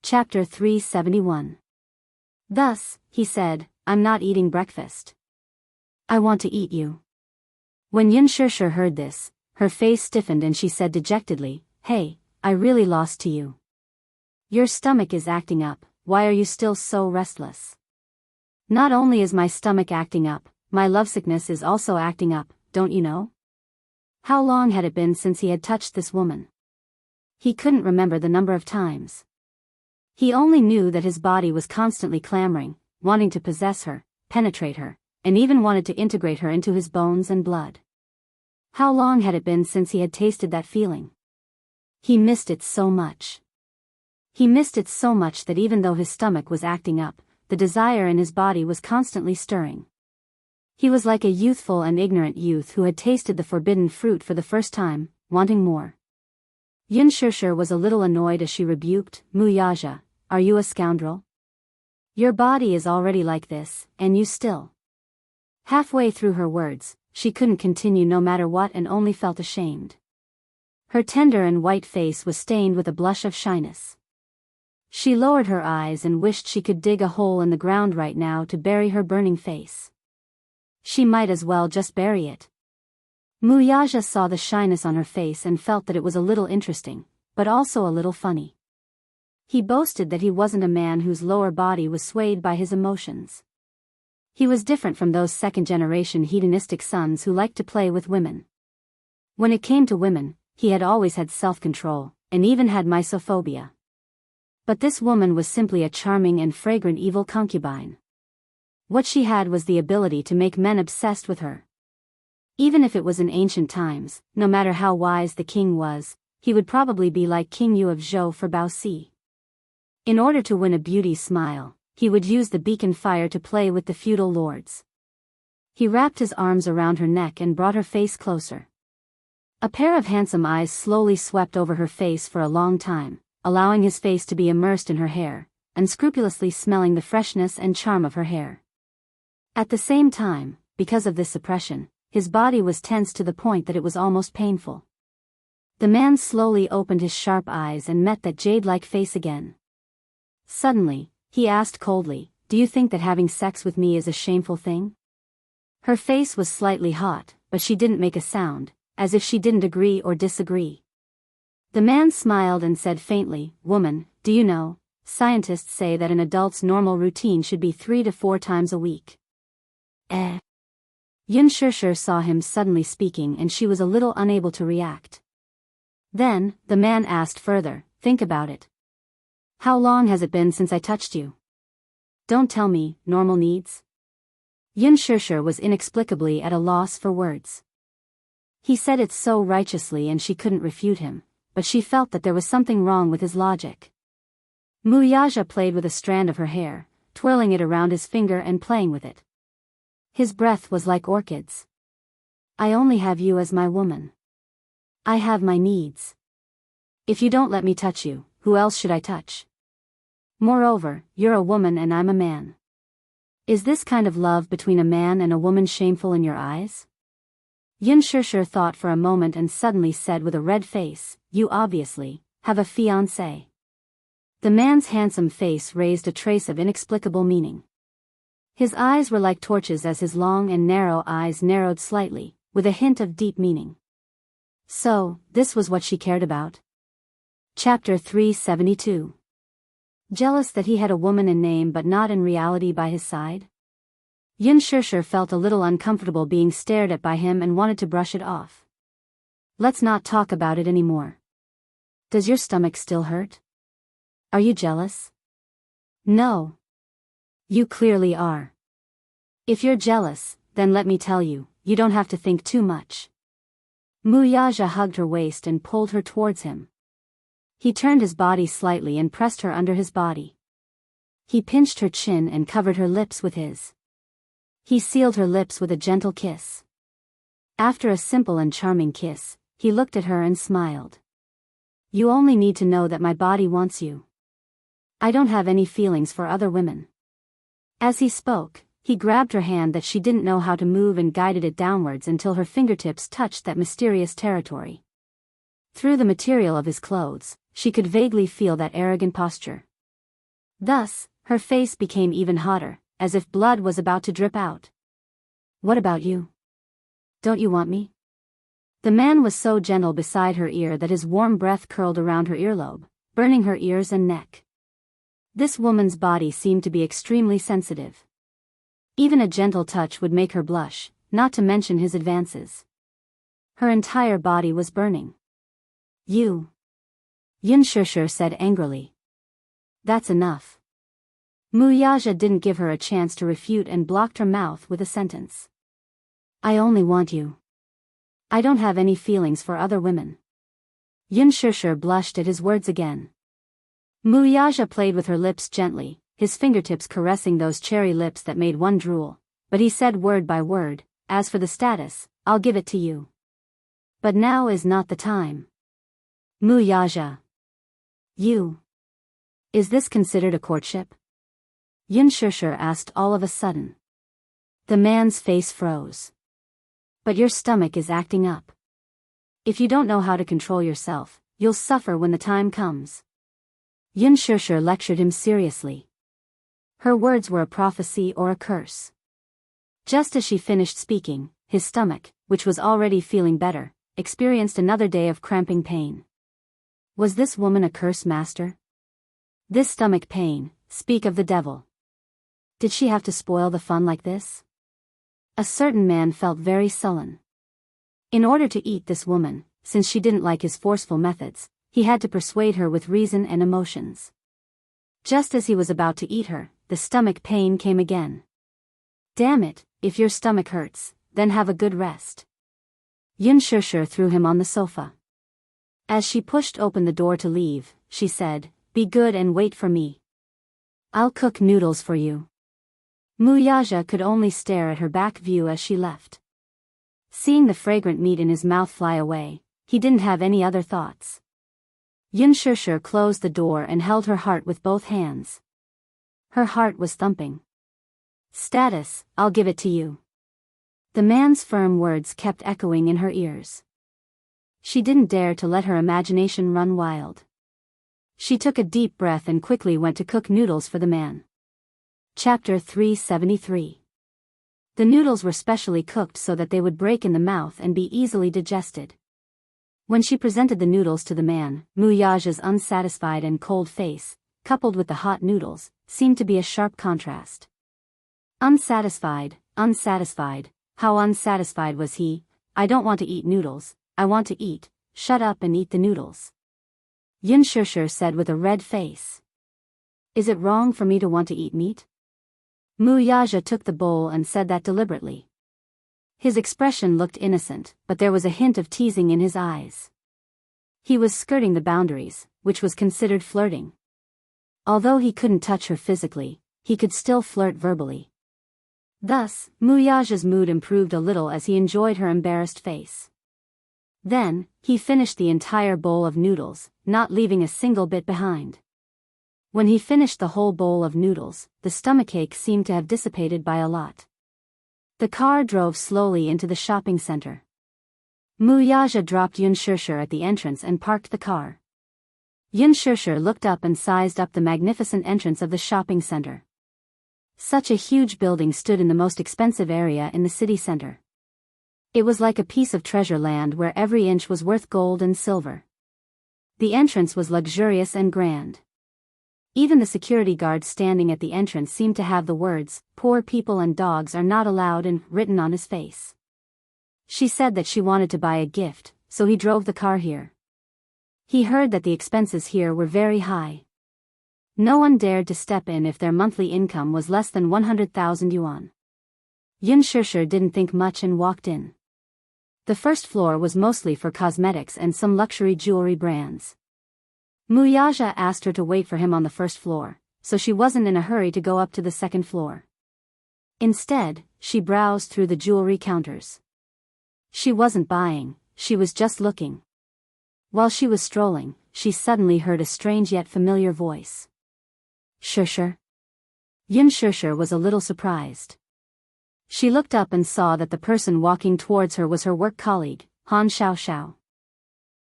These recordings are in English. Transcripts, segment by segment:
Chapter 371. Thus, he said, I'm not eating breakfast. I want to eat you. When Yunshishir heard this, her face stiffened and she said dejectedly, Hey, I really lost to you. Your stomach is acting up, why are you still so restless? Not only is my stomach acting up, my lovesickness is also acting up, don't you know? How long had it been since he had touched this woman? He couldn't remember the number of times. He only knew that his body was constantly clamoring, wanting to possess her, penetrate her, and even wanted to integrate her into his bones and blood. How long had it been since he had tasted that feeling? He missed it so much. He missed it so much that even though his stomach was acting up, the desire in his body was constantly stirring. He was like a youthful and ignorant youth who had tasted the forbidden fruit for the first time, wanting more. Yunshishir was a little annoyed as she rebuked, Muyaja, are you a scoundrel? Your body is already like this, and you still. Halfway through her words, she couldn't continue no matter what and only felt ashamed. Her tender and white face was stained with a blush of shyness. She lowered her eyes and wished she could dig a hole in the ground right now to bury her burning face. She might as well just bury it. Muyaja saw the shyness on her face and felt that it was a little interesting, but also a little funny. He boasted that he wasn't a man whose lower body was swayed by his emotions. He was different from those second-generation hedonistic sons who liked to play with women. When it came to women, he had always had self-control, and even had misophobia. But this woman was simply a charming and fragrant evil concubine. What she had was the ability to make men obsessed with her. Even if it was in ancient times, no matter how wise the king was, he would probably be like King Yu of Zhou for Baoxi. In order to win a beauty's smile, he would use the beacon fire to play with the feudal lords. He wrapped his arms around her neck and brought her face closer. A pair of handsome eyes slowly swept over her face for a long time, allowing his face to be immersed in her hair, unscrupulously smelling the freshness and charm of her hair. At the same time, because of this suppression, his body was tense to the point that it was almost painful. The man slowly opened his sharp eyes and met that jade-like face again. Suddenly, he asked coldly, Do you think that having sex with me is a shameful thing? Her face was slightly hot, but she didn't make a sound, as if she didn't agree or disagree. The man smiled and said faintly, Woman, do you know, scientists say that an adult's normal routine should be 3 to 4 times a week. Yunshishir saw him suddenly speaking and she was a little unable to react. Then, the man asked further, Think about it. How long has it been since I touched you? Don't tell me, normal needs? Yunshishir was inexplicably at a loss for words. He said it so righteously and she couldn't refute him, but she felt that there was something wrong with his logic. Muyaja played with a strand of her hair, twirling it around his finger and playing with it. His breath was like orchids. I only have you as my woman. I have my needs. If you don't let me touch you, who else should I touch? Moreover, you're a woman and I'm a man. Is this kind of love between a man and a woman shameful in your eyes? Yunshishir thought for a moment and suddenly said with a red face, You obviously have a fiancé. The man's handsome face raised a trace of inexplicable meaning. His eyes were like torches as his long and narrow eyes narrowed slightly, with a hint of deep meaning. So, this was what she cared about? Chapter 372. Jealous that he had a woman in name but not in reality by his side? Yunshishir felt a little uncomfortable being stared at by him and wanted to brush it off. Let's not talk about it anymore. Does your stomach still hurt? Are you jealous? No. You clearly are. If you're jealous, then let me tell you, you don't have to think too much. Muyaja hugged her waist and pulled her towards him. He turned his body slightly and pressed her under his body. He pinched her chin and covered her lips with his. He sealed her lips with a gentle kiss. After a simple and charming kiss, he looked at her and smiled. You only need to know that my body wants you. I don't have any feelings for other women. As he spoke, he grabbed her hand that she didn't know how to move and guided it downwards until her fingertips touched that mysterious territory. Through the material of his clothes, she could vaguely feel that arrogant posture. Thus, her face became even hotter, as if blood was about to drip out. What about you? Don't you want me? The man was so gentle beside her ear that his warm breath curled around her earlobe, burning her ears and neck. This woman's body seemed to be extremely sensitive. Even a gentle touch would make her blush, not to mention his advances. Her entire body was burning. You. Yin Shishir said angrily. That's enough. Muyaja didn't give her a chance to refute and blocked her mouth with a sentence. I only want you. I don't have any feelings for other women. Yin Shishir blushed at his words again. Muyaja played with her lips gently, his fingertips caressing those cherry lips that made one drool, but he said word by word, as for the status, I'll give it to you. But now is not the time. Muyaja. You. Is this considered a courtship? Yin Shishir asked all of a sudden. The man's face froze. But your stomach is acting up. If you don't know how to control yourself, you'll suffer when the time comes. Yin Shishir lectured him seriously. Her words were a prophecy or a curse. Just as she finished speaking, his stomach, which was already feeling better, experienced another day of cramping pain. Was this woman a curse master? This stomach pain, speak of the devil. Did she have to spoil the fun like this? A certain man felt very sullen. In order to eat this woman, since she didn't like his forceful methods, he had to persuade her with reason and emotions. Just as he was about to eat her, the stomach pain came again. Damn it, if your stomach hurts, then have a good rest. Yin Shishir threw him on the sofa. As she pushed open the door to leave, she said, Be good and wait for me. I'll cook noodles for you. Muyaja could only stare at her back view as she left. Seeing the fragrant meat in his mouth fly away, he didn't have any other thoughts. Yin Shishir closed the door and held her heart with both hands. Her heart was thumping. Status, I'll give it to you. The man's firm words kept echoing in her ears. She didn't dare to let her imagination run wild. She took a deep breath and quickly went to cook noodles for the man. Chapter 373. The noodles were specially cooked so that they would break in the mouth and be easily digested. When she presented the noodles to the man, Muyaja's unsatisfied and cold face, coupled with the hot noodles, seemed to be a sharp contrast. Unsatisfied, how unsatisfied was he? I don't want to eat noodles, I want to eat, shut up and eat the noodles. Yin Shishir said with a red face. Is it wrong for me to want to eat meat? Muyaja took the bowl and said that deliberately. His expression looked innocent, but there was a hint of teasing in his eyes. He was skirting the boundaries, which was considered flirting. Although he couldn't touch her physically, he could still flirt verbally. Thus, Muyaja's mood improved a little as he enjoyed her embarrassed face. Then, he finished the entire bowl of noodles, not leaving a single bit behind. When he finished the whole bowl of noodles, the stomachache seemed to have dissipated by a lot. The car drove slowly into the shopping center. Muyaja dropped Yin Shishir at the entrance and parked the car. Yin Shishir looked up and sized up the magnificent entrance of the shopping center. Such a huge building stood in the most expensive area in the city center. It was like a piece of treasure land where every inch was worth gold and silver. The entrance was luxurious and grand. Even the security guard standing at the entrance seemed to have the words, "Poor people and dogs are not allowed," written on his face. She said that she wanted to buy a gift, so he drove the car here. He heard that the expenses here were very high. No one dared to step in if their monthly income was less than 100,000 yuan. Yin Shishir didn't think much and walked in. The first floor was mostly for cosmetics and some luxury jewelry brands. Muyaja asked her to wait for him on the first floor, so she wasn't in a hurry to go up to the second floor. Instead, she browsed through the jewelry counters. She wasn't buying, she was just looking. While she was strolling, she suddenly heard a strange yet familiar voice. Shishir? Yin Shishir was a little surprised. She looked up and saw that the person walking towards her was her work colleague, Han Xiaoxiao.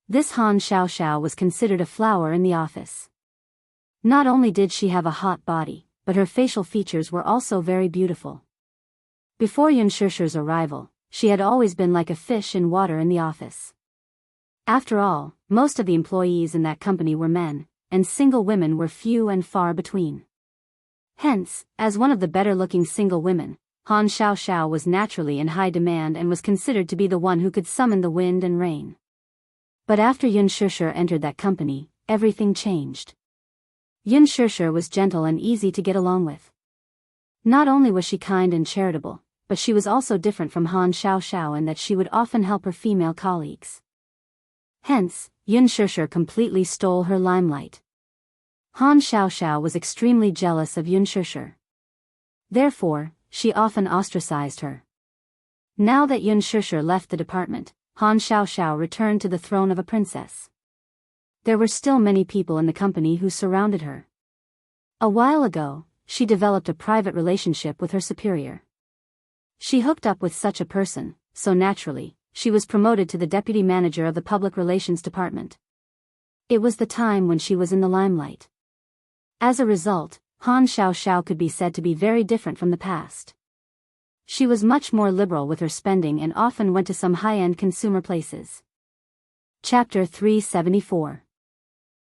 This Han Xiaoxiao was considered a flower in the office. Not only did she have a hot body, but her facial features were also very beautiful. Before Yun Shusher's arrival, she had always been like a fish in water in the office. After all, most of the employees in that company were men, and single women were few and far between. Hence, as one of the better-looking single women, Han Xiaoxiao was naturally in high demand and was considered to be the one who could summon the wind and rain. But after Yun Shusher entered that company, everything changed. Yun Shusher was gentle and easy to get along with. Not only was she kind and charitable, but she was also different from Han Xiaoxiao in that she would often help her female colleagues. Hence, Yun Shusher completely stole her limelight. Han Xiaoxiao was extremely jealous of Yun Shusher. Therefore, she often ostracized her. Now that Yun Shusher left the department, Han Xiaoxiao returned to the throne of a princess. There were still many people in the company who surrounded her. A while ago, she developed a private relationship with her superior. She hooked up with such a person, so naturally, she was promoted to the deputy manager of the public relations department. It was the time when she was in the limelight. As a result, Han Xiaoxiao could be said to be very different from the past. She was much more liberal with her spending and often went to some high-end consumer places. Chapter 374.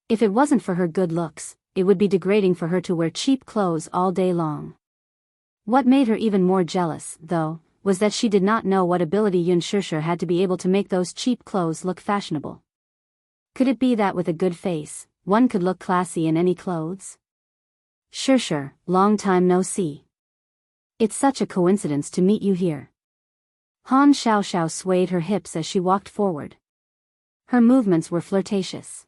If it wasn't for her good looks, it would be degrading for her to wear cheap clothes all day long. What made her even more jealous, though, was that she did not know what ability Yun Shusher had to be able to make those cheap clothes look fashionable. Could it be that with a good face, one could look classy in any clothes? Shusher, long time no see. It's such a coincidence to meet you here. Han Xiaoxiao swayed her hips as she walked forward. Her movements were flirtatious.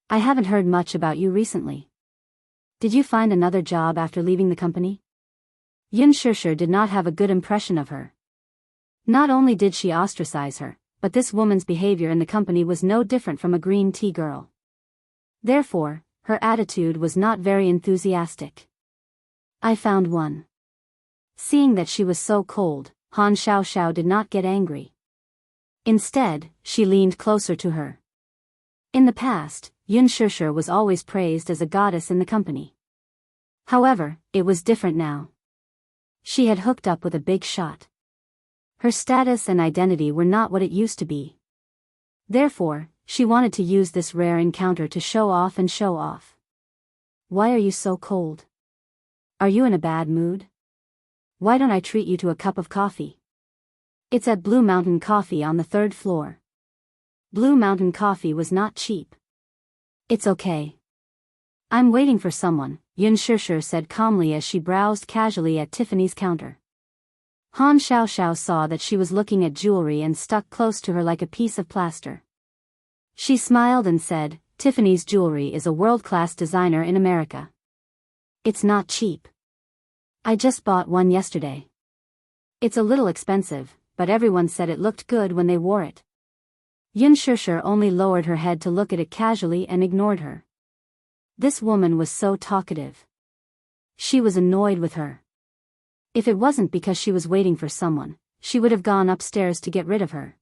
I haven't heard much about you recently. Did you find another job after leaving the company? Yun Shusher did not have a good impression of her. Not only did she ostracize her, but this woman's behavior in the company was no different from a green tea girl. Therefore, her attitude was not very enthusiastic. I found one. Seeing that she was so cold, Han Xiaoxiao did not get angry. Instead, she leaned closer to her. In the past, Yun Shusher was always praised as a goddess in the company. However, it was different now. She had hooked up with a big shot. Her status and identity were not what it used to be. Therefore, she wanted to use this rare encounter to show off and show off. Why are you so cold? Are you in a bad mood? Why don't I treat you to a cup of coffee? It's at Blue Mountain Coffee on the 3rd floor. Blue Mountain Coffee was not cheap. It's okay. I'm waiting for someone, Yun Shusher said calmly as she browsed casually at Tiffany's counter. Han Xiaoxiao saw that she was looking at jewelry and stuck close to her like a piece of plaster. She smiled and said, Tiffany's jewelry is a world-class designer in America. It's not cheap. I just bought one yesterday. It's a little expensive, but everyone said it looked good when they wore it. Yun Shusher only lowered her head to look at it casually and ignored her. This woman was so talkative. She was annoyed with her. If it wasn't because she was waiting for someone, she would have gone upstairs to get rid of her.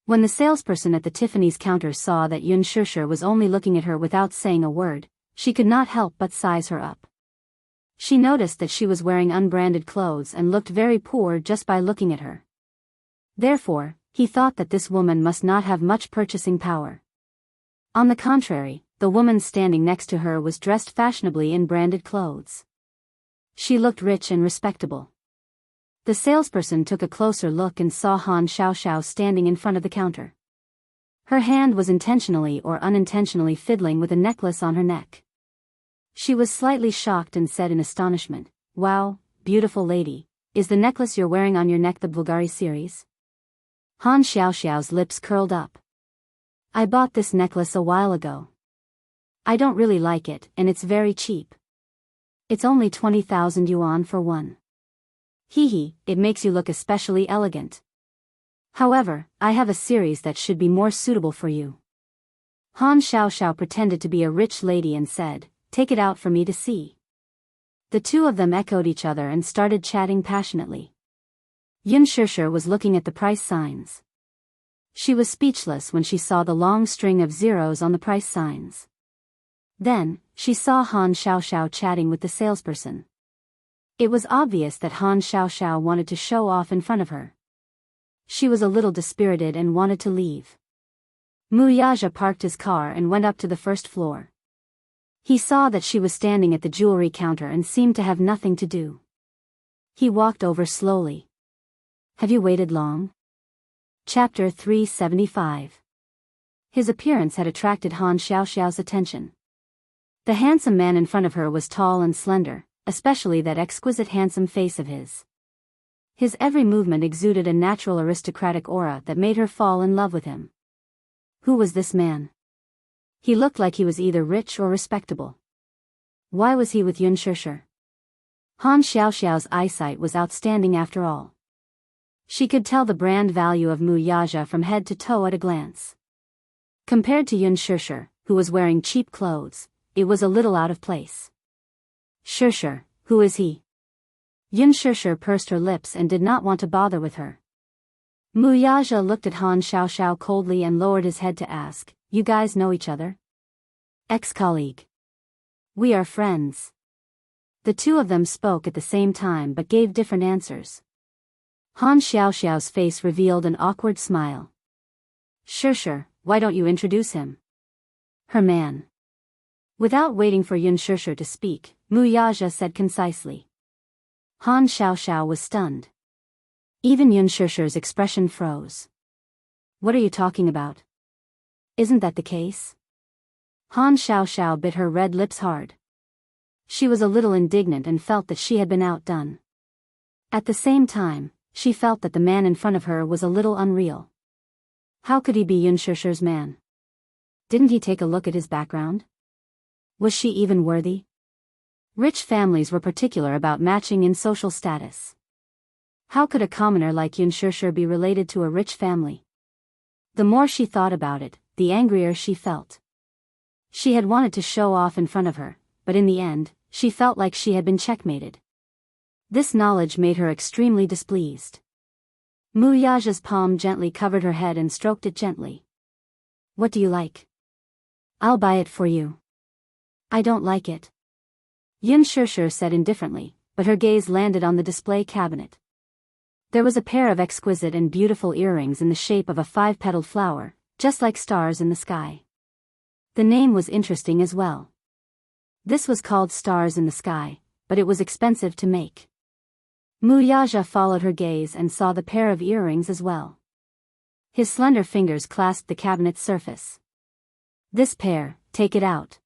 When the salesperson at the Tiffany's counter saw that Yun Shusher was only looking at her without saying a word, she could not help but size her up. She noticed that she was wearing unbranded clothes and looked very poor just by looking at her. Therefore, he thought that this woman must not have much purchasing power. On the contrary, the woman standing next to her was dressed fashionably in branded clothes. She looked rich and respectable. The salesperson took a closer look and saw Han Xiaoxiao standing in front of the counter. Her hand was intentionally or unintentionally fiddling with a necklace on her neck. She was slightly shocked and said in astonishment, "Wow, beautiful lady, is the necklace you're wearing on your neck the Bulgari series?" Han Xiaoxiao's lips curled up. "I bought this necklace a while ago. I don't really like it, and it's very cheap. It's only 20,000 yuan for one. Hee, it makes you look especially elegant. However, I have a series that should be more suitable for you." Han Xiaoxiao pretended to be a rich lady and said, "Take it out for me to see." The two of them echoed each other and started chatting passionately. Yun Shusher was looking at the price signs. She was speechless when she saw the long string of zeros on the price signs. Then, she saw Han Xiaoxiao chatting with the salesperson. It was obvious that Han Xiaoxiao wanted to show off in front of her. She was a little dispirited and wanted to leave. Mu Yaja parked his car and went up to the first floor. He saw that she was standing at the jewelry counter and seemed to have nothing to do. He walked over slowly. Have you waited long? Chapter 375. His appearance had attracted Han Xiaoxiao's attention. The handsome man in front of her was tall and slender, especially that exquisite handsome face of his. His every movement exuded a natural aristocratic aura that made her fall in love with him. Who was this man? He looked like he was either rich or respectable. Why was he with Yun Shishir? Han Xiaoxiao's eyesight was outstanding after all. She could tell the brand value of Mu Yaja from head to toe at a glance. Compared to Yun Shishir, who was wearing cheap clothes, it was a little out of place. Shishir, who is he? Yun Shishir pursed her lips and did not want to bother with her. Mu Yaja looked at Han Xiaoxiao coldly and lowered his head to ask, "You guys know each other?" "Ex-colleague. We are friends." The two of them spoke at the same time but gave different answers. Han Xiaoxiao's face revealed an awkward smile. "Shishir, why don't you introduce him?" "Her man." Without waiting for Yun Shishir to speak, Mu Yaja said concisely. Han Xiaoxiao was stunned. Even Yun Shishir's expression froze. "What are you talking about? Isn't that the case?" Han Xiaoxiao bit her red lips hard. She was a little indignant and felt that she had been outdone. At the same time, she felt that the man in front of her was a little unreal. How could he be Yun Shishir's man? Didn't he take a look at his background? Was she even worthy? Rich families were particular about matching in social status. How could a commoner like Yun Shishir be related to a rich family? The more she thought about it, the angrier she felt. She had wanted to show off in front of her, but in the end, she felt like she had been checkmated. This knowledge made her extremely displeased. Mu Yaja's palm gently covered her head and stroked it gently. "What do you like? I'll buy it for you." "I don't like it," Yun Shishir said indifferently, but her gaze landed on the display cabinet. There was a pair of exquisite and beautiful earrings in the shape of a 5-petaled flower, just like stars in the sky. The name was interesting as well. This was called Stars in the Sky, but it was expensive to make. Mu Yaja followed her gaze and saw the pair of earrings as well. His slender fingers clasped the cabinet's surface. "This pair, take it out."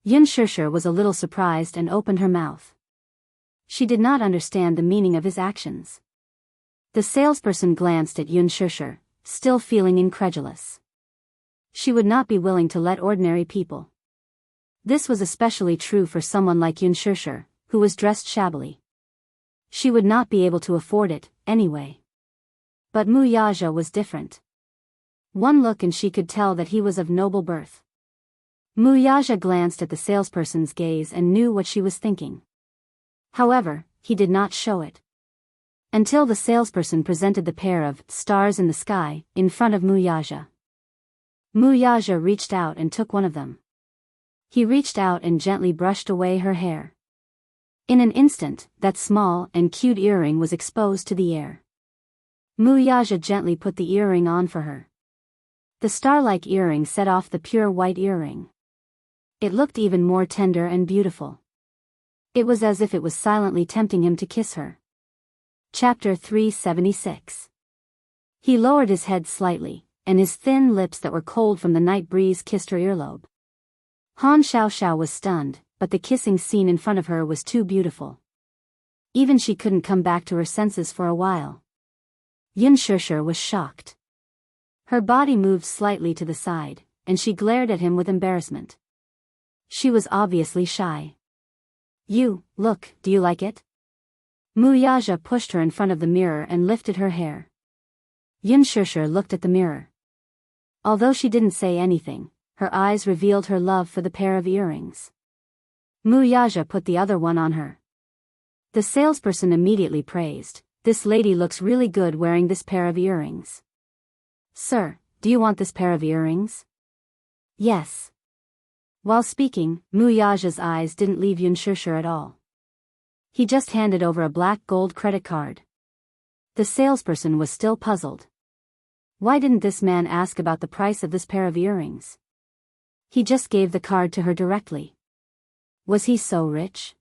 Yun Shishir was a little surprised and opened her mouth. She did not understand the meaning of his actions. The salesperson glanced at Yun Shishir, still feeling incredulous. She would not be willing to let ordinary people. This was especially true for someone like Yun Shishir, who was dressed shabbily. She would not be able to afford it, anyway. But Mu Yaja was different. One look and she could tell that he was of noble birth. Mu Yaja glanced at the salesperson's gaze and knew what she was thinking. However, he did not show it. Until the salesperson presented the pair of stars in the sky in front of Mu Yaja. Mu Yaja reached out and took one of them. He reached out and gently brushed away her hair. In an instant, that small and cute earring was exposed to the air. Mu Yaja gently put the earring on for her. The star-like earring set off the pure white earring. It looked even more tender and beautiful. It was as if it was silently tempting him to kiss her. Chapter 376. He lowered his head slightly, and his thin lips that were cold from the night breeze kissed her earlobe. Han Xiaoxiao was stunned, but the kissing scene in front of her was too beautiful. Even she couldn't come back to her senses for a while. Yun Shishir was shocked. Her body moved slightly to the side, and she glared at him with embarrassment. She was obviously shy. Look, do you like it?" Mu Yaja pushed her in front of the mirror and lifted her hair. Yun Shishir looked at the mirror. Although she didn't say anything, her eyes revealed her love for the pair of earrings. Mu Yaja put the other one on her. The salesperson immediately praised, "This lady looks really good wearing this pair of earrings." "Sir, do you want this pair of earrings?" "Yes." While speaking, Muyaja's eyes didn't leave Yun Shishir at all. He just handed over a black gold credit card. The salesperson was still puzzled. Why didn't this man ask about the price of this pair of earrings? He just gave the card to her directly. Was he so rich?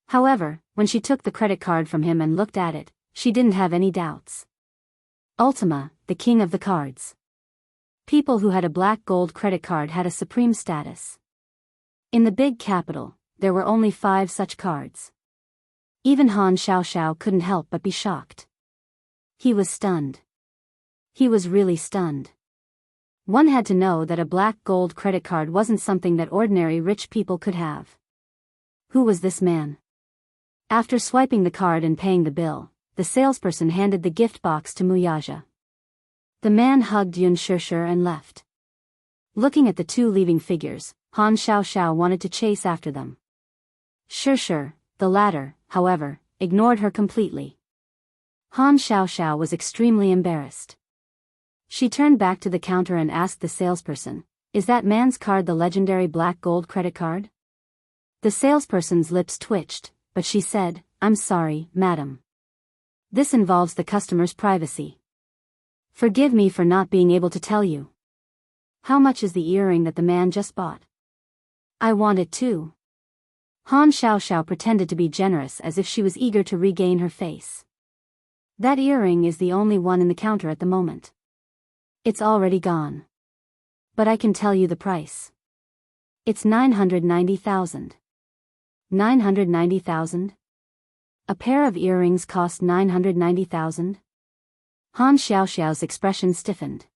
However, when she took the credit card from him and looked at it, she didn't have any doubts. Ultima, the king of the cards. People who had a black gold credit card had a supreme status. In the big capital, there were only 5 such cards. Even Han Xiaoxiao couldn't help but be shocked. He was stunned. He was really stunned. One had to know that a black gold credit card wasn't something that ordinary rich people could have. Who was this man? After swiping the card and paying the bill, the salesperson handed the gift box to Muyaja. The man hugged Yun Shishir and left. Looking at the two leaving figures, Han Xiaoxiao wanted to chase after them. Shishir, the latter, however, ignored her completely. Han Xiaoxiao was extremely embarrassed. She turned back to the counter and asked the salesperson, "Is that man's card the legendary black gold credit card?" The salesperson's lips twitched, but she said, "I'm sorry, madam. This involves the customer's privacy. Forgive me for not being able to tell you. How much is the earring that the man just bought? I want it too." Han Xiaoxiao pretended to be generous as if she was eager to regain her face. "That earring is the only one in the counter at the moment. It's already gone. But I can tell you the price. It's 990,000. 990,000? A pair of earrings cost 990,000? Han Xiaoxiao's expression stiffened.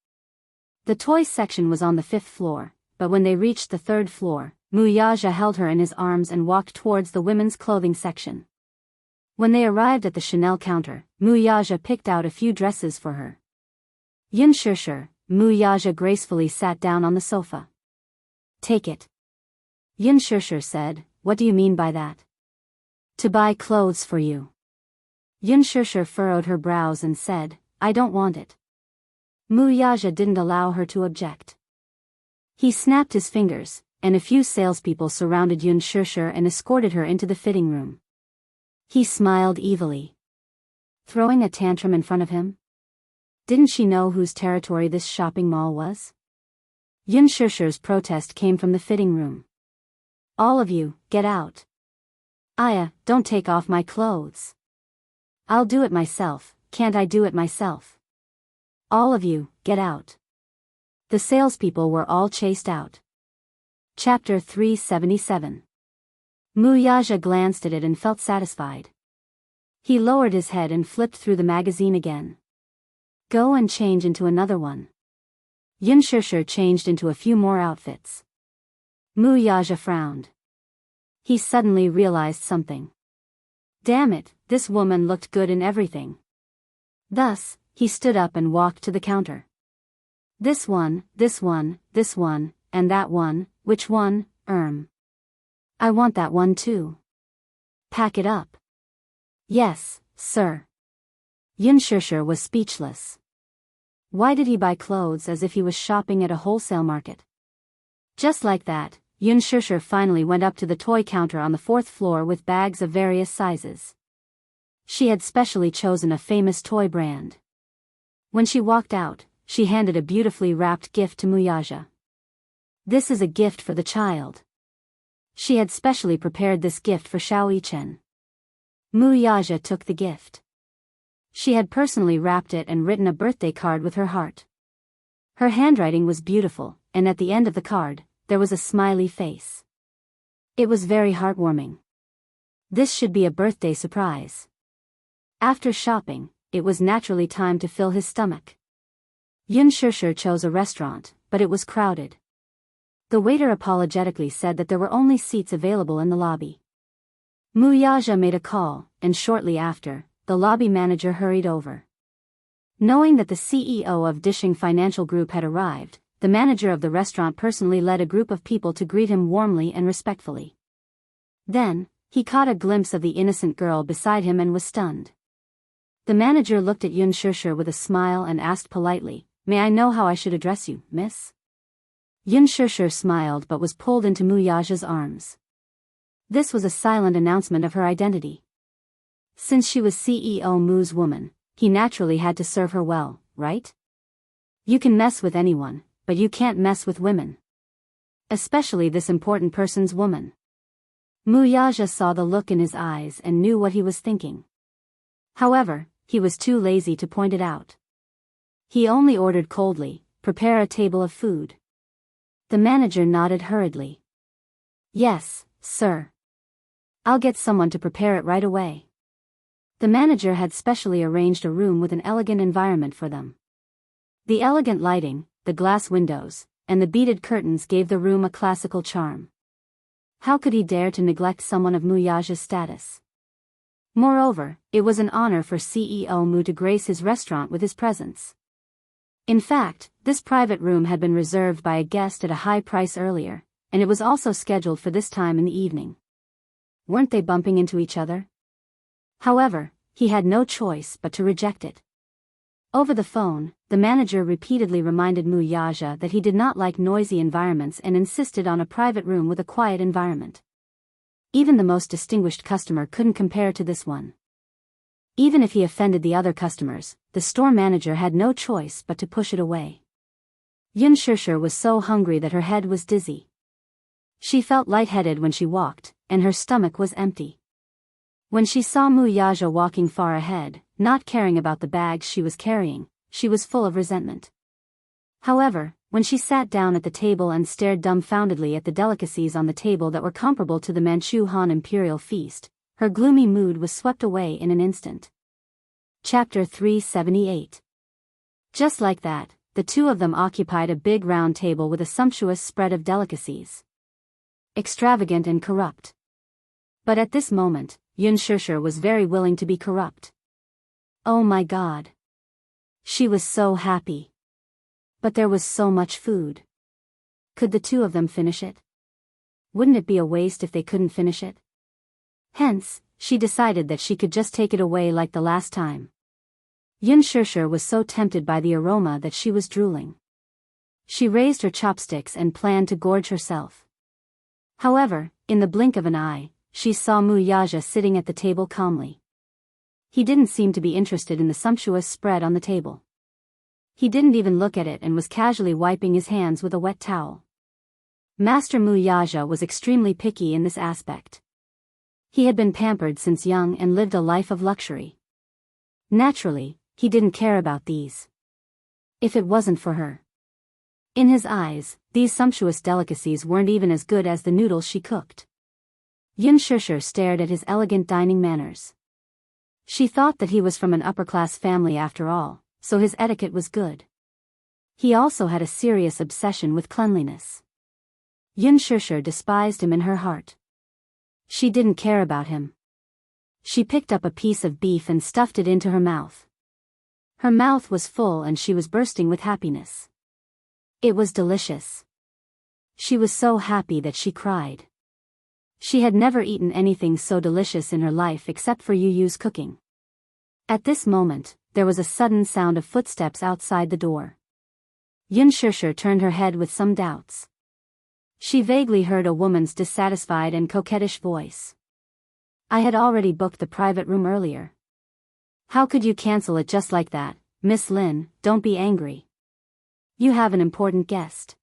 The toy section was on the 5th floor, but when they reached the 3rd floor, Muyaja held her in his arms and walked towards the women's clothing section. When they arrived at the Chanel counter, Muyaja picked out a few dresses for her. Yun Shishir, Muyaja gracefully sat down on the sofa. "Take it." Yun Shishir said, "What do you mean by that?" "To buy clothes for you." Yun Shishir furrowed her brows and said, "I don't want it." Muyaja didn't allow her to object. He snapped his fingers, and a few salespeople surrounded Yun Shishir and escorted her into the fitting room. He smiled evilly. Throwing a tantrum in front of him? Didn't she know whose territory this shopping mall was? Yun Shishir's protest came from the fitting room. "All of you, get out. Aya, don't take off my clothes. I'll do it myself, can't I do it myself? All of you, get out." The salespeople were all chased out. Chapter 377. Muyaja glanced at it and felt satisfied. He lowered his head and flipped through the magazine again. "Go and change into another one." Yun Shishir changed into a few more outfits. Muyaja frowned. He suddenly realized something. Damn it, this woman looked good in everything. Thus, he stood up and walked to the counter. "This one, this one, this one, and that one, which one, I want that one too. Pack it up." "Yes, sir." Yun Shishir was speechless. Why did he buy clothes as if he was shopping at a wholesale market? Just like that, Yun Shishir finally went up to the toy counter on the 4th floor with bags of various sizes. She had specially chosen a famous toy brand. When she walked out, she handed a beautifully wrapped gift to Muyaja. "This is a gift for the child." She had specially prepared this gift for Xiao Yichen. Muyaja took the gift. She had personally wrapped it and written a birthday card with her heart. Her handwriting was beautiful, and at the end of the card, there was a smiley face. It was very heartwarming. This should be a birthday surprise. After shopping, it was naturally time to fill his stomach. Yun Shishir chose a restaurant, but it was crowded. The waiter apologetically said that there were only seats available in the lobby. Muyaja made a call, and shortly after, the lobby manager hurried over. Knowing that the CEO of Dishing Financial Group had arrived, the manager of the restaurant personally led a group of people to greet him warmly and respectfully. Then, he caught a glimpse of the innocent girl beside him and was stunned. The manager looked at Yun Shishir with a smile and asked politely, "May I know how I should address you, miss?" Yun Shishir smiled but was pulled into Muyaja's arms. This was a silent announcement of her identity. Since she was CEO Mu's woman, he naturally had to serve her well, right? You can mess with anyone, but you can't mess with women. Especially this important person's woman. Muyaja saw the look in his eyes and knew what he was thinking. However, he was too lazy to point it out. He only ordered coldly, "Prepare a table of food." The manager nodded hurriedly. "Yes, sir. I'll get someone to prepare it right away." The manager had specially arranged a room with an elegant environment for them. The elegant lighting, the glass windows, and the beaded curtains gave the room a classical charm. How could he dare to neglect someone of Muyaja's status? Moreover, it was an honor for CEO Mu to grace his restaurant with his presence. In fact, this private room had been reserved by a guest at a high price earlier, and it was also scheduled for this time in the evening. Weren't they bumping into each other? However, he had no choice but to reject it. Over the phone, the manager repeatedly reminded Muyaja that he did not like noisy environments and insisted on a private room with a quiet environment. Even the most distinguished customer couldn't compare to this one. Even if he offended the other customers, the store manager had no choice but to push it away. Yun Shishir was so hungry that her head was dizzy. She felt lightheaded when she walked, and her stomach was empty. When she saw Muyaja walking far ahead, not caring about the bags she was carrying, she was full of resentment. However, when she sat down at the table and stared dumbfoundedly at the delicacies on the table that were comparable to the Manchu Han imperial feast, her gloomy mood was swept away in an instant. Chapter 378. Just like that, the two of them occupied a big round table with a sumptuous spread of delicacies. Extravagant and corrupt. But at this moment, Yun Shishir was very willing to be corrupt. Oh my God. She was so happy. But there was so much food. Could the two of them finish it? Wouldn't it be a waste if they couldn't finish it? Hence, she decided that she could just take it away like the last time. Yun Shishir was so tempted by the aroma that she was drooling. She raised her chopsticks and planned to gorge herself. However, in the blink of an eye, she saw Muyaja sitting at the table calmly. He didn't seem to be interested in the sumptuous spread on the table. He didn't even look at it and was casually wiping his hands with a wet towel. Master Muyaja was extremely picky in this aspect. He had been pampered since young and lived a life of luxury. Naturally, he didn't care about these. If it wasn't for her. In his eyes, these sumptuous delicacies weren't even as good as the noodles she cooked. Yun Shishir stared at his elegant dining manners. She thought that he was from an upper-class family after all, so his etiquette was good. He also had a serious obsession with cleanliness. Yun Shishir despised him in her heart. She didn't care about him. She picked up a piece of beef and stuffed it into her mouth. Her mouth was full and she was bursting with happiness. It was delicious. She was so happy that she cried. She had never eaten anything so delicious in her life except for Yu Yu's cooking. At this moment, there was a sudden sound of footsteps outside the door. Yun Shishir turned her head with some doubts. She vaguely heard a woman's dissatisfied and coquettish voice. "I had already booked the private room earlier. How could you cancel it just like that, Miss Lin? Don't be angry. You have an important guest.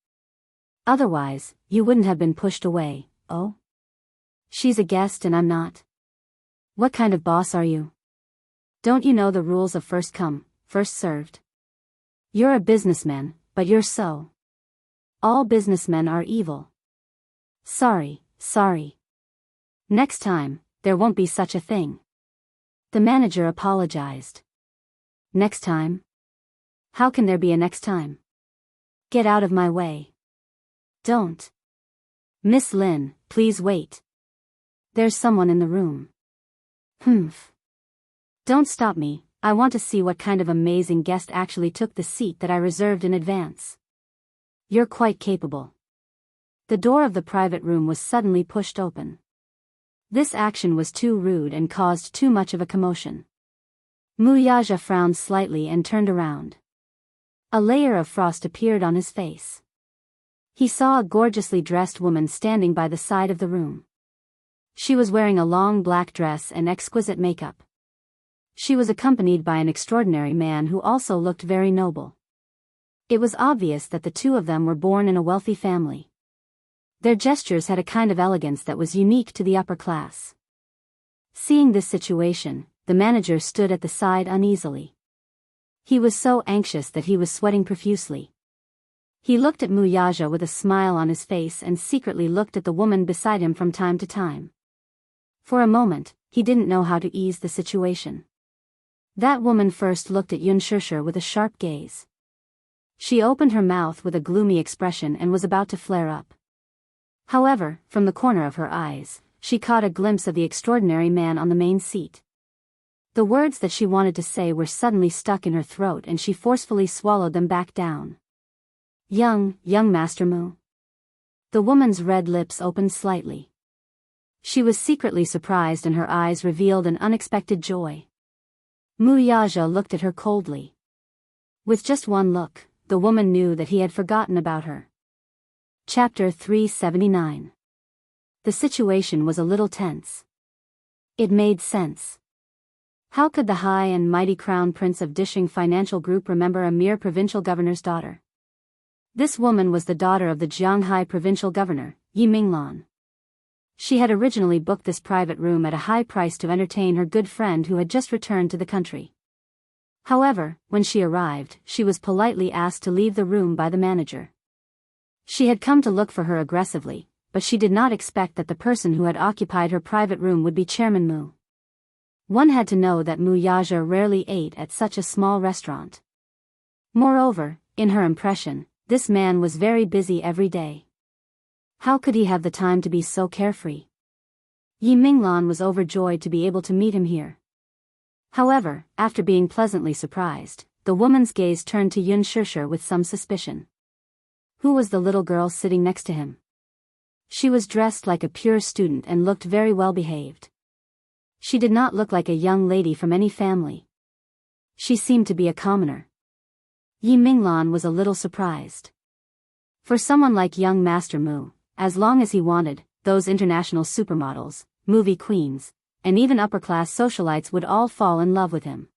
Otherwise, you wouldn't have been pushed away." "Oh? She's a guest and I'm not. What kind of boss are you? Don't you know the rules of first come, first served? You're a businessman, but you're so. All businessmen are evil. Sorry. Next time, there won't be such a thing." The manager apologized. "Next time? How can there be a next time? Get out of my way. Don't. Miss Lin, please wait. There's someone in the room." "Humph. Don't stop me, I want to see what kind of amazing guest actually took the seat that I reserved in advance." "You're quite capable." The door of the private room was suddenly pushed open. This action was too rude and caused too much of a commotion. Muyaja frowned slightly and turned around. A layer of frost appeared on his face. He saw a gorgeously dressed woman standing by the side of the room. She was wearing a long black dress and exquisite makeup. She was accompanied by an extraordinary man who also looked very noble. It was obvious that the two of them were born in a wealthy family. Their gestures had a kind of elegance that was unique to the upper class. Seeing this situation, the manager stood at the side uneasily. He was so anxious that he was sweating profusely. He looked at Muyaja with a smile on his face and secretly looked at the woman beside him from time to time. For a moment, he didn't know how to ease the situation. That woman first looked at Yun Shirshir with a sharp gaze. She opened her mouth with a gloomy expression and was about to flare up. However, from the corner of her eyes, she caught a glimpse of the extraordinary man on the main seat. The words that she wanted to say were suddenly stuck in her throat and she forcefully swallowed them back down. Young Master Mu. The woman's red lips opened slightly. She was secretly surprised and her eyes revealed an unexpected joy. Muyaja looked at her coldly. With just one look, the woman knew that he had forgotten about her. Chapter 379. The situation was a little tense. It made sense. How could the high and mighty crown prince of Dishing Financial Group remember a mere provincial governor's daughter? This woman was the daughter of the Jianghai provincial governor, Yi Minglan. She had originally booked this private room at a high price to entertain her good friend who had just returned to the country. However, when she arrived, she was politely asked to leave the room by the manager. She had come to look for her aggressively, but she did not expect that the person who had occupied her private room would be Chairman Mu. One had to know that Muyaja rarely ate at such a small restaurant. Moreover, in her impression, this man was very busy every day. How could he have the time to be so carefree? Yi Minglan was overjoyed to be able to meet him here. However, after being pleasantly surprised, the woman's gaze turned to Yun Shirshir with some suspicion. Who was the little girl sitting next to him? She was dressed like a pure student and looked very well behaved. She did not look like a young lady from any family. She seemed to be a commoner. Yi Minglan was a little surprised. For someone like young Master Mu, as long as he wanted, those international supermodels, movie queens, and even upper-class socialites would all fall in love with him.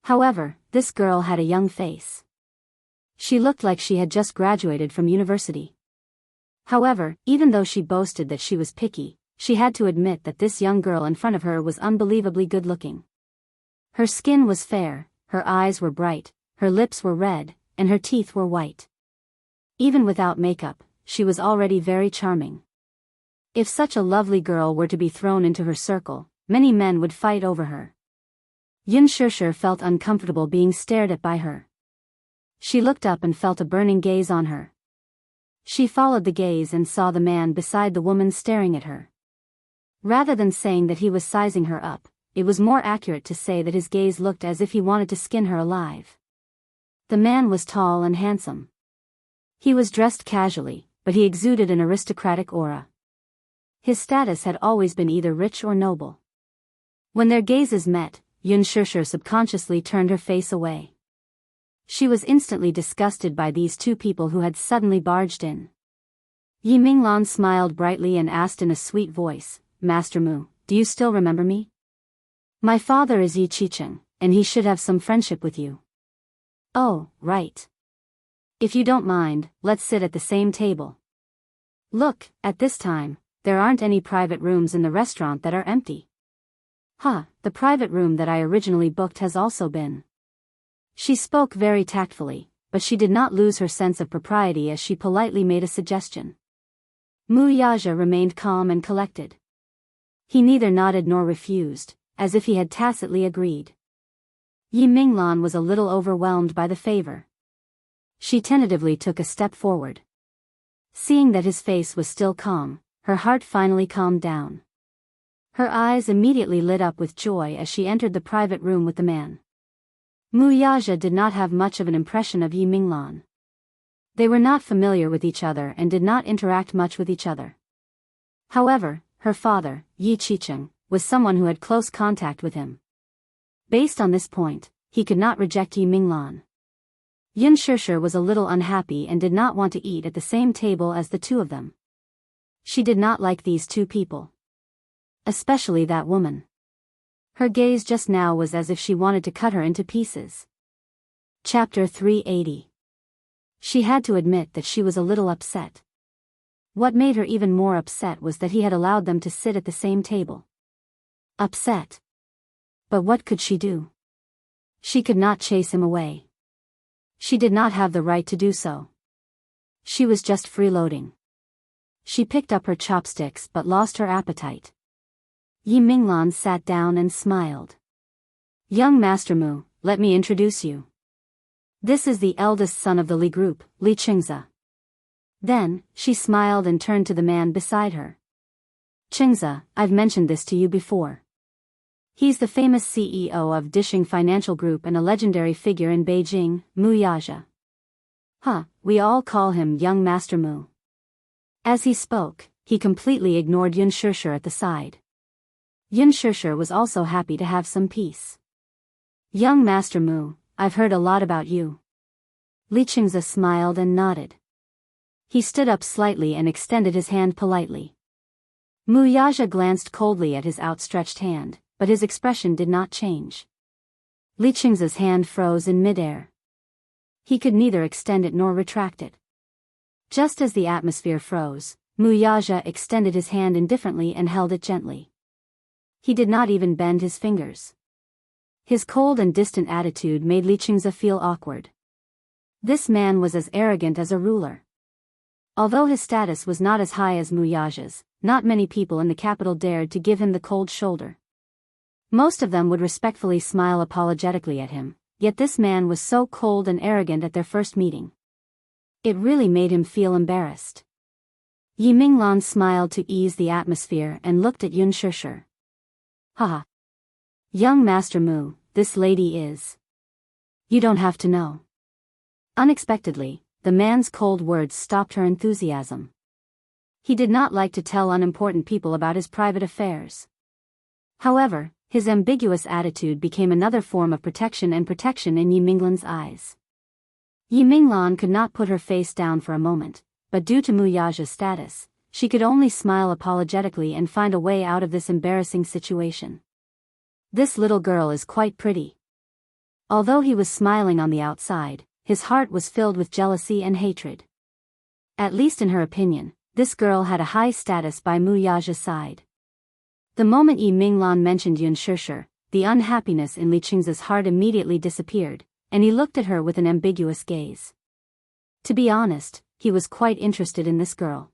However, this girl had a young face. She looked like she had just graduated from university. However, even though she boasted that she was picky, she had to admit that this young girl in front of her was unbelievably good-looking. Her skin was fair, her eyes were bright, her lips were red, and her teeth were white. Even without makeup, she was already very charming. If such a lovely girl were to be thrown into her circle, many men would fight over her. Yun Shirshir felt uncomfortable being stared at by her. She looked up and felt a burning gaze on her. She followed the gaze and saw the man beside the woman staring at her. Rather than saying that he was sizing her up, it was more accurate to say that his gaze looked as if he wanted to skin her alive. The man was tall and handsome. He was dressed casually, but he exuded an aristocratic aura. His status had always been either rich or noble. When their gazes met, Yun Shirshir subconsciously turned her face away. She was instantly disgusted by these two people who had suddenly barged in. Yi Minglan smiled brightly and asked in a sweet voice, "Master Mu, do you still remember me? My father is Yi Qicheng, and he should have some friendship with you." "Oh, right. If you don't mind, let's sit at the same table. Look, at this time, there aren't any private rooms in the restaurant that are empty." The private room that I originally booked has also been." She spoke very tactfully, but she did not lose her sense of propriety as she politely made a suggestion. Muyaja remained calm and collected. He neither nodded nor refused, as if he had tacitly agreed. Yi Minglan was a little overwhelmed by the favor. She tentatively took a step forward. Seeing that his face was still calm, her heart finally calmed down. Her eyes immediately lit up with joy as she entered the private room with the man. Muyaja did not have much of an impression of Yi Minglan. They were not familiar with each other and did not interact much with each other. However, her father, Yi Qicheng, was someone who had close contact with him. Based on this point, he could not reject Yi Minglan. Yun Shishir was a little unhappy and did not want to eat at the same table as the two of them. She did not like these two people. Especially that woman. Her gaze just now was as if she wanted to cut her into pieces. Chapter 380. She had to admit that she was a little upset. What made her even more upset was that he had allowed them to sit at the same table. Upset. But what could she do? She could not chase him away. She did not have the right to do so. She was just freeloading. She picked up her chopsticks but lost her appetite. Yi Minglan sat down and smiled. Young Master Mu, let me introduce you. This is the eldest son of the Li group, Li Qingze. Then, she smiled and turned to the man beside her. Qingze, I've mentioned this to you before. He's the famous CEO of Dishing Financial Group and a legendary figure in Beijing, Mu Yaja. We all call him Young Master Mu. As he spoke, he completely ignored Yun Shishir at the side. Yun Shishir was also happy to have some peace. Young Master Mu, I've heard a lot about you. Li Qingze smiled and nodded. He stood up slightly and extended his hand politely. Mu Yaja glanced coldly at his outstretched hand, but his expression did not change. Li Qingze's hand froze in midair. He could neither extend it nor retract it. Just as the atmosphere froze, Mu Yaja extended his hand indifferently and held it gently. He did not even bend his fingers. His cold and distant attitude made Li Qingze feel awkward. This man was as arrogant as a ruler. Although his status was not as high as Mu Yaja's, not many people in the capital dared to give him the cold shoulder. Most of them would respectfully smile apologetically at him, yet this man was so cold and arrogant at their first meeting. It really made him feel embarrassed. Yi Minglan smiled to ease the atmosphere and looked at Yun Shishir. Haha. Young Master Mu, this lady is. You don't have to know. Unexpectedly, the man's cold words stopped her enthusiasm. He did not like to tell unimportant people about his private affairs. However, his ambiguous attitude became another form of protection in Yi Minglan's eyes. Yi Minglan could not put her face down for a moment, but due to Mu Yaja's status, she could only smile apologetically and find a way out of this embarrassing situation. This little girl is quite pretty. Although he was smiling on the outside, his heart was filled with jealousy and hatred. At least in her opinion, this girl had a high status by Mu Yaja's side. The moment Yi Minglan mentioned Yun Shishir, the unhappiness in Li Qingze's heart immediately disappeared, and he looked at her with an ambiguous gaze. To be honest, he was quite interested in this girl.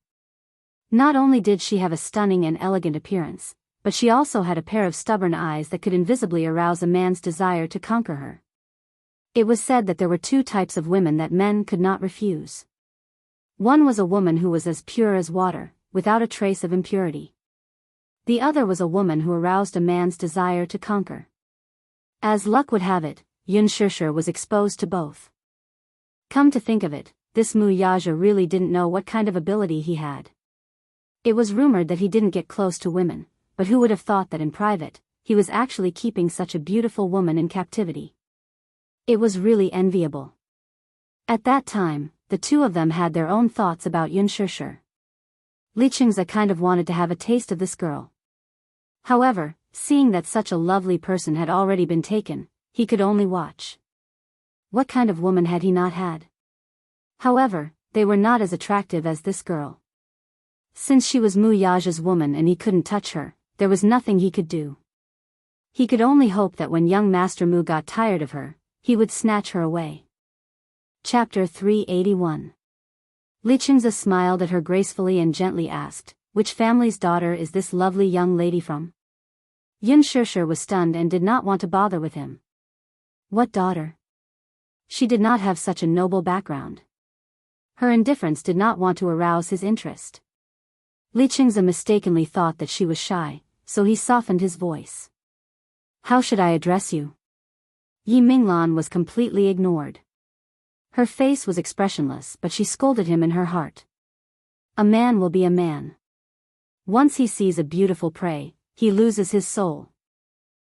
Not only did she have a stunning and elegant appearance, but she also had a pair of stubborn eyes that could invisibly arouse a man's desire to conquer her. It was said that there were two types of women that men could not refuse. One was a woman who was as pure as water, without a trace of impurity. The other was a woman who aroused a man's desire to conquer. As luck would have it, Yun Shishir was exposed to both. Come to think of it, this Mu Yaja really didn't know what kind of ability he had. It was rumored that he didn't get close to women, but who would have thought that in private, he was actually keeping such a beautiful woman in captivity. It was really enviable. At that time, the two of them had their own thoughts about Yun Shishir. Li Qingze kind of wanted to have a taste of this girl. However, seeing that such a lovely person had already been taken, he could only watch. What kind of woman had he not had? However, they were not as attractive as this girl. Since she was Mu Yaja's woman and he couldn't touch her, there was nothing he could do. He could only hope that when young Master Mu got tired of her, he would snatch her away. Chapter 381. Li Qingze smiled at her gracefully and gently asked, "Which family's daughter is this lovely young lady from?" Yun Shishir was stunned and did not want to bother with him. What daughter? She did not have such a noble background. Her indifference did not want to arouse his interest. Li Qingze mistakenly thought that she was shy, so he softened his voice. How should I address you? Yi Minglan was completely ignored. Her face was expressionless, but she scolded him in her heart. A man will be a man. Once he sees a beautiful prey, he loses his soul.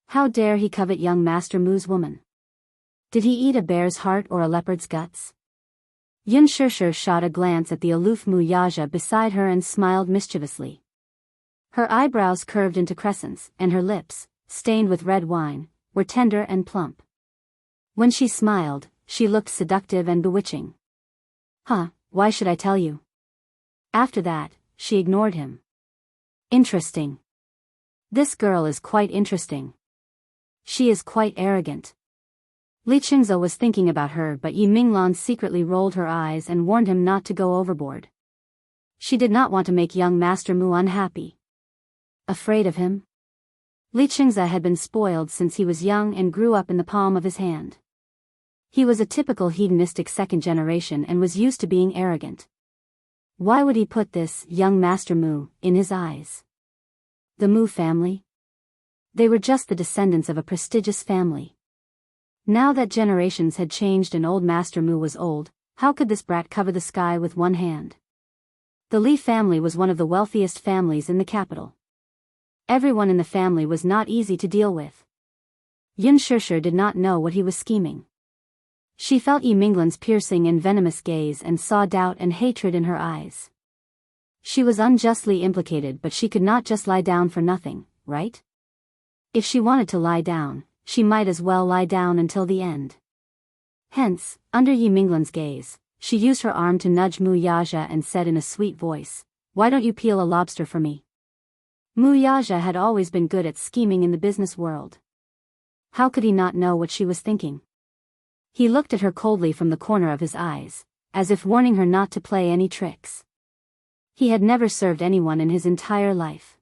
How dare he covet young Master Mu's woman? Did he eat a bear's heart or a leopard's guts? Yun Shishir shot a glance at the aloof Mu Yaja beside her and smiled mischievously. Her eyebrows curved into crescents, and her lips, stained with red wine, were tender and plump. When she smiled, she looked seductive and bewitching. Why should I tell you? After that, she ignored him. Interesting. This girl is quite interesting. She is quite arrogant. Li Qingze was thinking about her, but Yi Minglan secretly rolled her eyes and warned him not to go overboard. She did not want to make young Master Mu unhappy. Afraid of him? Li Qingze had been spoiled since he was young and grew up in the palm of his hand. He was a typical hedonistic second generation and was used to being arrogant. Why would he put this young Master Mu in his eyes? The Mu family? They were just the descendants of a prestigious family. Now that generations had changed and old Master Mu was old, how could this brat cover the sky with one hand? The Li family was one of the wealthiest families in the capital. Everyone in the family was not easy to deal with. Yun Shishir did not know what he was scheming. She felt Yi Minglan's piercing and venomous gaze and saw doubt and hatred in her eyes. She was unjustly implicated, but she could not just lie down for nothing, right? If she wanted to lie down, she might as well lie down until the end. Hence, under Yi Minglan's gaze, she used her arm to nudge Mu Yaja and said in a sweet voice, "Why don't you peel a lobster for me?" Mu Yaja had always been good at scheming in the business world. How could he not know what she was thinking? He looked at her coldly from the corner of his eyes, as if warning her not to play any tricks. He had never served anyone in his entire life.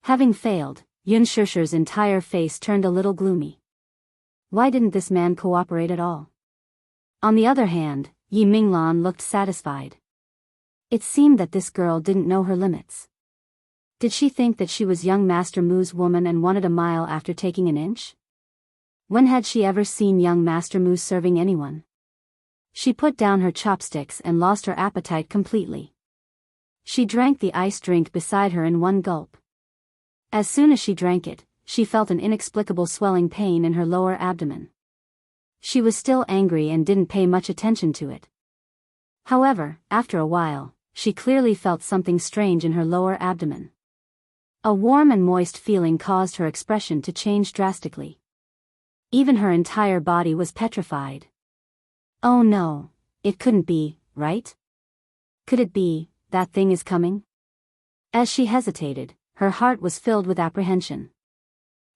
Having failed, Yun Shishir's entire face turned a little gloomy. Why didn't this man cooperate at all? On the other hand, Yi Minglan looked satisfied. It seemed that this girl didn't know her limits. Did she think that she was young Master Mu's woman and wanted a mile after taking an inch? When had she ever seen young Master Mu serving anyone? She put down her chopsticks and lost her appetite completely. She drank the iced drink beside her in one gulp. As soon as she drank it, she felt an inexplicable swelling pain in her lower abdomen. She was still angry and didn't pay much attention to it. However, after a while, she clearly felt something strange in her lower abdomen. A warm and moist feeling caused her expression to change drastically. Even her entire body was petrified. Oh no, it couldn't be, right? Could it be, that thing is coming? As she hesitated, her heart was filled with apprehension.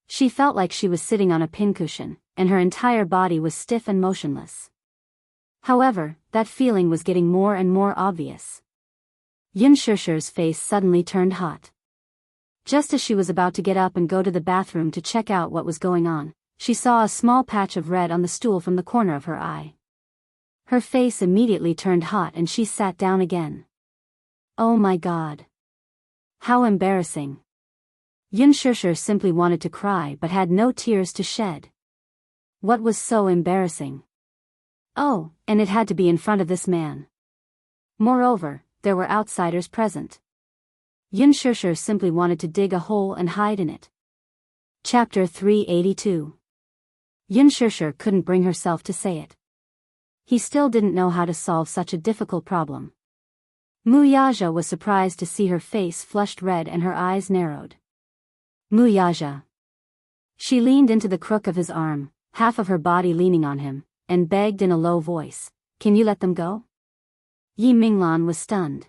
She felt like she was sitting on a pincushion, and her entire body was stiff and motionless. However, that feeling was getting more and more obvious. Yun Shishir's face suddenly turned hot. Just as she was about to get up and go to the bathroom to check out what was going on, she saw a small patch of red on the stool from the corner of her eye. Her face immediately turned hot and she sat down again. Oh my God. How embarrassing. Yun Shishir simply wanted to cry but had no tears to shed. What was so embarrassing? Oh, and it had to be in front of this man. Moreover, there were outsiders present. Yun Shishir simply wanted to dig a hole and hide in it. Chapter 382. Yun Shishir couldn't bring herself to say it. He still didn't know how to solve such a difficult problem. Mu Yaja was surprised to see her face flushed red and her eyes narrowed. Mu Yaja. She leaned into the crook of his arm, half of her body leaning on him, and begged in a low voice, "Can you let them go?" Yi Minglan was stunned.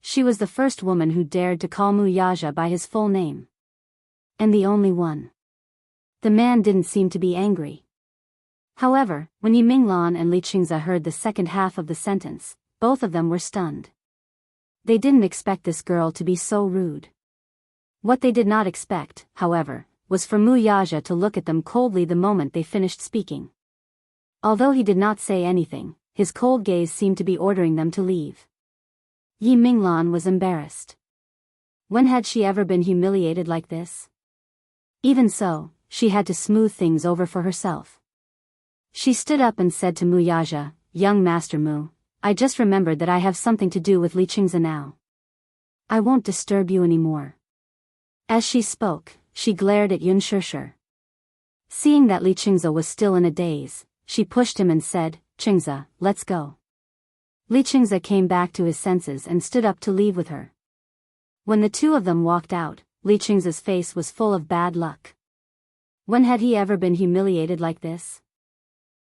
She was the first woman who dared to call Mu Yaja by his full name. And the only one. The man didn't seem to be angry. However, when Yi Minglan and Li Qingze heard the second half of the sentence, both of them were stunned. They didn't expect this girl to be so rude. What they did not expect, however, was for Mu Yaja to look at them coldly the moment they finished speaking. Although he did not say anything, his cold gaze seemed to be ordering them to leave. Yi Minglan was embarrassed. When had she ever been humiliated like this? Even so, she had to smooth things over for herself. She stood up and said to Mu Yaja, "Young Master Mu, I just remembered that I have something to do with Li Qingze now. I won't disturb you anymore." As she spoke, she glared at Yun Shishir. Seeing that Li Qingze was still in a daze, she pushed him and said, "Qingze, let's go." Li Qingze came back to his senses and stood up to leave with her. When the two of them walked out, Li Qingze's face was full of bad luck. When had he ever been humiliated like this?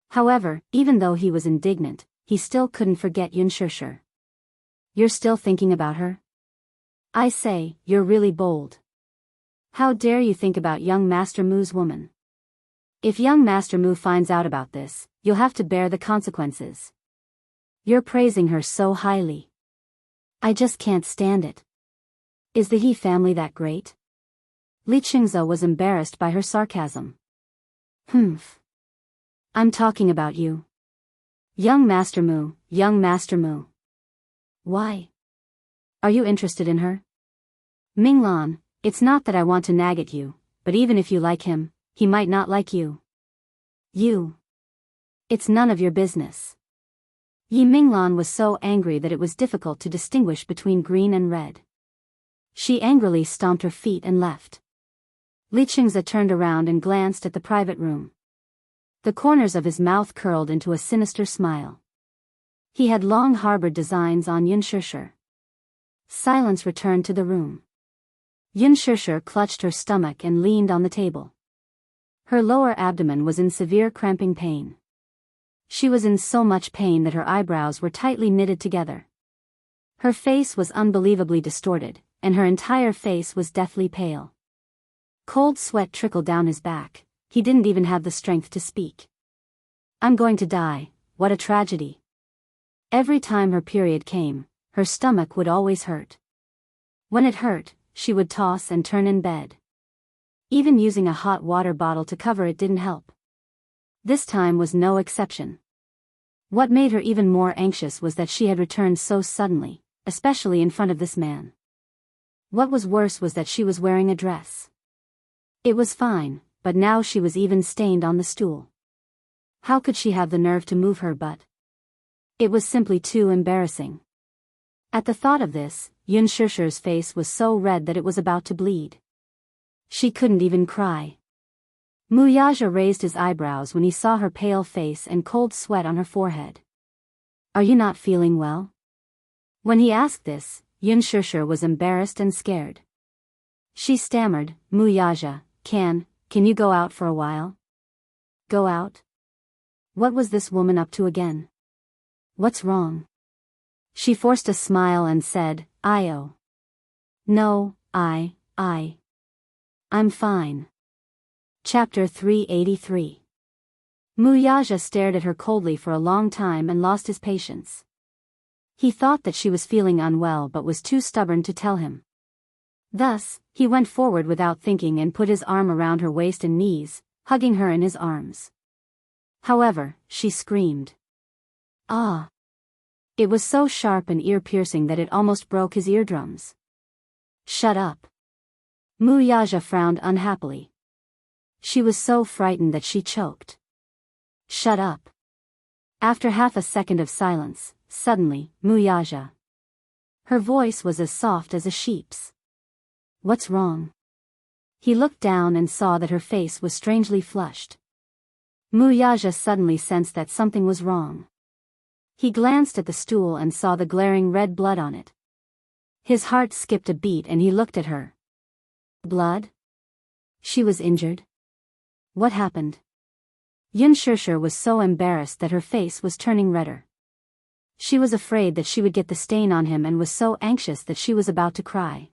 However, even though he was indignant, he still couldn't forget Yun Shushu. "You're still thinking about her? I say, you're really bold. How dare you think about young Master Mu's woman? If young Master Mu finds out about this, you'll have to bear the consequences. You're praising her so highly. I just can't stand it. Is the He family that great?" Li Qingze was embarrassed by her sarcasm. "Humph. I'm talking about you. Young Master Mu, young Master Mu. Why? Are you interested in her? Minglan, it's not that I want to nag at you, but even if you like him, he might not like you. You. It's none of your business." Yi Minglan was so angry that it was difficult to distinguish between green and red. She angrily stomped her feet and left. Li Qingze turned around and glanced at the private room. The corners of his mouth curled into a sinister smile. He had long harbored designs on Yun Shushu. Silence returned to the room. Yun Shushu clutched her stomach and leaned on the table. Her lower abdomen was in severe cramping pain. She was in so much pain that her eyebrows were tightly knitted together. Her face was unbelievably distorted, and her entire face was deathly pale. Cold sweat trickled down his back. He didn't even have the strength to speak. "I'm going to die, what a tragedy." Every time her period came, her stomach would always hurt. When it hurt, she would toss and turn in bed. Even using a hot water bottle to cover it didn't help. This time was no exception. What made her even more anxious was that she had returned so suddenly, especially in front of this man. What was worse was that she was wearing a dress. It was fine, but now she was even stained on the stool. How could she have the nerve to move her butt? It was simply too embarrassing. At the thought of this, Yun Shushu's face was so red that it was about to bleed. She couldn't even cry. Mu Yaja raised his eyebrows when he saw her pale face and cold sweat on her forehead. "Are you not feeling well?" When he asked this, Yun Shushu was embarrassed and scared. She stammered, "Mu Yaja, can you go out for a while?" Go out? What was this woman up to again? What's wrong? She forced a smile and said, "Oh. No, I'm fine." Chapter 383. Mu Yaja stared at her coldly for a long time and lost his patience. He thought that she was feeling unwell but was too stubborn to tell him. Thus, he went forward without thinking and put his arm around her waist and knees, hugging her in his arms. However, she screamed. "Ah!" It was so sharp and ear-piercing that it almost broke his eardrums. "Shut up." Mu Yaja frowned unhappily. She was so frightened that she choked. "Shut up." After half a second of silence, suddenly, Mu Yaja. Her voice was as soft as a sheep's. "What's wrong?" He looked down and saw that her face was strangely flushed. Mu Yaja suddenly sensed that something was wrong. He glanced at the stool and saw the glaring red blood on it. His heart skipped a beat and he looked at her. Blood? She was injured? What happened? Yun Shushu was so embarrassed that her face was turning redder. She was afraid that she would get the stain on him and was so anxious that she was about to cry.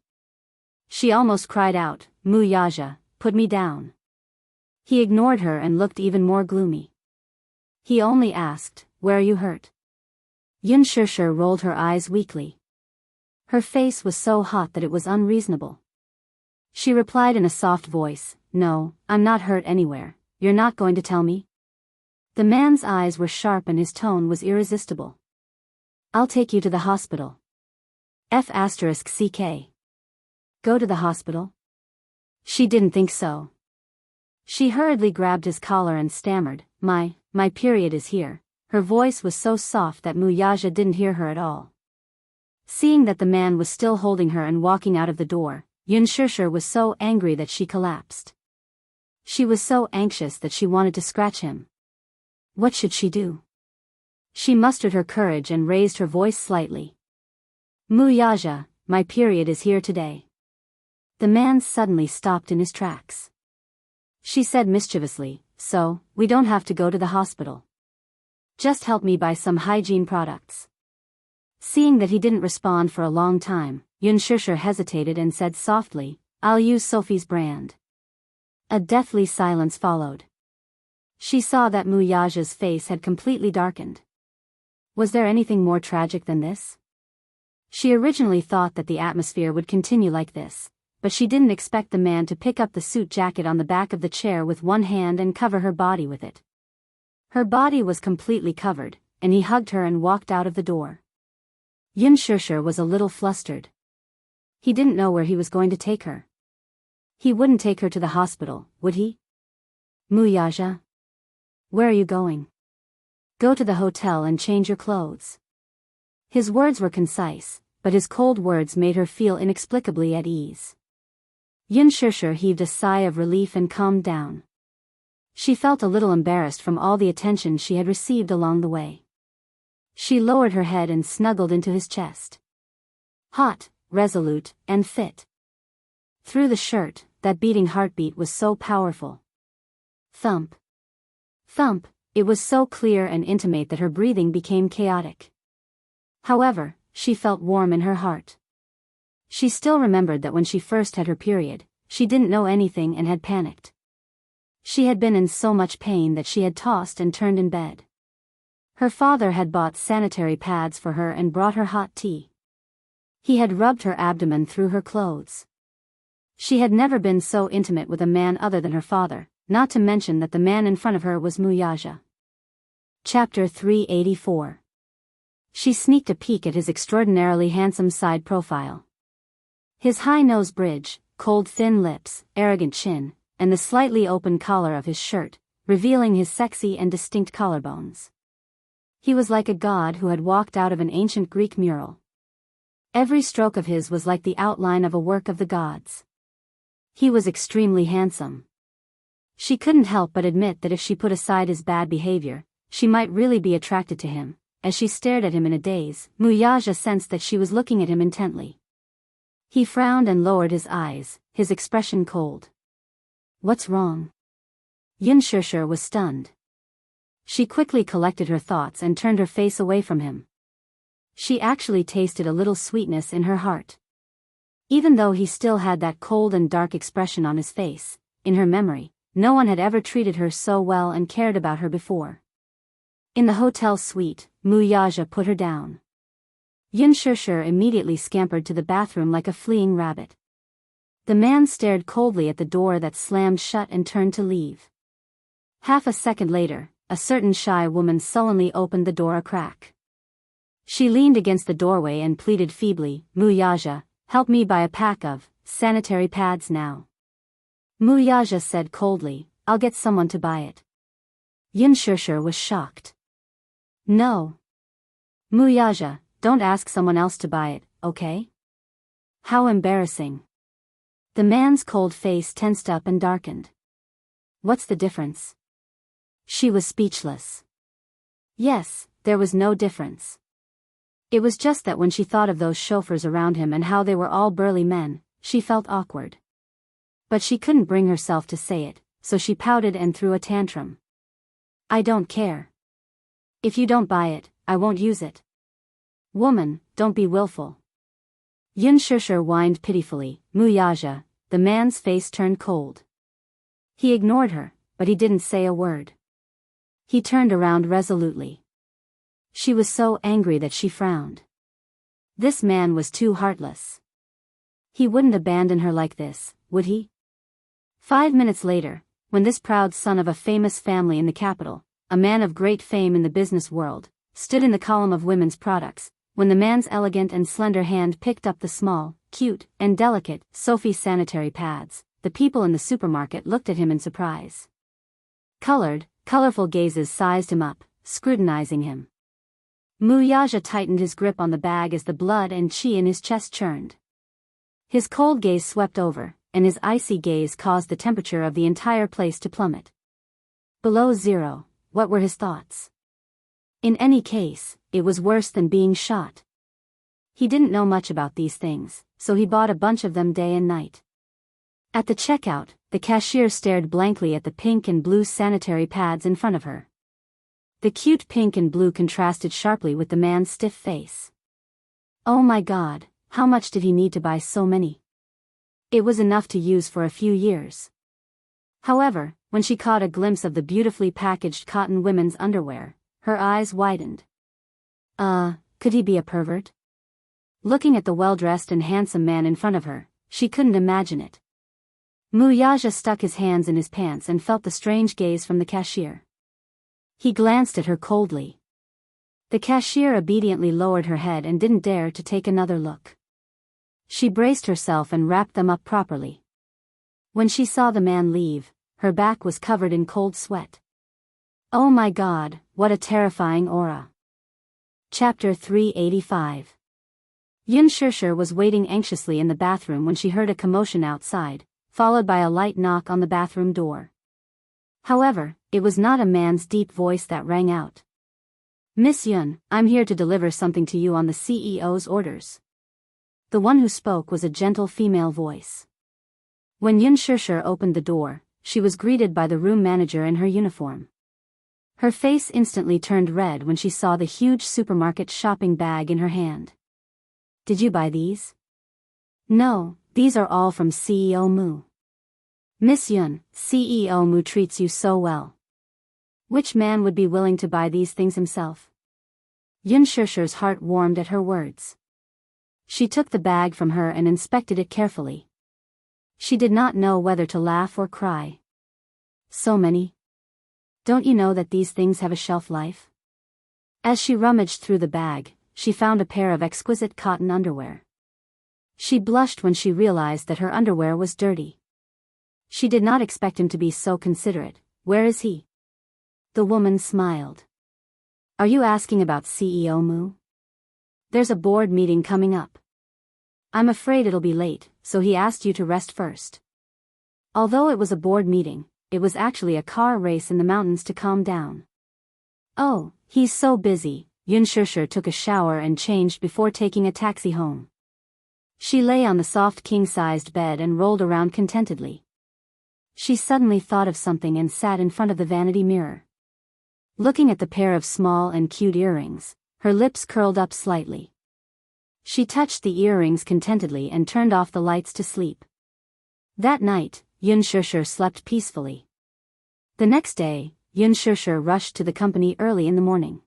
She almost cried out, "Mu Yaja, put me down." He ignored her and looked even more gloomy. He only asked, "Where are you hurt?" Yun Shushu rolled her eyes weakly. Her face was so hot that it was unreasonable. She replied in a soft voice, "No, I'm not hurt anywhere. You're not going to tell me?" The man's eyes were sharp and his tone was irresistible. "I'll take you to the hospital." F***ck. Go to the hospital? She didn't think so. She hurriedly grabbed his collar and stammered, My period is here." Her voice was so soft that Mu Yaja didn't hear her at all. Seeing that the man was still holding her and walking out of the door, Yun Shushu was so angry that she collapsed. She was so anxious that she wanted to scratch him. What should she do? She mustered her courage and raised her voice slightly. Muyaja, my period is here today. The man suddenly stopped in his tracks. She said mischievously, so, we don't have to go to the hospital. Just help me buy some hygiene products. Seeing that he didn't respond for a long time, Yunshusher hesitated and said softly, I'll use Sophie's brand. A deathly silence followed. She saw that Muyaja's face had completely darkened. Was there anything more tragic than this? She originally thought that the atmosphere would continue like this, but she didn't expect the man to pick up the suit jacket on the back of the chair with one hand and cover her body with it. Her body was completely covered, and he hugged her and walked out of the door. Yunshusher was a little flustered. He didn't know where he was going to take her. He wouldn't take her to the hospital, would he? Muyaja? Where are you going? Go to the hotel and change your clothes. His words were concise, but his cold words made her feel inexplicably at ease. Yunshusher heaved a sigh of relief and calmed down. She felt a little embarrassed from all the attention she had received along the way. She lowered her head and snuggled into his chest. Hot, resolute, and fit. Through the shirt, that beating heartbeat was so powerful. Thump. Thump, it was so clear and intimate that her breathing became chaotic. However, she felt warm in her heart. She still remembered that when she first had her period, she didn't know anything and had panicked. She had been in so much pain that she had tossed and turned in bed. Her father had bought sanitary pads for her and brought her hot tea. He had rubbed her abdomen through her clothes. She had never been so intimate with a man other than her father, not to mention that the man in front of her was Muyaja. Chapter 384. She sneaked a peek at his extraordinarily handsome side profile. His high nose bridge, cold thin lips, arrogant chin, and the slightly open collar of his shirt, revealing his sexy and distinct collarbones. He was like a god who had walked out of an ancient Greek mural. Every stroke of his was like the outline of a work of the gods. He was extremely handsome. She couldn't help but admit that if she put aside his bad behavior, she might really be attracted to him. As she stared at him in a daze, Muyaja sensed that she was looking at him intently. He frowned and lowered his eyes, his expression cold. What's wrong? Yunshusher was stunned. She quickly collected her thoughts and turned her face away from him. She actually tasted a little sweetness in her heart. Even though he still had that cold and dark expression on his face, in her memory, no one had ever treated her so well and cared about her before. In the hotel suite, Muyaja put her down. Yunshusher immediately scampered to the bathroom like a fleeing rabbit. The man stared coldly at the door that slammed shut and turned to leave. Half a second later, a certain shy woman sullenly opened the door a crack. She leaned against the doorway and pleaded feebly, Muyaja, help me buy a pack of sanitary pads now. Muyaja said coldly, I'll get someone to buy it. Yunshusher was shocked. No. Muyaja, don't ask someone else to buy it, okay? How embarrassing. The man's cold face tensed up and darkened. What's the difference? She was speechless. Yes, there was no difference. It was just that when she thought of those chauffeurs around him and how they were all burly men, she felt awkward. But she couldn't bring herself to say it, so she pouted and threw a tantrum. I don't care. If you don't buy it, I won't use it. Woman, don't be willful. Yunshusher whined pitifully, Muyaja. The man's face turned cold. He ignored her, but he didn't say a word. He turned around resolutely. She was so angry that she frowned. This man was too heartless. He wouldn't abandon her like this, would he? 5 minutes later, when this proud son of a famous family in the capital, a man of great fame in the business world, stood in the column of women's products, when the man's elegant and slender hand picked up the small, cute, and delicate Sophie sanitary pads, the people in the supermarket looked at him in surprise. Colorful gazes sized him up, scrutinizing him. Muyaja tightened his grip on the bag as the blood and chi in his chest churned. His cold gaze swept over, and his icy gaze caused the temperature of the entire place to plummet. Below zero, what were his thoughts? In any case, it was worse than being shot. He didn't know much about these things, so he bought a bunch of them day and night. At the checkout, the cashier stared blankly at the pink and blue sanitary pads in front of her. The cute pink and blue contrasted sharply with the man's stiff face. Oh my God, how much did he need to buy so many? It was enough to use for a few years. However, when she caught a glimpse of the beautifully packaged cotton women's underwear, her eyes widened. Could he be a pervert? Looking at the well-dressed and handsome man in front of her, she couldn't imagine it. Muyaja stuck his hands in his pants and felt the strange gaze from the cashier. He glanced at her coldly. The cashier obediently lowered her head and didn't dare to take another look. She braced herself and wrapped them up properly. When she saw the man leave, her back was covered in cold sweat. Oh my God, what a terrifying aura. Chapter 385. Yun Shishir was waiting anxiously in the bathroom when she heard a commotion outside, followed by a light knock on the bathroom door. However, it was not a man's deep voice that rang out. Miss Yun, I'm here to deliver something to you on the CEO's orders. The one who spoke was a gentle female voice. When Yun Shishir opened the door, she was greeted by the room manager in her uniform. Her face instantly turned red when she saw the huge supermarket shopping bag in her hand. Did you buy these? No, these are all from CEO Mu. Miss Yun, CEO Mu treats you so well. Which man would be willing to buy these things himself? Yun Shishir's heart warmed at her words. She took the bag from her and inspected it carefully. She did not know whether to laugh or cry. So many? Don't you know that these things have a shelf life? As she rummaged through the bag, she found a pair of exquisite cotton underwear. She blushed when she realized that her underwear was dirty. She did not expect him to be so considerate. Where is he? The woman smiled. Are you asking about CEO Mu? There's a board meeting coming up. I'm afraid it'll be late, so he asked you to rest first. Although it was a board meeting, it was actually a car race in the mountains to calm down. Oh, he's so busy. Yun Shishir took a shower and changed before taking a taxi home. She lay on the soft king-sized bed and rolled around contentedly. She suddenly thought of something and sat in front of the vanity mirror. Looking at the pair of small and cute earrings, her lips curled up slightly. She touched the earrings contentedly and turned off the lights to sleep. That night, Yun Shishir slept peacefully. The next day, Yun Shishir rushed to the company early in the morning.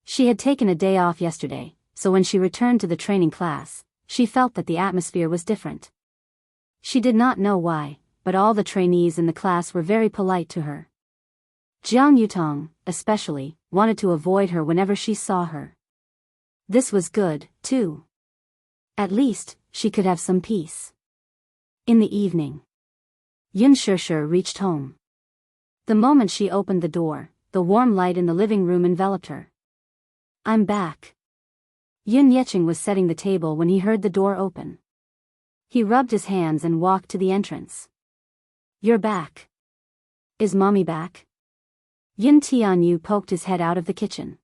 She had taken a day off yesterday, so when she returned to the training class, she felt that the atmosphere was different. She did not know why, but all the trainees in the class were very polite to her. Jiang Yutong, especially, wanted to avoid her whenever she saw her. This was good, too. At least, she could have some peace. In the evening, Yun Shishir reached home. The moment she opened the door, the warm light in the living room enveloped her. I'm back. Yun Yecheng was setting the table when he heard the door open. He rubbed his hands and walked to the entrance. You're back. Is mommy back? Yun Tianyu poked his head out of the kitchen.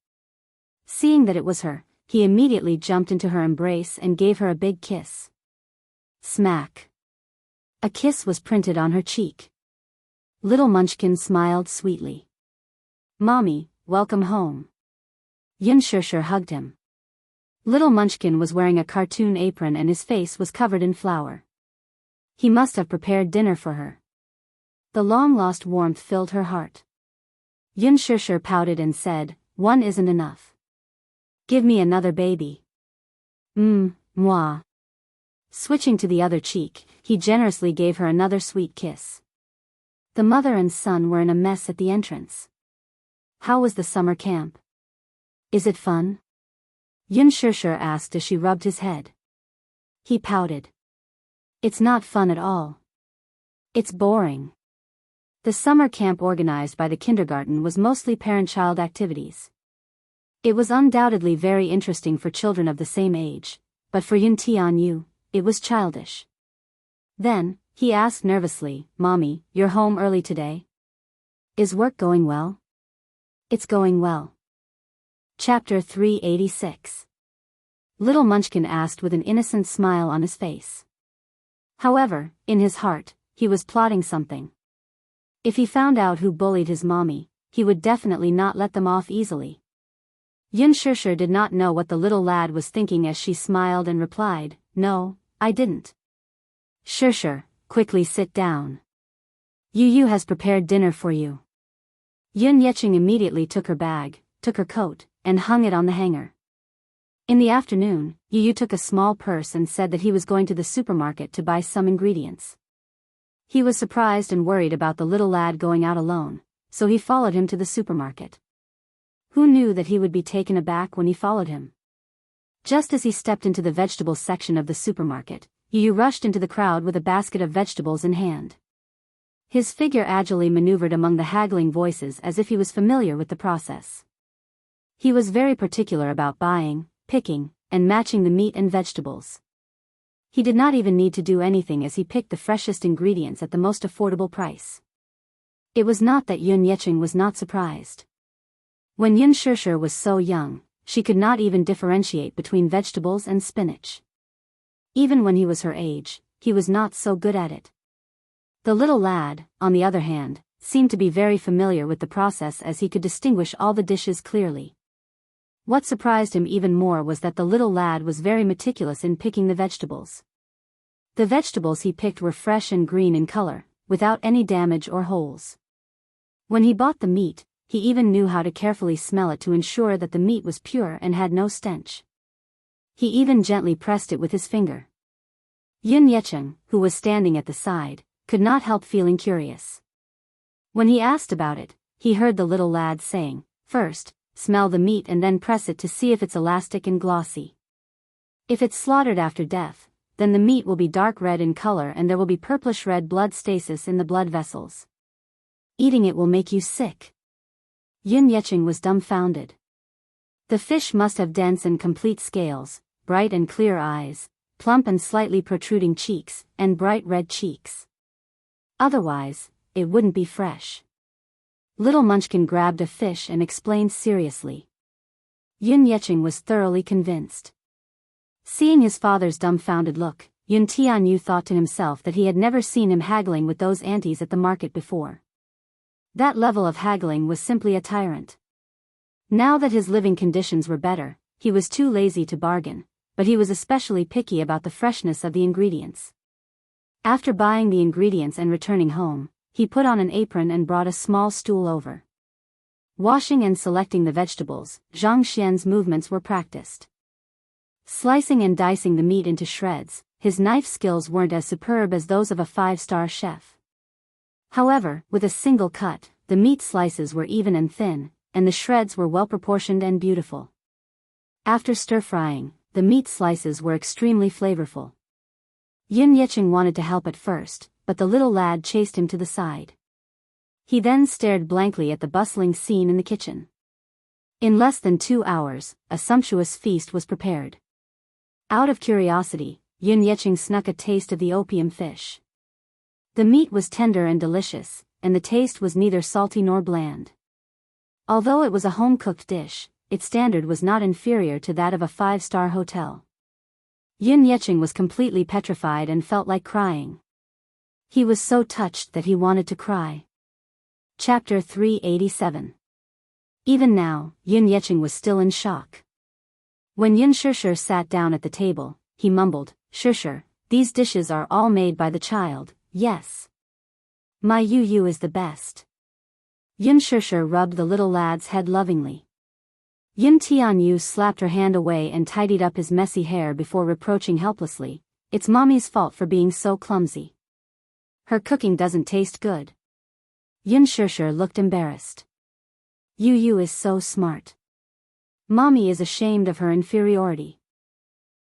Seeing that it was her, he immediately jumped into her embrace and gave her a big kiss. Smack. A kiss was printed on her cheek. Little Munchkin smiled sweetly. Mommy, welcome home. Yun Shishir hugged him. Little Munchkin was wearing a cartoon apron and his face was covered in flour. He must have prepared dinner for her. The long-lost warmth filled her heart. Yun Shishir pouted and said, one isn't enough. Give me another baby. Moi. Switching to the other cheek, he generously gave her another sweet kiss. The mother and son were in a mess at the entrance. How was the summer camp? Is it fun? Yun Shishir asked as she rubbed his head. He pouted. It's not fun at all. It's boring. The summer camp organized by the kindergarten was mostly parent-child activities. It was undoubtedly very interesting for children of the same age, but for Yun Tianyu, it was childish. Then, he asked nervously, "Mommy, you're home early today? Is work going well?" "It's going well." Chapter 386. Little Munchkin asked with an innocent smile on his face. However, in his heart, he was plotting something. If he found out who bullied his mommy, he would definitely not let them off easily. Yun Shishir did not know what the little lad was thinking as she smiled and replied, "No, I didn't." "Shishir, quickly sit down. Yu has prepared dinner for you." Yun Yeching immediately took her bag, took her coat, and hung it on the hanger. In the afternoon, Yu took a small purse and said that he was going to the supermarket to buy some ingredients. He was surprised and worried about the little lad going out alone, so he followed him to the supermarket. Who knew that he would be taken aback when he followed him? Just as he stepped into the vegetables section of the supermarket, Yu rushed into the crowd with a basket of vegetables in hand. His figure agilely maneuvered among the haggling voices as if he was familiar with the process. He was very particular about buying, picking, and matching the meat and vegetables. He did not even need to do anything as he picked the freshest ingredients at the most affordable price. It was not that Yun Yeching was not surprised. When Yun Shishir was so young, she could not even differentiate between vegetables and spinach. Even when he was her age, he was not so good at it. The little lad, on the other hand, seemed to be very familiar with the process as he could distinguish all the dishes clearly. What surprised him even more was that the little lad was very meticulous in picking the vegetables. The vegetables he picked were fresh and green in color, without any damage or holes. When he bought the meat, he even knew how to carefully smell it to ensure that the meat was pure and had no stench. He even gently pressed it with his finger. Yun Yecheng, who was standing at the side, could not help feeling curious. When he asked about it, he heard the little lad saying, "First, smell the meat and then press it to see if it's elastic and glossy. If it's slaughtered after death, then the meat will be dark red in color and there will be purplish red blood stasis in the blood vessels. Eating it will make you sick." Yun Yecheng was dumbfounded. The fish must have dense and complete scales, bright and clear eyes, plump and slightly protruding cheeks, and bright red cheeks. Otherwise, it wouldn't be fresh. Little Munchkin grabbed a fish and explained seriously. Yun Yecheng was thoroughly convinced. Seeing his father's dumbfounded look, Yun Tianyu thought to himself that he had never seen him haggling with those aunties at the market before. That level of haggling was simply a tyrant. Now that his living conditions were better, he was too lazy to bargain, but he was especially picky about the freshness of the ingredients. After buying the ingredients and returning home, he put on an apron and brought a small stool over. Washing and selecting the vegetables, Zhang Xian's movements were practiced. Slicing and dicing the meat into shreds, his knife skills weren't as superb as those of a 5-star chef. However, with a single cut, the meat slices were even and thin, and the shreds were well proportioned and beautiful. After stir-frying, the meat slices were extremely flavorful. Yun Yecheng wanted to help at first, but the little lad chased him to the side. He then stared blankly at the bustling scene in the kitchen. In less than 2 hours, a sumptuous feast was prepared. Out of curiosity, Yun Yecheng snuck a taste of the opium fish. The meat was tender and delicious, and the taste was neither salty nor bland. Although it was a home-cooked dish, its standard was not inferior to that of a 5-star hotel. Yun Yecheng was completely petrified and felt like crying. He was so touched that he wanted to cry. Chapter 387. Even now, Yun Yecheng was still in shock. When Yun Shishir sat down at the table, he mumbled, "Shishir, these dishes are all made by the child, yes. My Yu is the best." Yun Shishir rubbed the little lad's head lovingly. Yun Tianyu slapped her hand away and tidied up his messy hair before reproaching helplessly, "It's Mommy's fault for being so clumsy. Her cooking doesn't taste good." Yun Shishir looked embarrassed. Yu is so smart. Mommy is ashamed of her inferiority."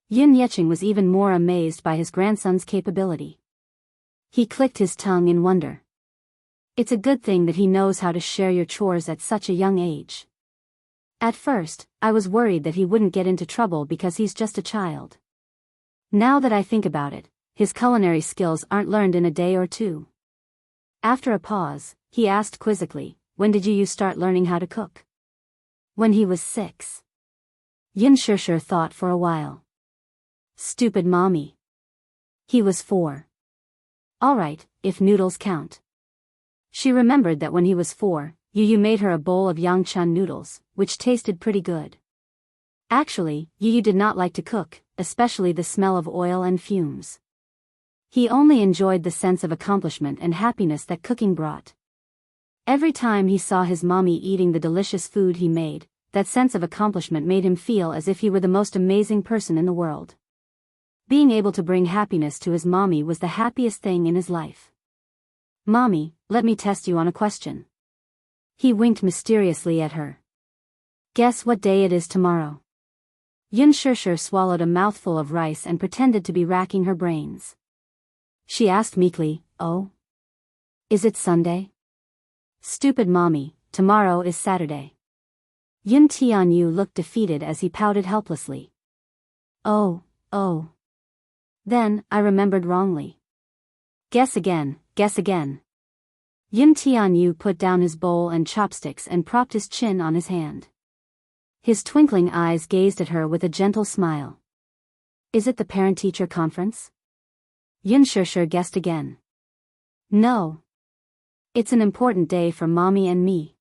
Yun Yecheng was even more amazed by his grandson's capability. He clicked his tongue in wonder. It's a good thing that he knows how to share your chores at such a young age. At first, I was worried that he wouldn't get into trouble because he's just a child. Now that I think about it, his culinary skills aren't learned in a day or two. After a pause, he asked quizzically, when did you start learning how to cook? When he was 6. Yin Shishir thought for a while. Stupid mommy. He was 4. Alright, if noodles count. She remembered that when he was 4, Yu made her a bowl of Yangchun noodles, which tasted pretty good. Actually, Yu did not like to cook, especially the smell of oil and fumes. He only enjoyed the sense of accomplishment and happiness that cooking brought. Every time he saw his mommy eating the delicious food he made, that sense of accomplishment made him feel as if he were the most amazing person in the world. Being able to bring happiness to his mommy was the happiest thing in his life. Mommy, let me test you on a question. He winked mysteriously at her. Guess what day it is tomorrow? Yin Shishir swallowed a mouthful of rice and pretended to be racking her brains. She asked meekly, oh? Is it Sunday? Stupid mommy, tomorrow is Saturday. Yin Tianyu looked defeated as he pouted helplessly. Oh. Then, I remembered wrongly. Guess again. Yin Tianyu put down his bowl and chopsticks and propped his chin on his hand. His twinkling eyes gazed at her with a gentle smile. Is it the parent-teacher conference? Yin Shishir guessed again. No. It's an important day for mommy and me.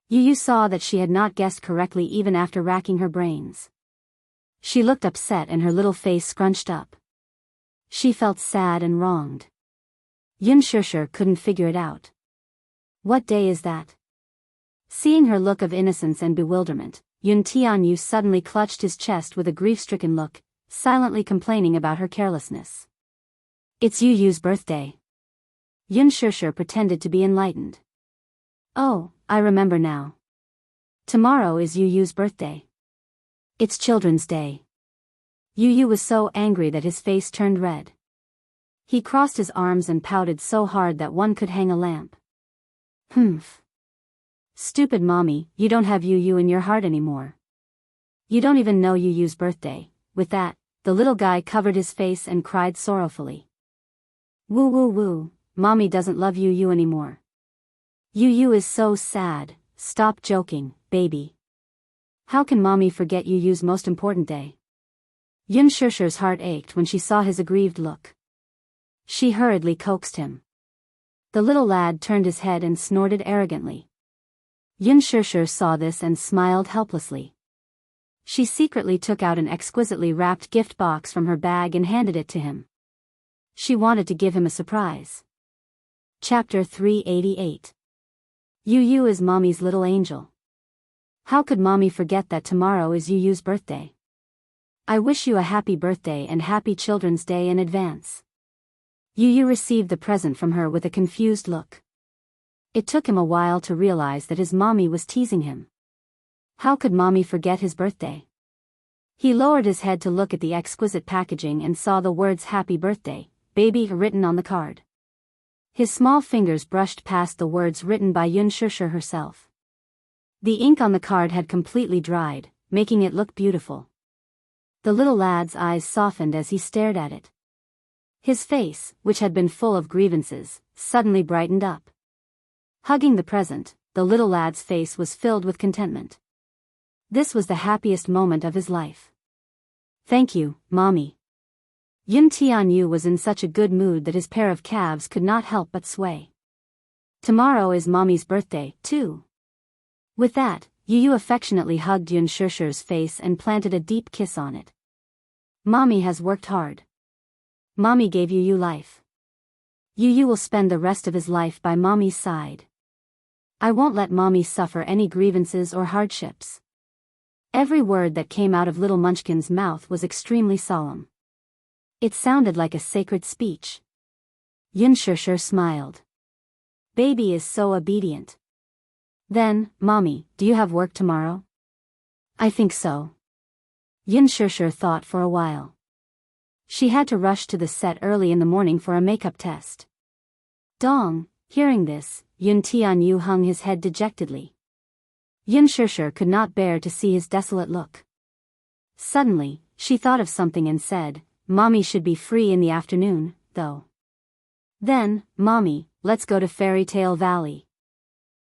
Yu saw that she had not guessed correctly even after racking her brains. She looked upset and her little face scrunched up. She felt sad and wronged. Yin Shishir couldn't figure it out. What day is that? Seeing her look of innocence and bewilderment, Yin Tianyu suddenly clutched his chest with a grief-stricken look, silently complaining about her carelessness. It's Yu's birthday. Yin Shishir pretended to be enlightened. Oh, I remember now. Tomorrow is Yu's birthday. It's Children's Day. Yu was so angry that his face turned red. He crossed his arms and pouted so hard that one could hang a lamp. Humph. Stupid mommy, you don't have Yu in your heart anymore. You don't even know Yu's birthday. With that, the little guy covered his face and cried sorrowfully. Woo, mommy doesn't love Yu anymore. Yu is so sad, stop joking, baby. How can mommy forget Yu's most important day? Yin Shishir's heart ached when she saw his aggrieved look. She hurriedly coaxed him. The little lad turned his head and snorted arrogantly. Yin Shishir saw this and smiled helplessly. She secretly took out an exquisitely wrapped gift box from her bag and handed it to him. She wanted to give him a surprise. Chapter 388. Yu is mommy's little angel. How could mommy forget that tomorrow is Yu's birthday? I wish you a happy birthday and happy Children's Day in advance. Yu received the present from her with a confused look. It took him a while to realize that his mommy was teasing him. How could mommy forget his birthday? He lowered his head to look at the exquisite packaging and saw the words Happy Birthday, Baby written on the card. His small fingers brushed past the words written by Yin Shishir herself. The ink on the card had completely dried, making it look beautiful. The little lad's eyes softened as he stared at it. His face, which had been full of grievances, suddenly brightened up. Hugging the present, the little lad's face was filled with contentment. This was the happiest moment of his life. Thank you, mommy. Yin Tianyu was in such a good mood that his pair of calves could not help but sway. Tomorrow is mommy's birthday, too. With that, Yu affectionately hugged Yin Shishir's face and planted a deep kiss on it. Mommy has worked hard. Mommy gave Yu life. Yu will spend the rest of his life by mommy's side. I won't let mommy suffer any grievances or hardships. Every word that came out of little Munchkin's mouth was extremely solemn. It sounded like a sacred speech. Yin Shishir smiled. Baby is so obedient. Then, mommy, do you have work tomorrow? I think so. Yin Shishir thought for a while. She had to rush to the set early in the morning for a makeup test. Dong, hearing this, Yin Tianyu hung his head dejectedly. Yin Shishir could not bear to see his desolate look. Suddenly, she thought of something and said, Mommy should be free in the afternoon, though. Then, Mommy, let's go to Fairy Tale Valley.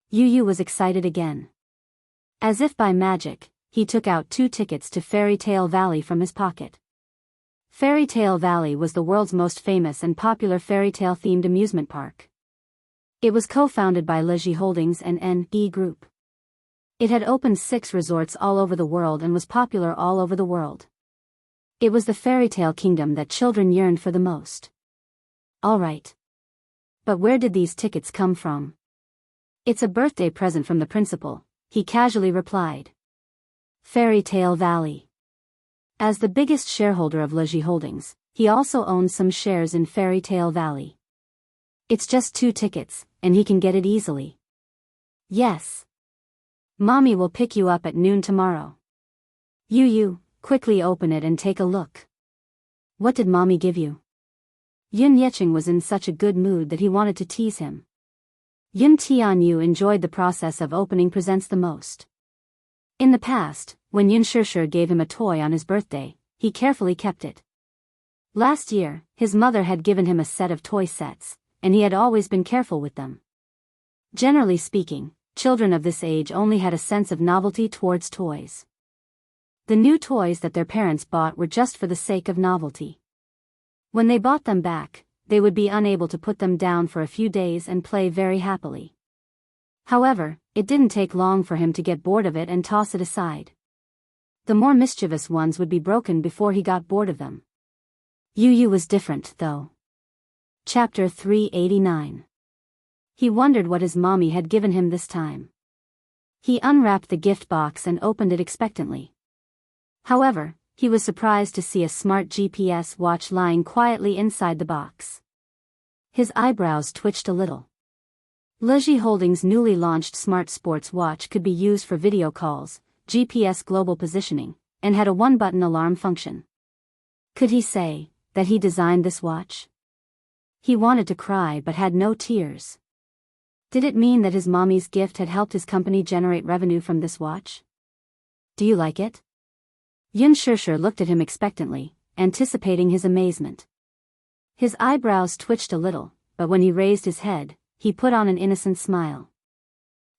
Yu was excited again. As if by magic, he took out 2 tickets to Fairy Tale Valley from his pocket. Fairy Tale Valley was the world's most famous and popular fairy tale themed amusement park. It was co-founded by Leji Holdings and NE Group. It had opened 6 resorts all over the world and was popular all over the world. It was the fairy tale kingdom that children yearned for the most. All right. But where did these tickets come from? It's a birthday present from the principal, he casually replied. Fairy Tale Valley. As the biggest shareholder of Leji Holdings, he also owns some shares in Fairy Tale Valley. It's just 2 tickets, and he can get it easily. Yes. Mommy will pick you up at noon tomorrow. Yu, quickly open it and take a look. What did Mommy give you? Yun Yecheng was in such a good mood that he wanted to tease him. Yun Tianyu enjoyed the process of opening presents the most. In the past, when Yun Shishir gave him a toy on his birthday, he carefully kept it. Last year, his mother had given him a set of toy sets, and he had always been careful with them. Generally speaking, children of this age only had a sense of novelty towards toys. The new toys that their parents bought were just for the sake of novelty. When they bought them back, they would be unable to put them down for a few days and play very happily. However, it didn't take long for him to get bored of it and toss it aside. The more mischievous ones would be broken before he got bored of them. Yu was different, though. Chapter 389. He wondered what his mommy had given him this time. He unwrapped the gift box and opened it expectantly. However, he was surprised to see a smart GPS watch lying quietly inside the box. His eyebrows twitched a little. Leji Holdings' newly launched smart sports watch could be used for video calls, GPS global positioning, and had a 1-button alarm function. Could he say that he designed this watch? He wanted to cry but had no tears. Did it mean that his mommy's gift had helped his company generate revenue from this watch? Do you like it? Yun Shishir looked at him expectantly, anticipating his amazement. His eyebrows twitched a little, but when he raised his head, he put on an innocent smile.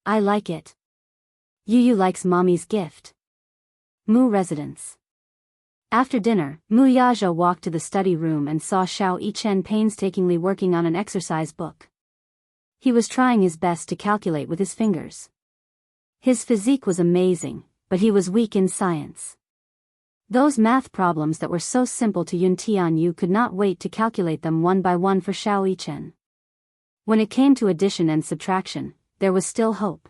I like it. Yu likes mommy's gift. Mu residence. After dinner, Mu Yaja walked to the study room and saw Xiao Yichen painstakingly working on an exercise book. He was trying his best to calculate with his fingers. His physique was amazing, but he was weak in science. Those math problems that were so simple to Yun Tianyu could not wait to calculate them one by one for Xiao Yichen. When it came to addition and subtraction, there was still hope.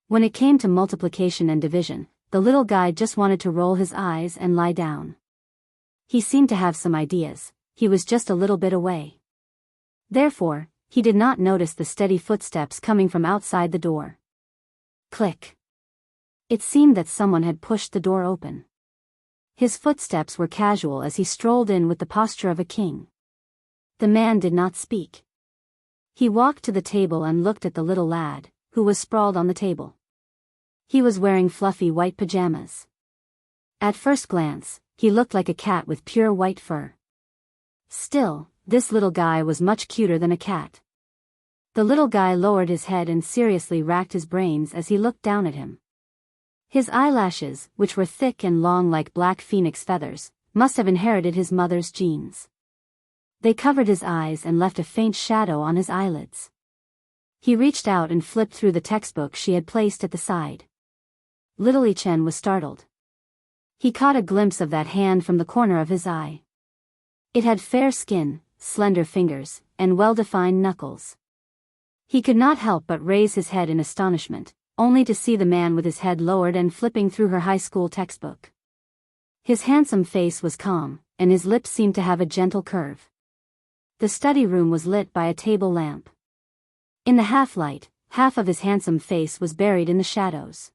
When it came to multiplication and division, the little guy just wanted to roll his eyes and lie down. He seemed to have some ideas, he was just a little bit away. Therefore, he did not notice the steady footsteps coming from outside the door. Click. It seemed that someone had pushed the door open. His footsteps were casual as he strolled in with the posture of a king. The man did not speak. He walked to the table and looked at the little lad, who was sprawled on the table. He was wearing fluffy white pajamas. At first glance, he looked like a cat with pure white fur. Still, this little guy was much cuter than a cat. The little guy lowered his head and seriously racked his brains as he looked down at him. His eyelashes, which were thick and long like black phoenix feathers, must have inherited his mother's genes. They covered his eyes and left a faint shadow on his eyelids. He reached out and flipped through the textbook she had placed at the side. Little Yichen was startled. He caught a glimpse of that hand from the corner of his eye. It had fair skin, slender fingers, and well-defined knuckles. He could not help but raise his head in astonishment, only to see the man with his head lowered and flipping through her high school textbook. His handsome face was calm, and his lips seemed to have a gentle curve. The study room was lit by a table lamp. In the half-light, half of his handsome face was buried in the shadows.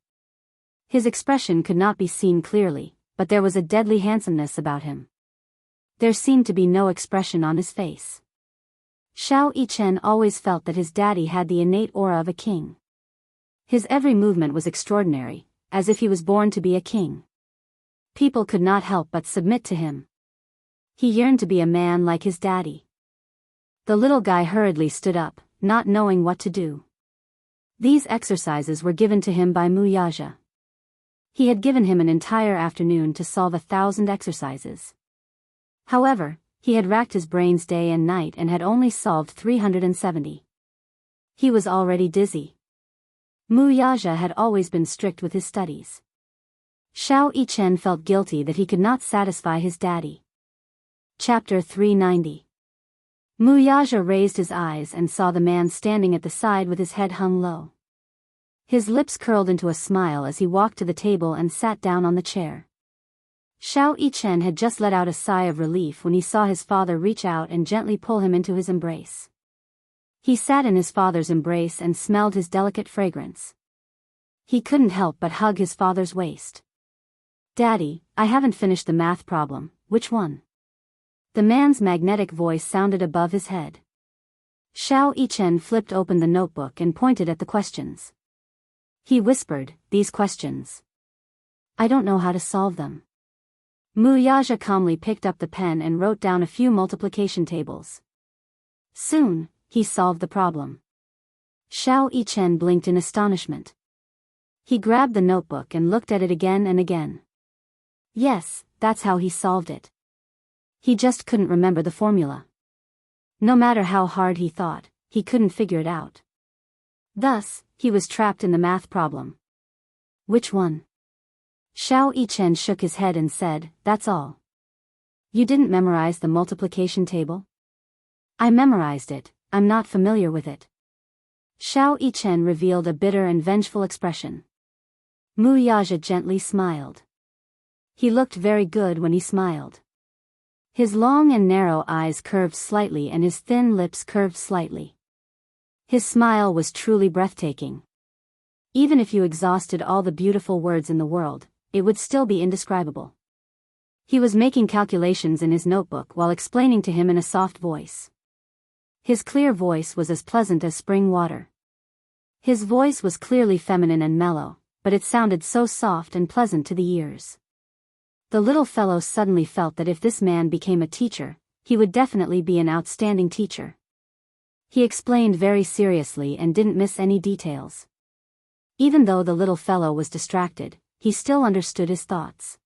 His expression could not be seen clearly, but there was a deadly handsomeness about him. There seemed to be no expression on his face. Xiao Yichen always felt that his daddy had the innate aura of a king. His every movement was extraordinary, as if he was born to be a king. People could not help but submit to him. He yearned to be a man like his daddy. The little guy hurriedly stood up, not knowing what to do. These exercises were given to him by Muyaja. He had given him an entire afternoon to solve 1,000 exercises. However, he had racked his brains day and night and had only solved 370. He was already dizzy. Muyaja had always been strict with his studies. Xiao Yichen felt guilty that he could not satisfy his daddy. Chapter 390. Muyaja raised his eyes and saw the man standing at the side with his head hung low. His lips curled into a smile as he walked to the table and sat down on the chair. Xiao Yichen had just let out a sigh of relief when he saw his father reach out and gently pull him into his embrace. He sat in his father's embrace and smelled his delicate fragrance. He couldn't help but hug his father's waist. "Daddy, I haven't finished the math problem, which one?" The man's magnetic voice sounded above his head. Xiao Yichen flipped open the notebook and pointed at the questions. He whispered, "These questions. I don't know how to solve them." Muyaja calmly picked up the pen and wrote down a few multiplication tables. Soon, he solved the problem. Xiao Yichen blinked in astonishment. He grabbed the notebook and looked at it again and again. Yes, that's how he solved it. He just couldn't remember the formula. No matter how hard he thought, he couldn't figure it out. Thus, he was trapped in the math problem. Which one? Xiao Yichen shook his head and said, "That's all. You didn't memorize the multiplication table?" "I memorized it, I'm not familiar with it." Xiao Yichen revealed a bitter and vengeful expression. Muyaja gently smiled. He looked very good when he smiled. His long and narrow eyes curved slightly and his thin lips curved slightly. His smile was truly breathtaking. Even if you exhausted all the beautiful words in the world, it would still be indescribable. He was making calculations in his notebook while explaining to him in a soft voice. His clear voice was as pleasant as spring water. His voice was clearly feminine and mellow, but it sounded so soft and pleasant to the ears. The little fellow suddenly felt that if this man became a teacher, he would definitely be an outstanding teacher. He explained very seriously and didn't miss any details. Even though the little fellow was distracted, he still understood his thoughts.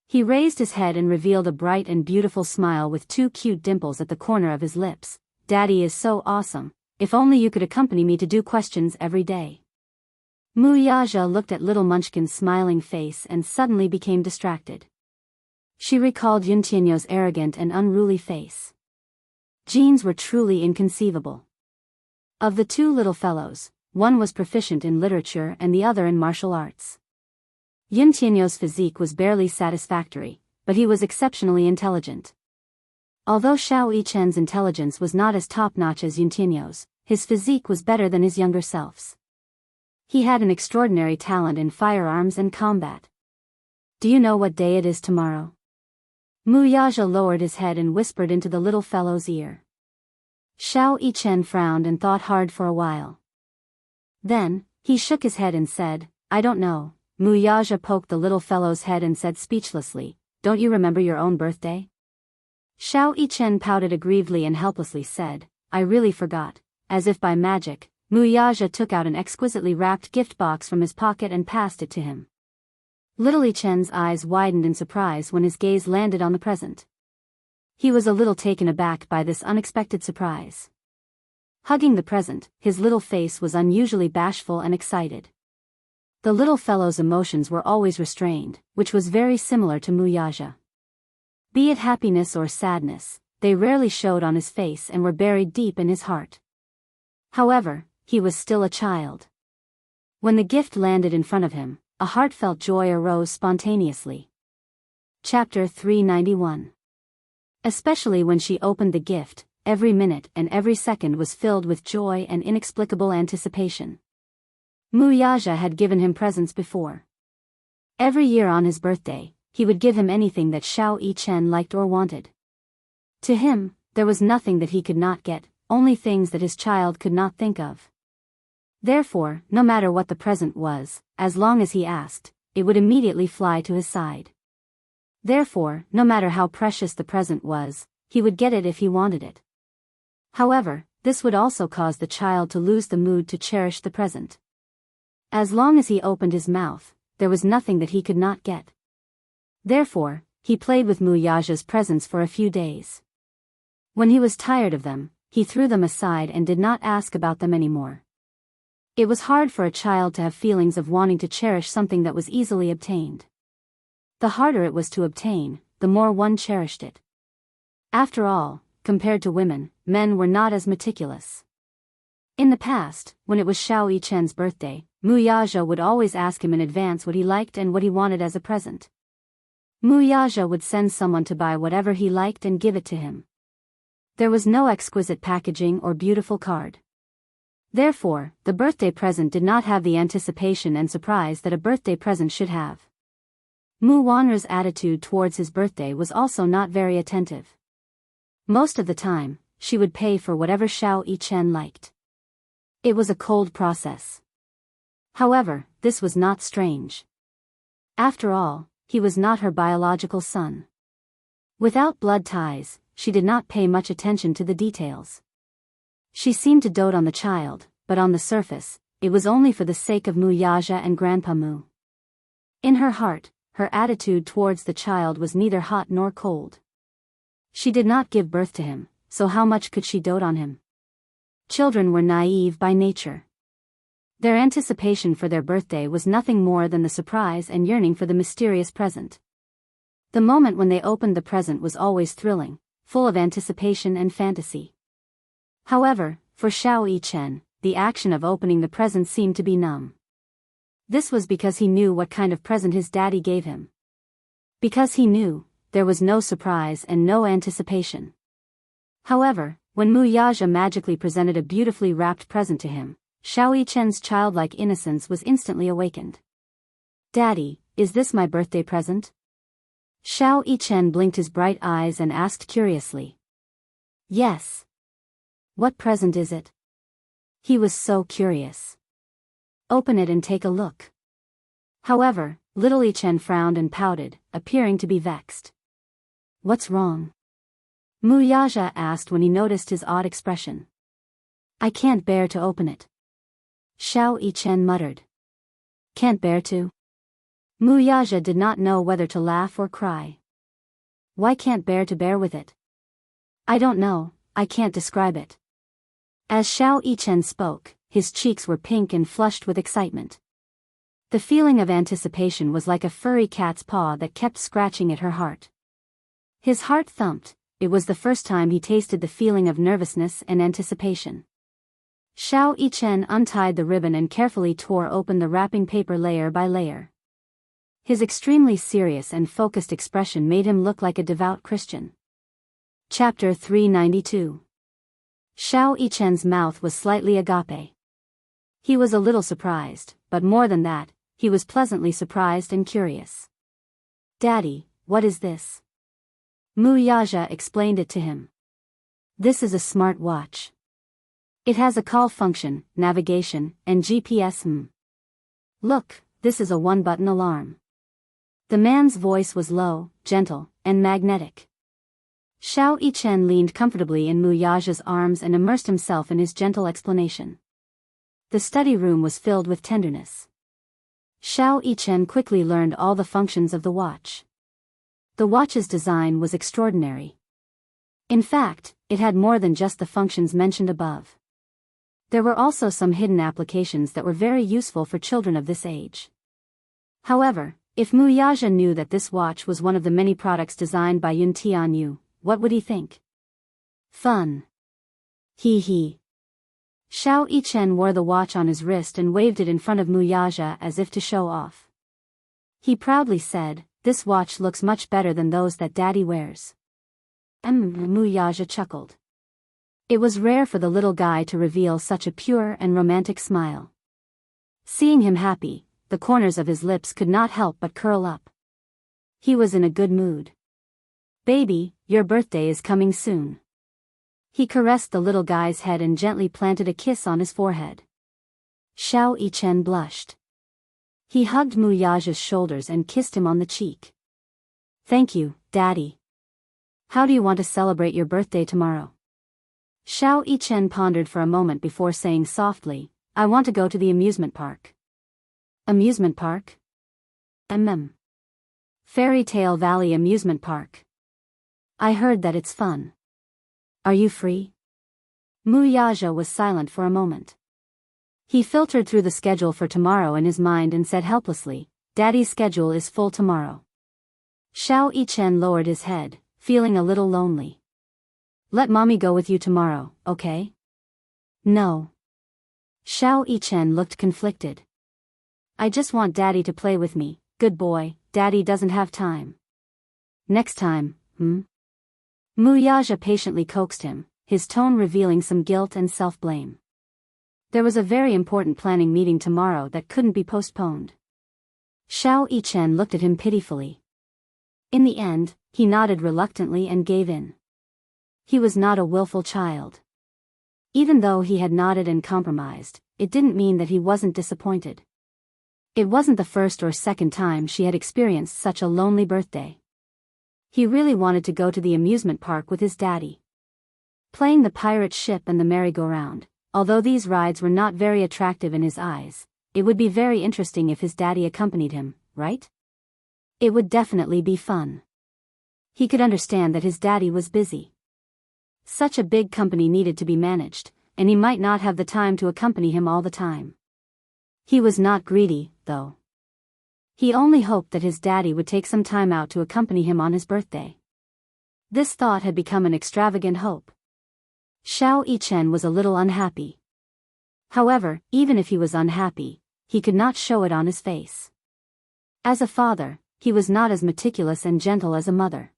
He raised his head and revealed a bright and beautiful smile with two cute dimples at the corner of his lips. "Daddy is so awesome, if only you could accompany me to do questions every day." Muyaja looked at little Munchkin's smiling face and suddenly became distracted. She recalled Yuntianyo's arrogant and unruly face. Genes were truly inconceivable. Of the two little fellows, one was proficient in literature and the other in martial arts. Yuntianyo's physique was barely satisfactory, but he was exceptionally intelligent. Although Xiao Yichen's intelligence was not as top-notch as Yuntianyo's, his physique was better than his younger self's. He had an extraordinary talent in firearms and combat. "Do you know what day it is tomorrow?" Muyaja lowered his head and whispered into the little fellow's ear. Xiao Yichen frowned and thought hard for a while. Then, he shook his head and said, "I don't know." Muyaja poked the little fellow's head and said speechlessly, "Don't you remember your own birthday?" Xiao Yichen pouted aggrievedly and helplessly said, "I really forgot." As if by magic, Muyaja took out an exquisitely wrapped gift box from his pocket and passed it to him. Little Yichen's eyes widened in surprise when his gaze landed on the present. He was a little taken aback by this unexpected surprise. Hugging the present, his little face was unusually bashful and excited. The little fellow's emotions were always restrained, which was very similar to Muyaja. Be it happiness or sadness, they rarely showed on his face and were buried deep in his heart. However, he was still a child. When the gift landed in front of him, a heartfelt joy arose spontaneously. Chapter 391. Especially when she opened the gift, every minute and every second was filled with joy and inexplicable anticipation. Muyaja had given him presents before. Every year on his birthday, he would give him anything that Xiao Yichen liked or wanted. To him, there was nothing that he could not get, only things that his child could not think of. Therefore, no matter what the present was, as long as he asked, it would immediately fly to his side. Therefore, no matter how precious the present was, he would get it if he wanted it. However, this would also cause the child to lose the mood to cherish the present. As long as he opened his mouth, there was nothing that he could not get. Therefore, he played with Muyaja's presents for a few days. When he was tired of them, he threw them aside and did not ask about them anymore. It was hard for a child to have feelings of wanting to cherish something that was easily obtained. The harder it was to obtain, the more one cherished it. After all, compared to women, men were not as meticulous. In the past, when it was Xiao Yichen's birthday, Muyaja would always ask him in advance what he liked and what he wanted as a present. Muyaja would send someone to buy whatever he liked and give it to him. There was no exquisite packaging or beautiful card. Therefore, the birthday present did not have the anticipation and surprise that a birthday present should have. Mu Wanru's attitude towards his birthday was also not very attentive. Most of the time, she would pay for whatever Xiao Yichen liked. It was a cold process. However, this was not strange. After all, he was not her biological son. Without blood ties, she did not pay much attention to the details. She seemed to dote on the child, but on the surface, it was only for the sake of Muyaja and Grandpa Mu. In her heart, her attitude towards the child was neither hot nor cold. She did not give birth to him, so how much could she dote on him? Children were naive by nature. Their anticipation for their birthday was nothing more than the surprise and yearning for the mysterious present. The moment when they opened the present was always thrilling, full of anticipation and fantasy. However, for Xiao Yichen, the action of opening the present seemed to be numb. This was because he knew what kind of present his daddy gave him. Because he knew, there was no surprise and no anticipation. However, when Muyaja magically presented a beautifully wrapped present to him, Xiao Yichen's childlike innocence was instantly awakened. "Daddy, is this my birthday present?" Xiao Yichen blinked his bright eyes and asked curiously. "Yes." "What present is it?" He was so curious. "Open it and take a look." However, little Yichen frowned and pouted, appearing to be vexed. "What's wrong?" Muyaja asked when he noticed his odd expression. "I can't bear to open it." Xiao Yichen muttered. "Can't bear to?" Muyaja did not know whether to laugh or cry. "Why can't bear with it?" "I don't know, I can't describe it." As Xiao Yichen spoke, his cheeks were pink and flushed with excitement. The feeling of anticipation was like a furry cat's paw that kept scratching at her heart. His heart thumped. It was the first time he tasted the feeling of nervousness and anticipation. Xiao Yichen untied the ribbon and carefully tore open the wrapping paper layer by layer. His extremely serious and focused expression made him look like a devout Christian. Chapter 392. Xiao Yichen's mouth was slightly agape. He was a little surprised, but more than that, he was pleasantly surprised and curious. "Daddy, what is this?" Muyaja explained it to him. "This is a smart watch. It has a call function, navigation, and GPS. Look, this is a one-button alarm." The man's voice was low, gentle, and magnetic. Xiao Yichen leaned comfortably in Muyaja's arms and immersed himself in his gentle explanation. The study room was filled with tenderness. Xiao Yichen quickly learned all the functions of the watch. The watch's design was extraordinary. In fact, it had more than just the functions mentioned above. There were also some hidden applications that were very useful for children of this age. However, if Muyaja knew that this watch was one of the many products designed by Yun Tianyu, what would he think? Fun. He. Xiao Yichen wore the watch on his wrist and waved it in front of Muyaja as if to show off. He proudly said, "This watch looks much better than those that Daddy wears." Muyaja chuckled. It was rare for the little guy to reveal such a pure and romantic smile. Seeing him happy, the corners of his lips could not help but curl up. He was in a good mood. "Baby, your birthday is coming soon." He caressed the little guy's head and gently planted a kiss on his forehead. Xiao Yichen blushed. He hugged Muyaja's shoulders and kissed him on the cheek. Thank you, Daddy. How do you want to celebrate your birthday tomorrow? Xiao Yichen pondered for a moment before saying softly, I want to go to the amusement park. Amusement park? Fairy Tale Valley Amusement Park. I heard that it's fun. Are you free? Mu Yaja was silent for a moment. He filtered through the schedule for tomorrow in his mind and said helplessly, Daddy's schedule is full tomorrow. Xiao Yichen lowered his head, feeling a little lonely. Let Mommy go with you tomorrow, okay? No. Xiao Yichen looked conflicted. I just want Daddy to play with me, good boy, Daddy doesn't have time. Next time, Mu Yaja patiently coaxed him, his tone revealing some guilt and self-blame. There was a very important planning meeting tomorrow that couldn't be postponed. Xiao Yichen looked at him pitifully. In the end, he nodded reluctantly and gave in. He was not a willful child. Even though he had nodded and compromised, it didn't mean that he wasn't disappointed. It wasn't the first or second time she had experienced such a lonely birthday. He really wanted to go to the amusement park with his daddy. Playing the pirate ship and the merry-go-round, although these rides were not very attractive in his eyes, it would be very interesting if his daddy accompanied him, right? It would definitely be fun. He could understand that his daddy was busy. Such a big company needed to be managed, and he might not have the time to accompany him all the time. He was not greedy, though. He only hoped that his daddy would take some time out to accompany him on his birthday. This thought had become an extravagant hope. Xiao Yichen was a little unhappy. However, even if he was unhappy, he could not show it on his face. As a father, he was not as meticulous and gentle as a mother.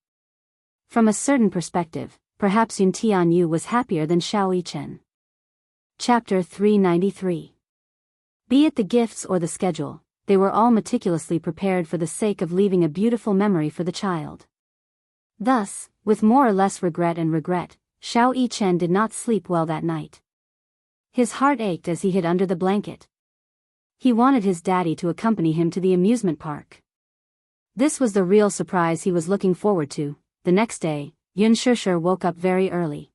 From a certain perspective, perhaps Yun Tianyu was happier than Xiao Yichen. Chapter 393. Be it the gifts or the schedule, they were all meticulously prepared for the sake of leaving a beautiful memory for the child. Thus, with more or less regret, Xiao Yichen did not sleep well that night. His heart ached as he hid under the blanket. He wanted his daddy to accompany him to the amusement park. This was the real surprise he was looking forward to. The next day, Yun Shishir woke up very early.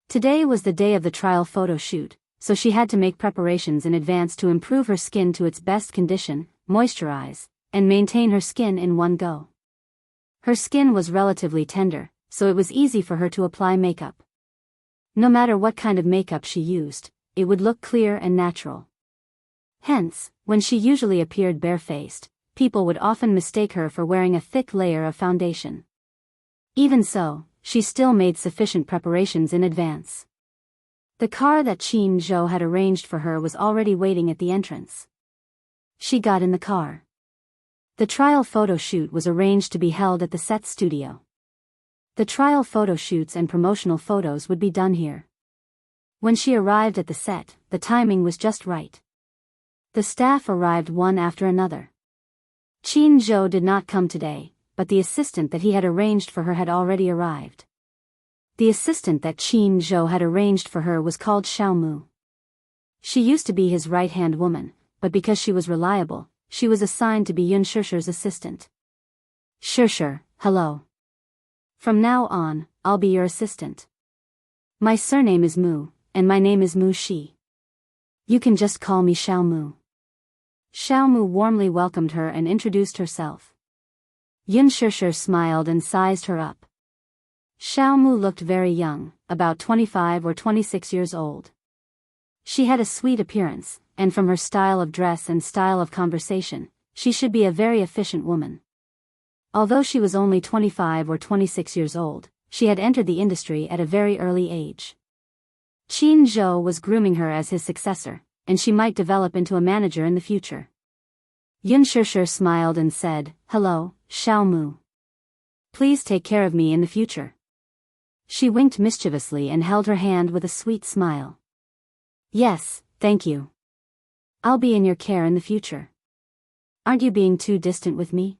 Today was the day of the trial photo shoot, so she had to make preparations in advance to improve her skin to its best condition, moisturize, and maintain her skin in one go. Her skin was relatively tender, so it was easy for her to apply makeup. No matter what kind of makeup she used, it would look clear and natural. Hence, when she usually appeared barefaced, people would often mistake her for wearing a thick layer of foundation. Even so, she still made sufficient preparations in advance. The car that Qin Zhou had arranged for her was already waiting at the entrance. She got in the car. The trial photo shoot was arranged to be held at the set studio. The trial photo shoots and promotional photos would be done here. When she arrived at the set, the timing was just right. The staff arrived one after another. Qin Zhou did not come today, but the assistant that he had arranged for her had already arrived. The assistant that Qin Zhou had arranged for her was called Xiao Mu. She used to be his right-hand woman, but because she was reliable, she was assigned to be Yun Shishir's assistant. Shishir, hello. From now on, I'll be your assistant. My surname is Mu, and my name is Mu Shi. You can just call me Xiao Mu. Xiao Mu warmly welcomed her and introduced herself. Yun Shishir smiled and sized her up. Xiao Mu looked very young, about 25 or 26 years old. She had a sweet appearance, and from her style of dress and style of conversation, she should be a very efficient woman. Although she was only 25 or 26 years old, she had entered the industry at a very early age. Qin Zhou was grooming her as his successor, and she might develop into a manager in the future. Yun Shishir smiled and said, Hello, Xiao Mu. Please take care of me in the future. She winked mischievously and held her hand with a sweet smile. Yes, thank you. I'll be in your care in the future. Aren't you being too distant with me?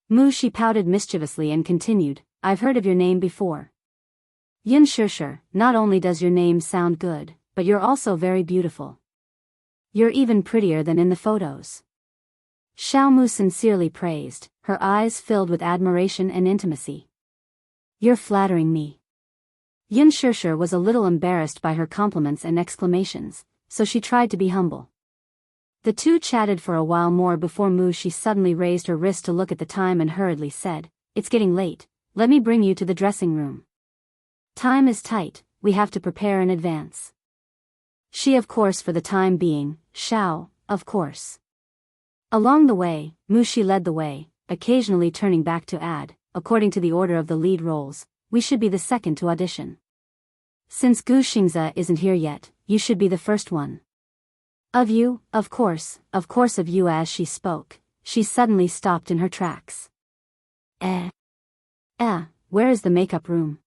Mu Shi pouted mischievously and continued, I've heard of your name before. Yun Shishir, not only does your name sound good, but you're also very beautiful. You're even prettier than in the photos. Xiao Mu sincerely praised, her eyes filled with admiration and intimacy. "You're flattering me." Yun Shishir was a little embarrassed by her compliments and exclamations, so she tried to be humble. The two chatted for a while more before She suddenly raised her wrist to look at the time and hurriedly said, "It's getting late, let me bring you to the dressing room. Time is tight, we have to prepare in advance." She of course for the time being, Shao, of course. Along the way, She led the way, occasionally turning back to add, "According to the order of the lead roles, we should be the second to audition. Since Gu Xingze isn't here yet, you should be the first one. Of you, of course of you." As she spoke, she suddenly stopped in her tracks. Where is the makeup room?"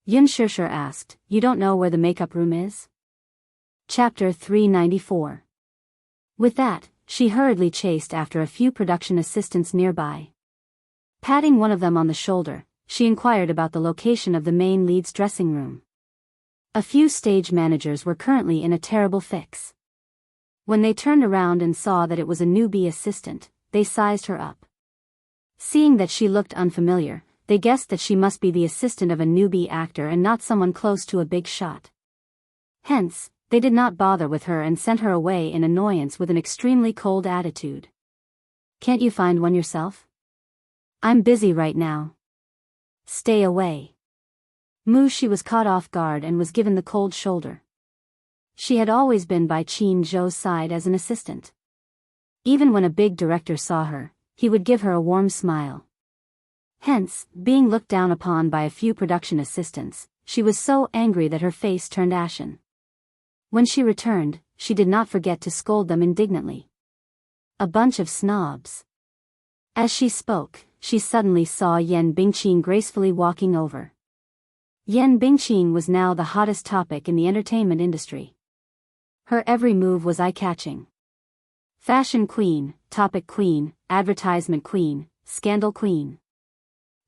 Yun Shishir asked. "You don't know where the makeup room is?" Chapter 394. With that, she hurriedly chased after a few production assistants nearby. Patting one of them on the shoulder, she inquired about the location of the main lead's dressing room. A few stage managers were currently in a terrible fix. When they turned around and saw that it was a newbie assistant, they sized her up. Seeing that she looked unfamiliar, they guessed that she must be the assistant of a newbie actor and not someone close to a big shot. Hence, they did not bother with her and sent her away in annoyance with an extremely cold attitude. "Can't you find one yourself? I'm busy right now. Stay away." She was caught off guard and was given the cold shoulder. She had always been by Qin Zhou's side as an assistant. Even when a big director saw her, he would give her a warm smile. Hence, being looked down upon by a few production assistants, she was so angry that her face turned ashen. When she returned, she did not forget to scold them indignantly. "A bunch of snobs." As she spoke, she suddenly saw Yan Bingqing gracefully walking over. Yan Bingqing was now the hottest topic in the entertainment industry. Her every move was eye-catching. Fashion queen, topic queen, advertisement queen, scandal queen.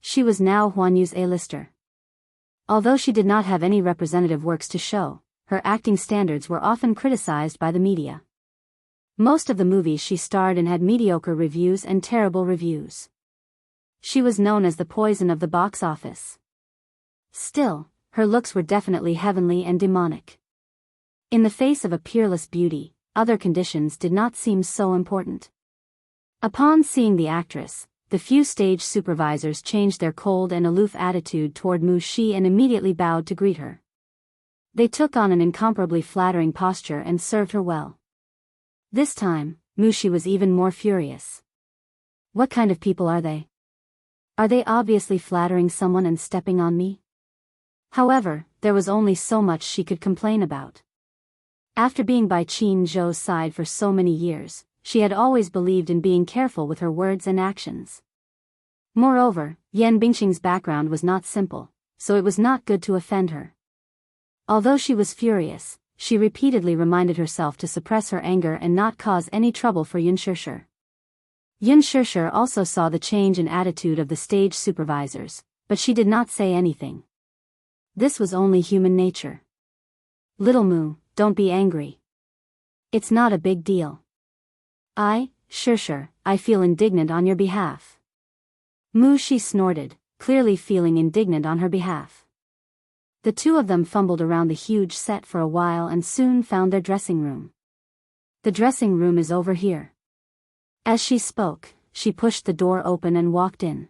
She was now Huanyu's A-lister. Although she did not have any representative works to show, her acting standards were often criticized by the media. Most of the movies she starred in had mediocre reviews and terrible reviews. She was known as the poison of the box office. Still, her looks were definitely heavenly and demonic. In the face of a peerless beauty, other conditions did not seem so important. Upon seeing the actress, the few stage supervisors changed their cold and aloof attitude toward Shi and immediately bowed to greet her. They took on an incomparably flattering posture and served her well. This time, Shi was even more furious. What kind of people are they? Are they obviously flattering someone and stepping on me? However, there was only so much she could complain about. After being by Qin Zhou's side for so many years, she had always believed in being careful with her words and actions. Moreover, Yan Bingqing's background was not simple, so it was not good to offend her. Although she was furious, she repeatedly reminded herself to suppress her anger and not cause any trouble for Yun Shishir. Yun Shishir also saw the change in attitude of the stage supervisors, but she did not say anything. This was only human nature. "Little Mu, don't be angry. It's not a big deal. Shishir, I feel indignant on your behalf." She snorted, clearly feeling indignant on her behalf. The two of them fumbled around the huge set for a while and soon found their dressing room. "The dressing room is over here." As she spoke, she pushed the door open and walked in.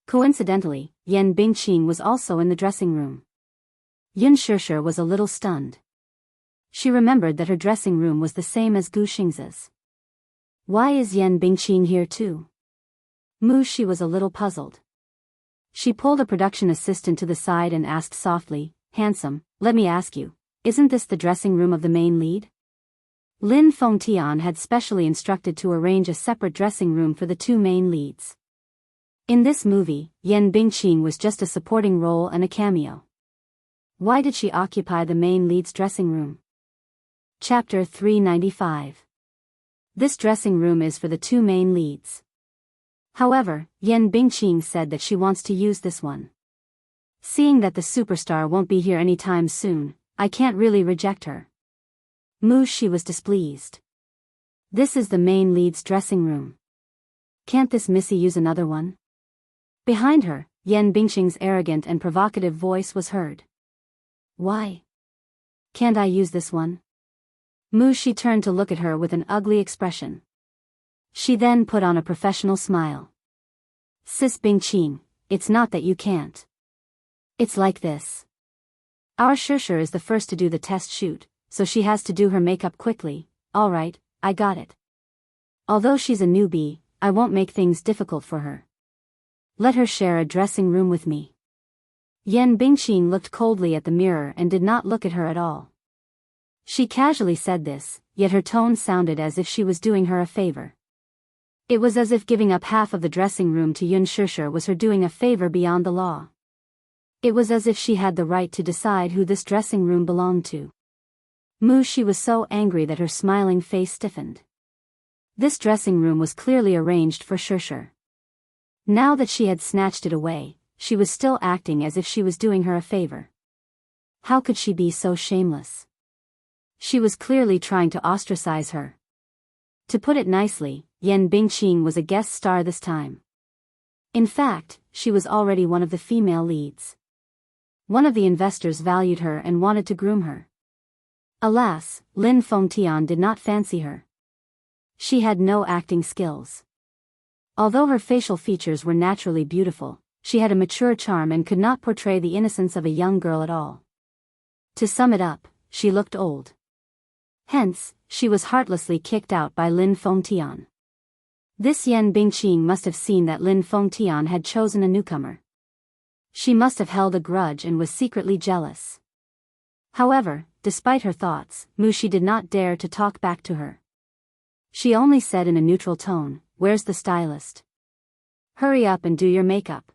Coincidentally, Yan Bingqing was also in the dressing room. Yun Shishir was a little stunned. She remembered that her dressing room was the same as Gu Xingze's. Why is Yan Bingqing here too? She was a little puzzled. She pulled a production assistant to the side and asked softly, "Handsome, let me ask you, isn't this the dressing room of the main lead?" Lin Fengtian had specially instructed to arrange a separate dressing room for the two main leads. In this movie, Yan Bingqing was just a supporting role and a cameo. Why did she occupy the main lead's dressing room? Chapter 395. This dressing room is for the two main leads. However, Yan Bingqing said that she wants to use this one. Seeing that the superstar won't be here anytime soon, I can't really reject her. She was displeased. This is the main lead's dressing room. Can't this missy use another one? Behind her, Yan Bingqing's arrogant and provocative voice was heard. Why? Can't I use this one? Shi turned to look at her with an ugly expression. She then put on a professional smile. Sis Bingqing, it's not that you can't. It's like this. Our Shishir is the first to do the test shoot, so she has to do her makeup quickly. Alright, I got it. Although she's a newbie, I won't make things difficult for her. Let her share a dressing room with me. Yan Bingqing looked coldly at the mirror and did not look at her at all. She casually said this, yet her tone sounded as if she was doing her a favor. It was as if giving up half of the dressing room to Yun Shishir was her doing a favor beyond the law. It was as if she had the right to decide who this dressing room belonged to. Shi was so angry that her smiling face stiffened. This dressing room was clearly arranged for Shishir. Now that she had snatched it away, she was still acting as if she was doing her a favor. How could she be so shameless? She was clearly trying to ostracize her. To put it nicely, Yan Bingqing was a guest star this time. In fact, she was already one of the female leads. One of the investors valued her and wanted to groom her. Alas, Lin Fengtian did not fancy her. She had no acting skills. Although her facial features were naturally beautiful, she had a mature charm and could not portray the innocence of a young girl at all. To sum it up, she looked old. Hence, she was heartlessly kicked out by Lin Fengtian. This Yan Bingqing must have seen that Lin Fengtian had chosen a newcomer. She must have held a grudge and was secretly jealous. However, despite her thoughts, Shi did not dare to talk back to her. She only said in a neutral tone, "Where's the stylist? Hurry up and do your makeup."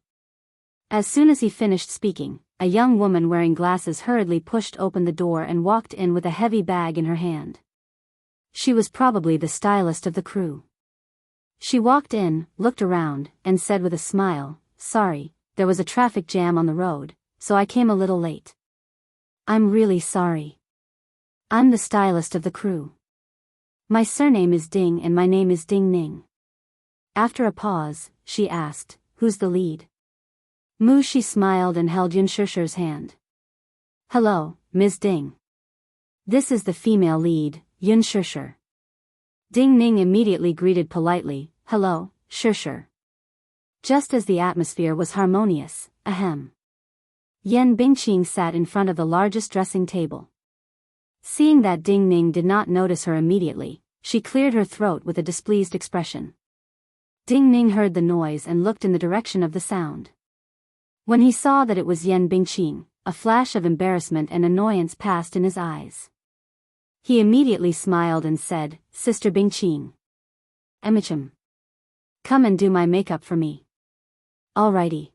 As soon as he finished speaking, a young woman wearing glasses hurriedly pushed open the door and walked in with a heavy bag in her hand. She was probably the stylist of the crew. She walked in, looked around, and said with a smile, "Sorry, there was a traffic jam on the road, so I came a little late." "I'm really sorry. I'm the stylist of the crew. My surname is Ding and my name is Ding Ning." After a pause, she asked, "Who's the lead?" Shi smiled and held Yun Shishir's hand. "Hello, Ms. Ding. This is the female lead, Yun Shishir." Ding Ning immediately greeted politely, "Hello, Shishir." Just as the atmosphere was harmonious, ahem. Yan Bingqing sat in front of the largest dressing table. Seeing that Ding Ning did not notice her immediately, she cleared her throat with a displeased expression. Ding Ning heard the noise and looked in the direction of the sound. When he saw that it was Yan Bingqing, a flash of embarrassment and annoyance passed in his eyes. He immediately smiled and said, "Sister Bingqing. Emichim. Come and do my makeup for me." "Alrighty."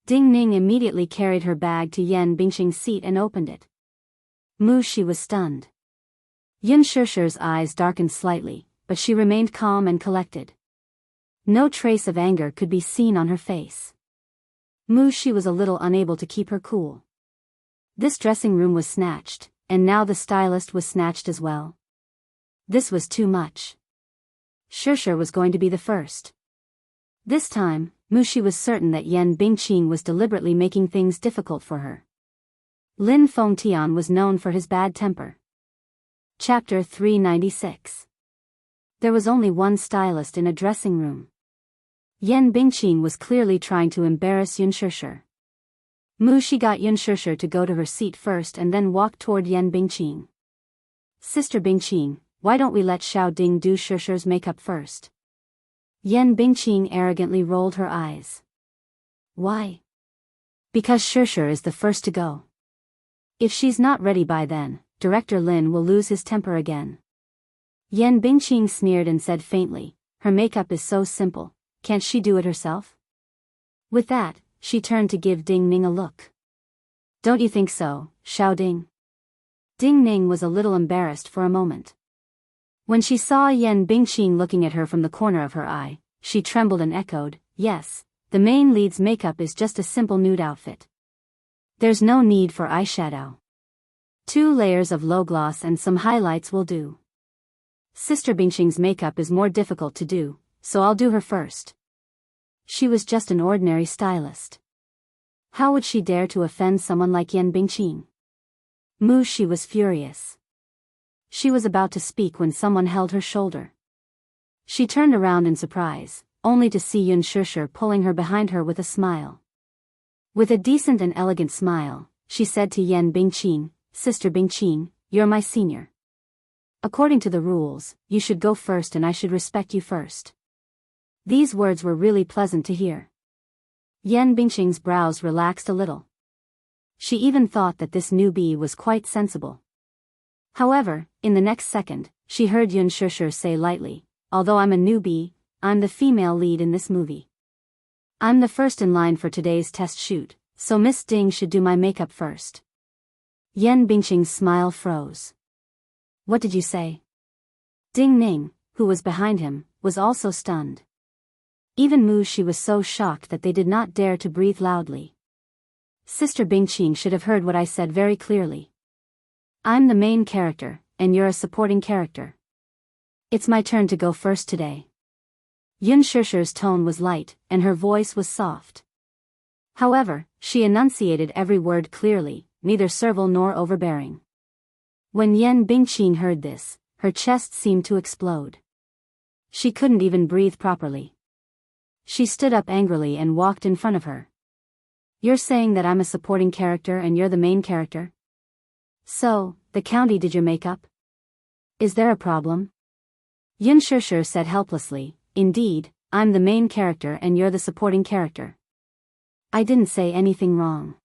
Ding Ning immediately carried her bag to Yan Bingqing's seat and opened it. Shi was stunned. Yun Shishir's eyes darkened slightly, but she remained calm and collected. No trace of anger could be seen on her face. Shi was a little unable to keep her cool. This dressing room was snatched, and now the stylist was snatched as well. This was too much. Shishir was going to be the first. This time, Shi was certain that Yan Bingqing was deliberately making things difficult for her. Lin Fengtian was known for his bad temper. Chapter 396. There was only one stylist in a dressing room. Yan Bingqing was clearly trying to embarrass Yun Shishir. Shi got Yun Shishir to go to her seat first and then walked toward Yan Bingqing. "Sister Bingqing, why don't we let Xiao Ding do Shishir's makeup first?" Yan Bingqing arrogantly rolled her eyes. "Why?" "Because Shishir is the first to go. If she's not ready by then, Director Lin will lose his temper again." Yan Bingqing sneered and said faintly, "Her makeup is so simple, can't she do it herself?" With that, she turned to give Ding Ning a look. "Don't you think so, Xiao Ding?" Ding Ning was a little embarrassed for a moment. When she saw Yan Bingqing looking at her from the corner of her eye, she trembled and echoed, "Yes, the main lead's makeup is just a simple nude outfit. There's no need for eyeshadow. 2 layers of low gloss and some highlights will do. Sister Bingqing's makeup is more difficult to do, so I'll do her first. She was just an ordinary stylist. How would she dare to offend someone like Yan Bingqing? She was furious. She was about to speak when someone held her shoulder. She turned around in surprise, only to see Yun Shishir pulling her behind her with a smile. With a decent and elegant smile, she said to Yan Bingqing, "Sister Bingqing, you're my senior. According to the rules, you should go first and I should respect you first." These words were really pleasant to hear. Yan Bingqing's brows relaxed a little. She even thought that this newbie was quite sensible. However, in the next second, she heard Yun Shishir say lightly, "Although I'm a newbie, I'm the female lead in this movie. I'm the first in line for today's test shoot, so Miss Ding should do my makeup first." Yan Bingqing's smile froze. "What did you say?" Ding Ning, who was behind him, was also stunned. Even she was so shocked that they did not dare to breathe loudly. "Sister Bingqing should have heard what I said very clearly. I'm the main character, and you're a supporting character. It's my turn to go first today." Yun Shishir's tone was light, and her voice was soft. However, she enunciated every word clearly, neither servile nor overbearing. When Yan Bingqing heard this, her chest seemed to explode. She couldn't even breathe properly. She stood up angrily and walked in front of her. "You're saying that I'm a supporting character and you're the main character? So, the county did your makeup? Is there a problem?" Yun Shishir said helplessly, "Indeed, I'm the main character and you're the supporting character. I didn't say anything wrong.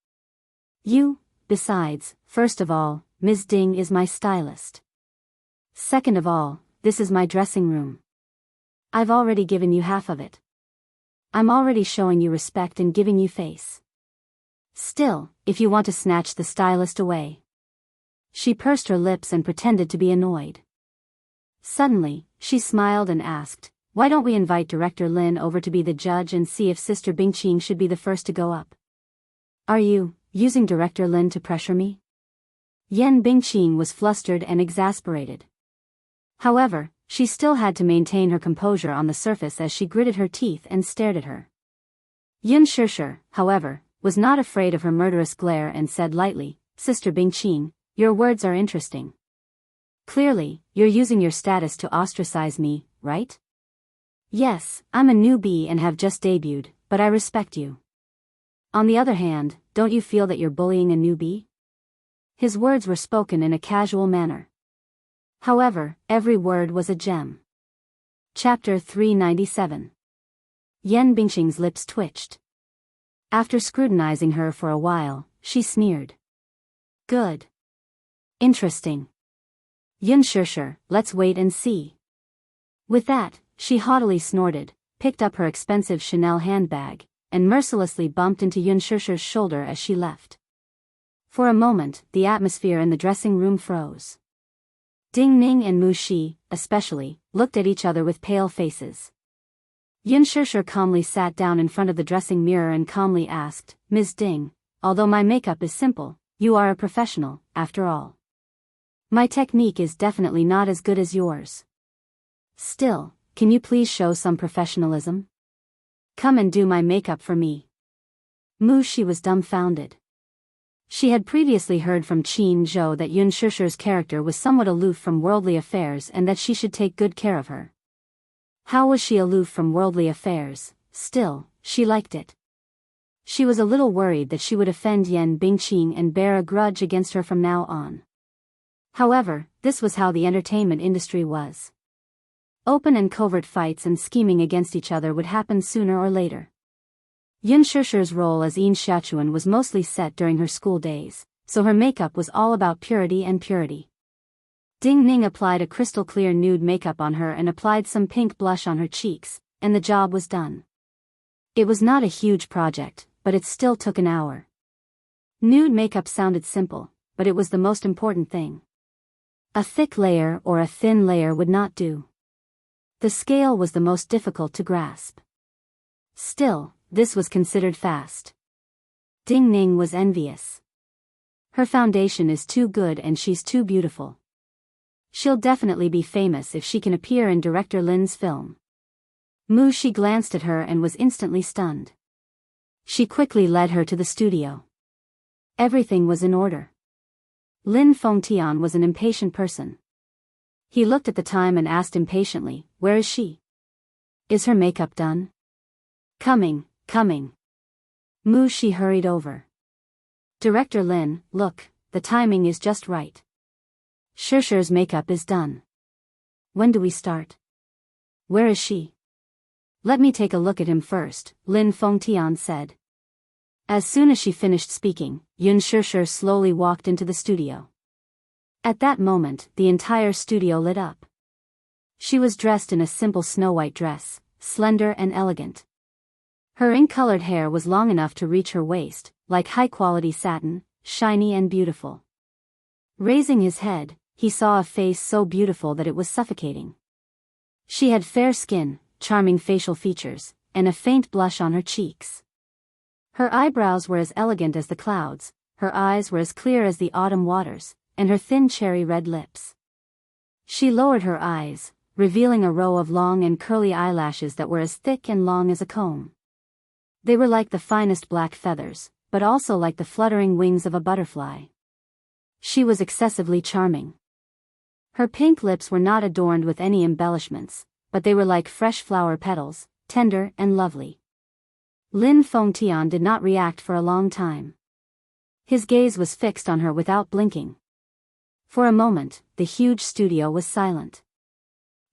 Besides, first of all, Ms. Ding is my stylist. Second of all, this is my dressing room. I've already given you half of it. I'm already showing you respect and giving you face. Still, if you want to snatch the stylist away." She pursed her lips and pretended to be annoyed. Suddenly, she smiled and asked, "Why don't we invite Director Lin over to be the judge and see if Sister Bingqing should be the first to go up?" "Are you using Director Lin to pressure me?" Yan Bingqing was flustered and exasperated. However, she still had to maintain her composure on the surface as she gritted her teeth and stared at her. Yun Shishir, however, was not afraid of her murderous glare and said lightly, "Sister Bingqing, your words are interesting. Clearly, you're using your status to ostracize me, right? Yes, I'm a newbie and have just debuted, but I respect you. On the other hand, don't you feel that you're bullying a newbie?" His words were spoken in a casual manner. However, every word was a gem. Chapter 397. Yan Bingqing's lips twitched. After scrutinizing her for a while, she sneered. "Good. Interesting. Yun Shishir, let's wait and see." With that, she haughtily snorted, picked up her expensive Chanel handbag, and mercilessly bumped into Yun Shishir's shoulder as she left. For a moment, the atmosphere in the dressing room froze. Ding Ning and Mu Shi, especially, looked at each other with pale faces. Yun Shishir calmly sat down in front of the dressing mirror and calmly asked, "Ms. Ding, although my makeup is simple, you are a professional, after all. My technique is definitely not as good as yours. Still, can you please show some professionalism? Come and do my makeup for me." Mu Shi was dumbfounded. She had previously heard from Qin Zhou that Yun Shishir's character was somewhat aloof from worldly affairs and that she should take good care of her. How was she aloof from worldly affairs? Still, she liked it. She was a little worried that she would offend Yan Bingqing and bear a grudge against her from now on. However, this was how the entertainment industry was. Open and covert fights and scheming against each other would happen sooner or later. Yun Shishir's role as Yin Xiaochuan was mostly set during her school days, so her makeup was all about purity and purity. Ding Ning applied a crystal-clear nude makeup on her and applied some pink blush on her cheeks, and the job was done. It was not a huge project, but it still took an hour. Nude makeup sounded simple, but it was the most important thing. A thick layer or a thin layer would not do. The scale was the most difficult to grasp. Still, this was considered fast. Ding Ning was envious. Her foundation is too good and she's too beautiful. She'll definitely be famous if she can appear in Director Lin's film. She glanced at her and was instantly stunned. She quickly led her to the studio. Everything was in order. Lin Fengtian was an impatient person. He looked at the time and asked impatiently, "Where is she? Is her makeup done?" Coming. She hurried over. "Director Lin, look, the timing is just right. Shishi's makeup is done. When do we start? Where is she?" "Let me take a look at him first," Lin Fengtian said. As soon as she finished speaking, Yun Shishi slowly walked into the studio. At that moment, the entire studio lit up. She was dressed in a simple snow-white dress, slender and elegant. Her ink-colored hair was long enough to reach her waist, like high-quality satin, shiny and beautiful. Raising his head, he saw a face so beautiful that it was suffocating. She had fair skin, charming facial features, and a faint blush on her cheeks. Her eyebrows were as elegant as the clouds, her eyes were as clear as the autumn waters, and her thin cherry-red lips. She lowered her eyes, revealing a row of long and curly eyelashes that were as thick and long as a comb. They were like the finest black feathers, but also like the fluttering wings of a butterfly. She was excessively charming. Her pink lips were not adorned with any embellishments, but they were like fresh flower petals, tender and lovely. Lin Fengtian did not react for a long time. His gaze was fixed on her without blinking. For a moment, the huge studio was silent.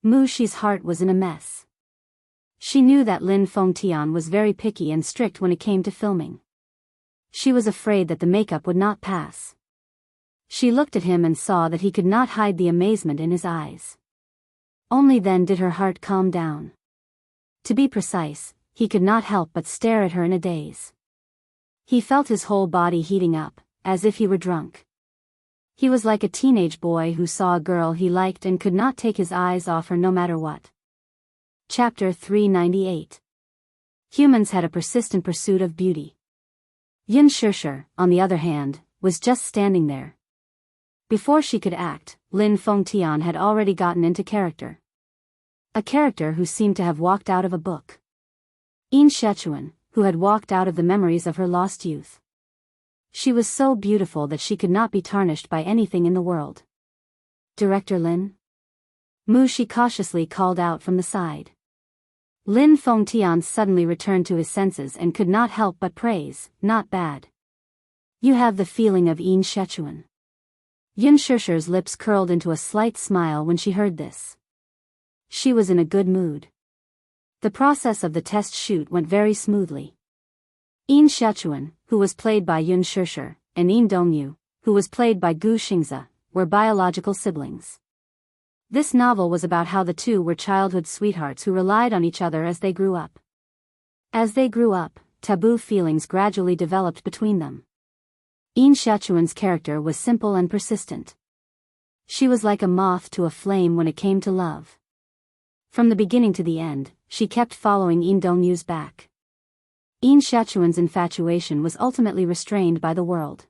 Mushi's heart was in a mess. She knew that Lin Fengtian was very picky and strict when it came to filming. She was afraid that the makeup would not pass. She looked at him and saw that he could not hide the amazement in his eyes. Only then did her heart calm down. To be precise, he could not help but stare at her in a daze. He felt his whole body heating up, as if he were drunk. He was like a teenage boy who saw a girl he liked and could not take his eyes off her no matter what. Chapter 398. Humans had a persistent pursuit of beauty. Yun Shishi, on the other hand, was just standing there. Before she could act, Lin Fengtian had already gotten into character. A character who seemed to have walked out of a book. Yin Shechuan, who had walked out of the memories of her lost youth. She was so beautiful that she could not be tarnished by anything in the world. "Director Lin?" Mushi cautiously called out from the side. Lin Fengtian suddenly returned to his senses and could not help but praise, "Not bad. You have the feeling of Yin Shechuan." Yun Shishi's lips curled into a slight smile when she heard this. She was in a good mood. The process of the test shoot went very smoothly. Yin Shechuan, who was played by Yun Shishi, and Yin Dongyu, who was played by Gu Xingze, were biological siblings. This novel was about how the two were childhood sweethearts who relied on each other as they grew up. As they grew up, taboo feelings gradually developed between them. Yin Shechuan's character was simple and persistent. She was like a moth to a flame when it came to love. From the beginning to the end, she kept following Yin Dongyu's back. Yin Shechuan's infatuation was ultimately restrained by the world.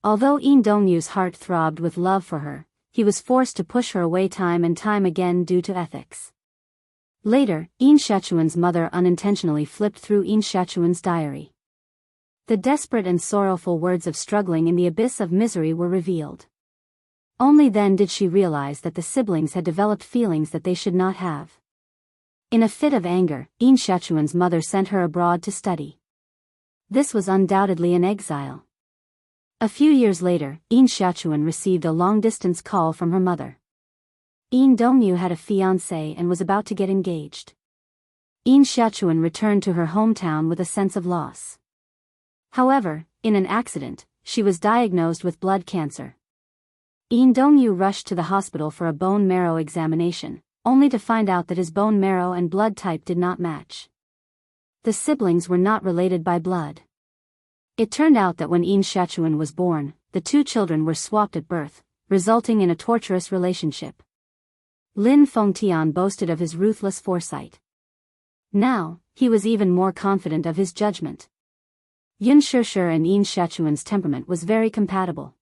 Although Yin Dongyu's heart throbbed with love for her, he was forced to push her away time and time again due to ethics. Later, Yin Shechuan's mother unintentionally flipped through Yin Shechuan's diary. The desperate and sorrowful words of struggling in the abyss of misery were revealed. Only then did she realize that the siblings had developed feelings that they should not have. In a fit of anger, Yin Shechuan's mother sent her abroad to study. This was undoubtedly an exile. A few years later, Yin Shechuan received a long-distance call from her mother. Yin Dongyu had a fiancé and was about to get engaged. Yin Shechuan returned to her hometown with a sense of loss. However, in an accident, she was diagnosed with blood cancer. Yin Dongyu rushed to the hospital for a bone marrow examination, only to find out that his bone marrow and blood type did not match. The siblings were not related by blood. It turned out that when Yin Shechuan was born, the two children were swapped at birth, resulting in a torturous relationship. Lin Fengtian boasted of his ruthless foresight. Now, he was even more confident of his judgment. Yun Shishi and Yin Shechuan's temperament was very compatible.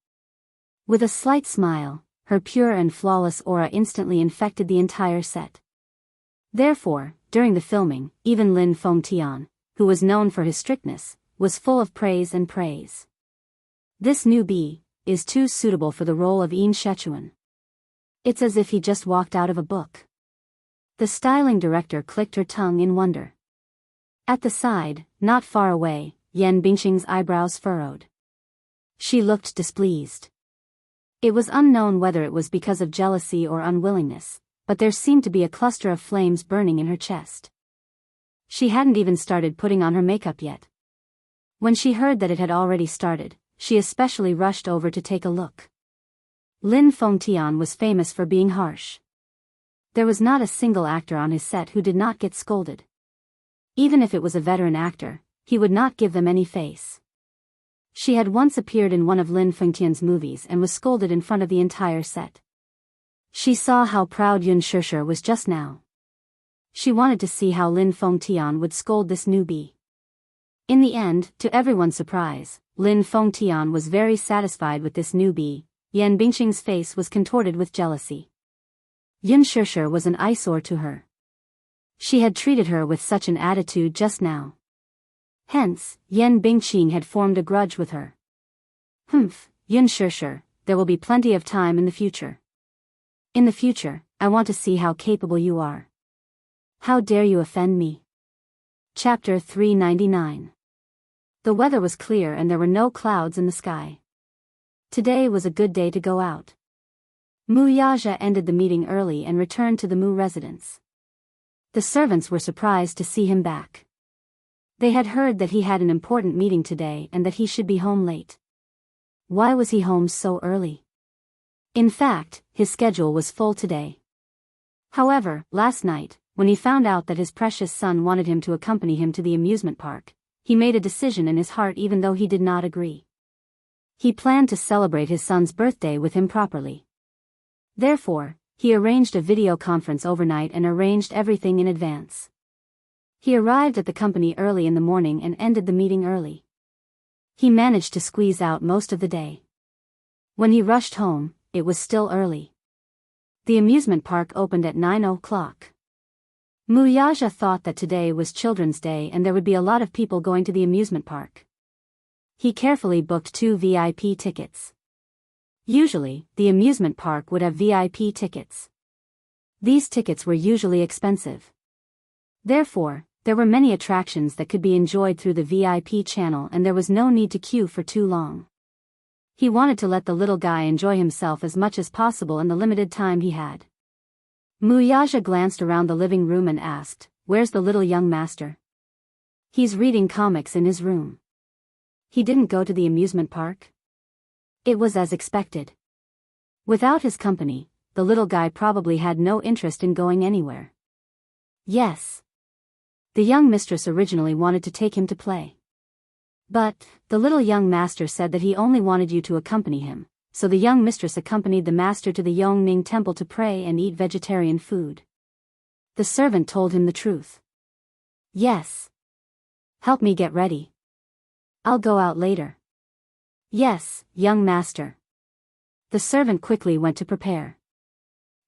With a slight smile, her pure and flawless aura instantly infected the entire set. Therefore, during the filming, even Lin Fengtian, who was known for his strictness, was full of praise and praise. This new bee is too suitable for the role of Yin Shechuan. It's as if he just walked out of a book. The styling director clicked her tongue in wonder. At the side, not far away, Yan Bingqing's eyebrows furrowed. She looked displeased. It was unknown whether it was because of jealousy or unwillingness, but there seemed to be a cluster of flames burning in her chest. She hadn't even started putting on her makeup yet. When she heard that it had already started, she especially rushed over to take a look. Lin Fengtian was famous for being harsh. There was not a single actor on his set who did not get scolded. Even if it was a veteran actor, he would not give them any face. She had once appeared in one of Lin Fengtian's movies and was scolded in front of the entire set. She saw how proud Yun Shishir was just now. She wanted to see how Lin Fengtian would scold this newbie. In the end, to everyone's surprise, Lin Fengtian was very satisfied with this newbie. Yan Bingqing's face was contorted with jealousy. Yun Shishir was an eyesore to her. She had treated her with such an attitude just now. Hence, Yan Bingqing had formed a grudge with her. Yun Shishir, there will be plenty of time in the future. In the future, I want to see how capable you are. How dare you offend me? Chapter 399. The weather was clear and there were no clouds in the sky. Today was a good day to go out. Mu Yaja ended the meeting early and returned to the Mu residence. The servants were surprised to see him back. They had heard that he had an important meeting today and that he should be home late. Why was he home so early? In fact, his schedule was full today. However, last night, when he found out that his precious son wanted him to accompany him to the amusement park, he made a decision in his heart even though he did not agree. He planned to celebrate his son's birthday with him properly. Therefore, he arranged a video conference overnight and arranged everything in advance. He arrived at the company early in the morning and ended the meeting early. He managed to squeeze out most of the day. When he rushed home, it was still early. The amusement park opened at 9 o'clock. Mu Yaja thought that today was Children's Day and there would be a lot of people going to the amusement park. He carefully booked 2 VIP tickets. Usually, the amusement park would have VIP tickets. These tickets were usually expensive. Therefore, there were many attractions that could be enjoyed through the VIP channel and there was no need to queue for too long. He wanted to let the little guy enjoy himself as much as possible in the limited time he had. Mu Yaja glanced around the living room and asked, "Where's the little young master?" "He's reading comics in his room." "He didn't go to the amusement park?" It was as expected. Without his company, the little guy probably had no interest in going anywhere. Yes. The young mistress originally wanted to take him to play. But, the little young master said that he only wanted you to accompany him, so the young mistress accompanied the master to the Yongning temple to pray and eat vegetarian food. The servant told him the truth. "Yes. Help me get ready. I'll go out later." "Yes, young master." The servant quickly went to prepare.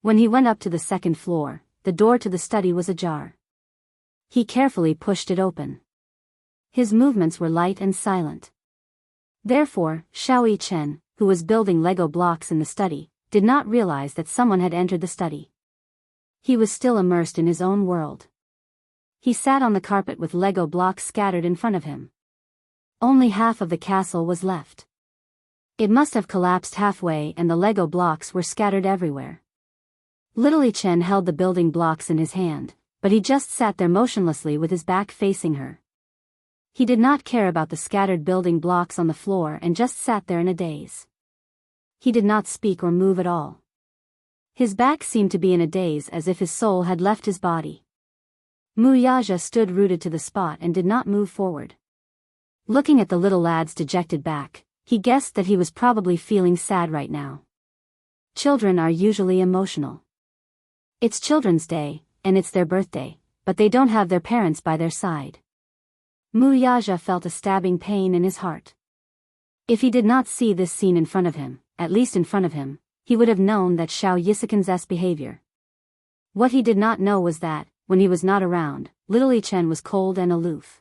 When he went up to the second floor, the door to the study was ajar. He carefully pushed it open. His movements were light and silent. Therefore, Xiao Chen, who was building Lego blocks in the study, did not realize that someone had entered the study. He was still immersed in his own world. He sat on the carpet with Lego blocks scattered in front of him. Only half of the castle was left. It must have collapsed halfway and the Lego blocks were scattered everywhere. Little Chen held the building blocks in his hand, but he just sat there motionlessly with his back facing her. He did not care about the scattered building blocks on the floor and just sat there in a daze. He did not speak or move at all. His back seemed to be in a daze as if his soul had left his body. Mu Yaja stood rooted to the spot and did not move forward. Looking at the little lad's dejected back, he guessed that he was probably feeling sad right now. Children are usually emotional. It's Children's Day, and it's their birthday, but they don't have their parents by their side. Mu Yaja felt a stabbing pain in his heart. If he did not see this scene in front of him, at least in front of him, he would have known that Xiao Yisikan's behavior. What he did not know was that, when he was not around, Little Chen was cold and aloof.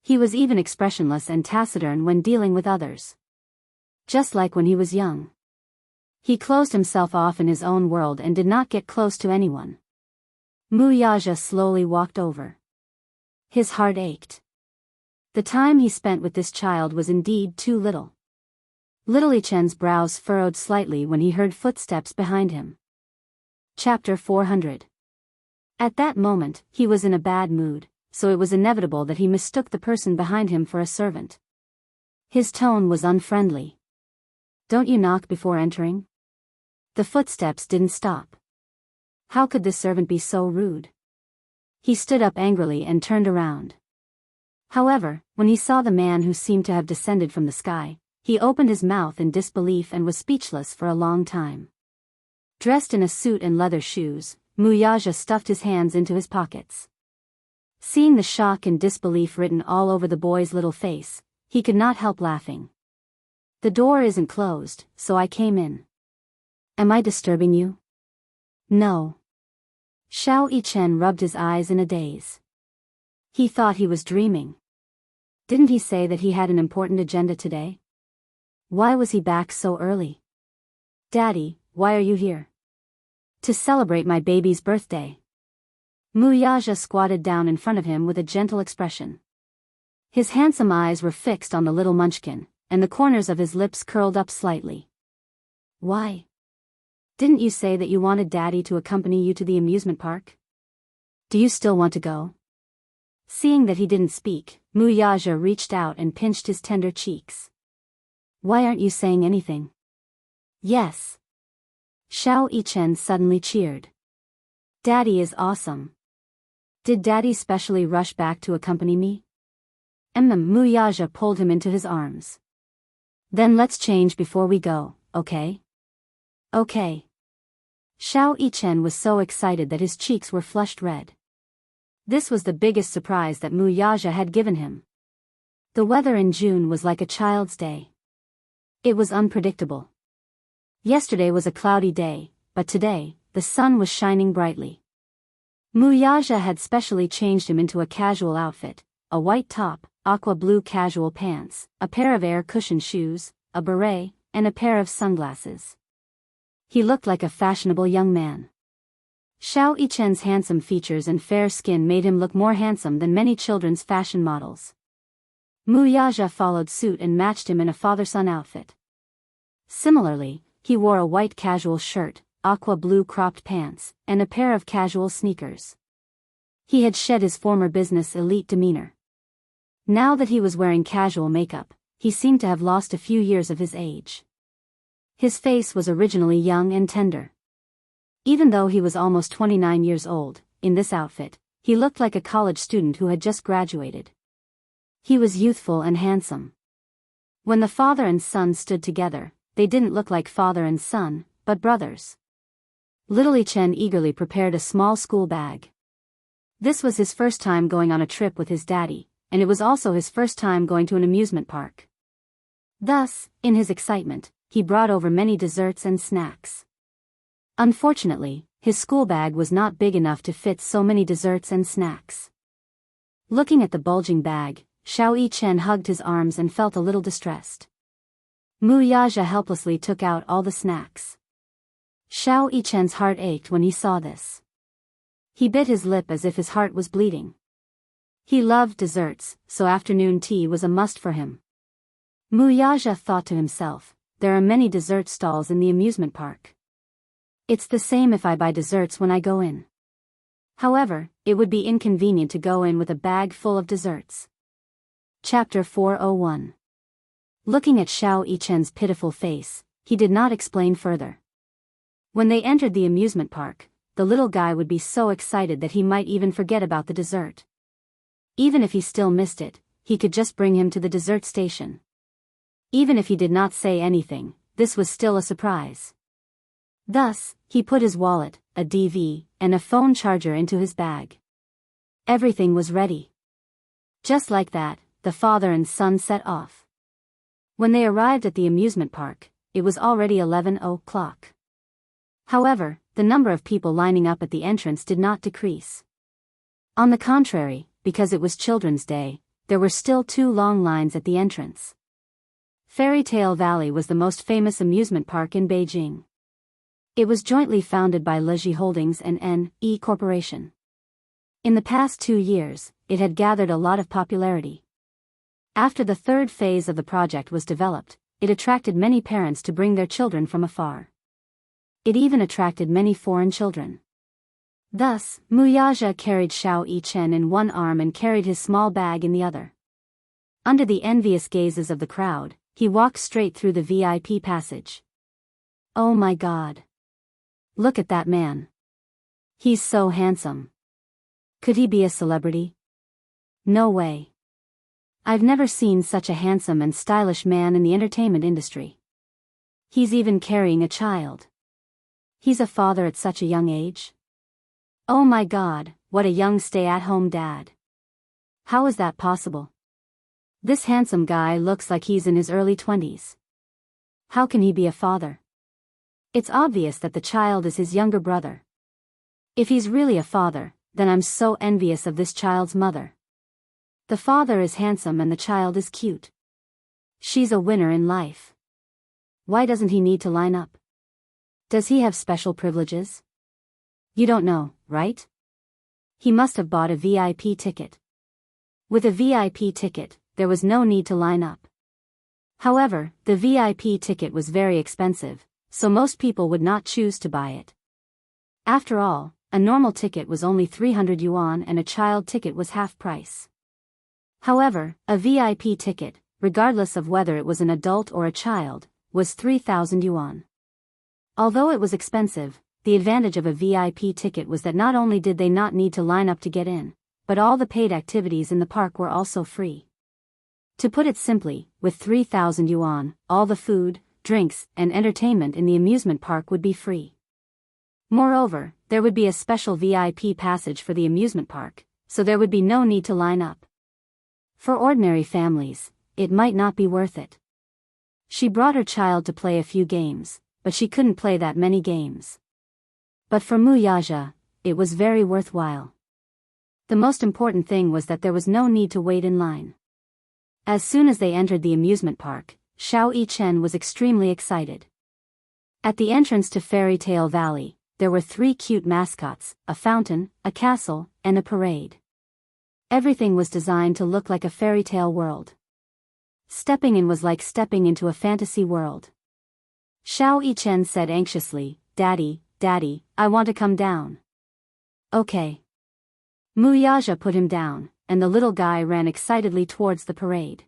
He was even expressionless and taciturn when dealing with others. Just like when he was young. He closed himself off in his own world and did not get close to anyone. Mu Yaja slowly walked over. His heart ached. The time he spent with this child was indeed too little. Little Chen's brows furrowed slightly when he heard footsteps behind him. Chapter 400. At that moment, he was in a bad mood, so it was inevitable that he mistook the person behind him for a servant. His tone was unfriendly. "Don't you knock before entering?" The footsteps didn't stop. How could this servant be so rude? He stood up angrily and turned around. However, when he saw the man who seemed to have descended from the sky, he opened his mouth in disbelief and was speechless for a long time. Dressed in a suit and leather shoes, Mu Yaja stuffed his hands into his pockets. Seeing the shock and disbelief written all over the boy's little face, he could not help laughing. "The door isn't closed, so I came in. Am I disturbing you?" "No." Xiao Yichen rubbed his eyes in a daze. He thought he was dreaming. Didn't he say that he had an important agenda today? Why was he back so early? "Daddy, why are you here?" "To celebrate my baby's birthday." Mu Yaja squatted down in front of him with a gentle expression. His handsome eyes were fixed on the little munchkin, and the corners of his lips curled up slightly. "Why? Didn't you say that you wanted Daddy to accompany you to the amusement park? Do you still want to go?" Seeing that he didn't speak, Mu Yaja reached out and pinched his tender cheeks. "Why aren't you saying anything?" "Yes." Xiao Yichen suddenly cheered. "Daddy is awesome. Did Daddy specially rush back to accompany me?" Mu Yaja pulled him into his arms. "Then let's change before we go, okay?" "Okay." Xiao Yichen was so excited that his cheeks were flushed red. This was the biggest surprise that Mu Yaja had given him. The weather in June was like a child's day. It was unpredictable. Yesterday was a cloudy day, but today, the sun was shining brightly. Mu Yaja had specially changed him into a casual outfit, a white top, aqua blue casual pants, a pair of air-cushioned shoes, a beret, and a pair of sunglasses. He looked like a fashionable young man. Xiao Yichen's handsome features and fair skin made him look more handsome than many children's fashion models. Mu Yaja followed suit and matched him in a father-son outfit. Similarly, he wore a white casual shirt, aqua blue cropped pants, and a pair of casual sneakers. He had shed his former business elite demeanor. Now that he was wearing casual makeup, he seemed to have lost a few years of his age. His face was originally young and tender. Even though he was almost 29 years old, in this outfit, he looked like a college student who had just graduated. He was youthful and handsome. When the father and son stood together, they didn't look like father and son, but brothers. Little Chen eagerly prepared a small school bag. This was his first time going on a trip with his daddy, and it was also his first time going to an amusement park. Thus, in his excitement, he brought over many desserts and snacks. Unfortunately, his school bag was not big enough to fit so many desserts and snacks. Looking at the bulging bag, Xiao Yichen hugged his arms and felt a little distressed. Mu Yaja helplessly took out all the snacks. Xiao Yichen's heart ached when he saw this. He bit his lip as if his heart was bleeding. He loved desserts, so afternoon tea was a must for him. Mu Yaja thought to himself, there are many dessert stalls in the amusement park. It's the same if I buy desserts when I go in. However, it would be inconvenient to go in with a bag full of desserts. Chapter 401. Looking at Xiao Yichen's pitiful face, he did not explain further. When they entered the amusement park, the little guy would be so excited that he might even forget about the dessert. Even if he still missed it, he could just bring him to the dessert station. Even if he did not say anything, this was still a surprise. Thus, he put his wallet, a DV, and a phone charger into his bag. Everything was ready. Just like that, the father and son set off. When they arrived at the amusement park, it was already 11 o'clock. However, the number of people lining up at the entrance did not decrease. On the contrary, because it was Children's Day, there were still 2 long lines at the entrance. Fairy Tale Valley was the most famous amusement park in Beijing. It was jointly founded by Leji Holdings and N.E. Corporation. In the past 2 years, it had gathered a lot of popularity. After the 3rd phase of the project was developed, it attracted many parents to bring their children from afar. It even attracted many foreign children. Thus, Muyaja carried Xiao Yichen in one arm and carried his small bag in the other. Under the envious gazes of the crowd, he walked straight through the VIP passage. Oh my God! Look at that man. He's so handsome. Could he be a celebrity? No way. I've never seen such a handsome and stylish man in the entertainment industry. He's even carrying a child. He's a father at such a young age. Oh my God, what a young stay-at-home dad. How is that possible? This handsome guy looks like he's in his early 20s. How can he be a father? It's obvious that the child is his younger brother. If he's really a father, then I'm so envious of this child's mother. The father is handsome and the child is cute. She's a winner in life. Why doesn't he need to line up? Does he have special privileges? You don't know, right? He must have bought a VIP ticket. With a VIP ticket, there was no need to line up. However, the VIP ticket was very expensive, so most people would not choose to buy it. After all, a normal ticket was only 300 yuan and a child ticket was half price. However, a VIP ticket, regardless of whether it was an adult or a child, was 3,000 yuan. Although it was expensive, the advantage of a VIP ticket was that not only did they not need to line up to get in, but all the paid activities in the park were also free. To put it simply, with 3,000 yuan, all the food, drinks, and entertainment in the amusement park would be free. Moreover, there would be a special VIP passage for the amusement park, so there would be no need to line up. For ordinary families, it might not be worth it. She brought her child to play a few games, but she couldn't play that many games. But for Muyaja, it was very worthwhile. The most important thing was that there was no need to wait in line. As soon as they entered the amusement park, Xiao Yichen was extremely excited. At the entrance to Fairy Tale Valley, there were 3 cute mascots, a fountain, a castle, and a parade. Everything was designed to look like a fairy tale world. Stepping in was like stepping into a fantasy world. Xiao Yichen said anxiously, Daddy, I want to come down. Okay. Muyaja put him down, and the little guy ran excitedly towards the parade.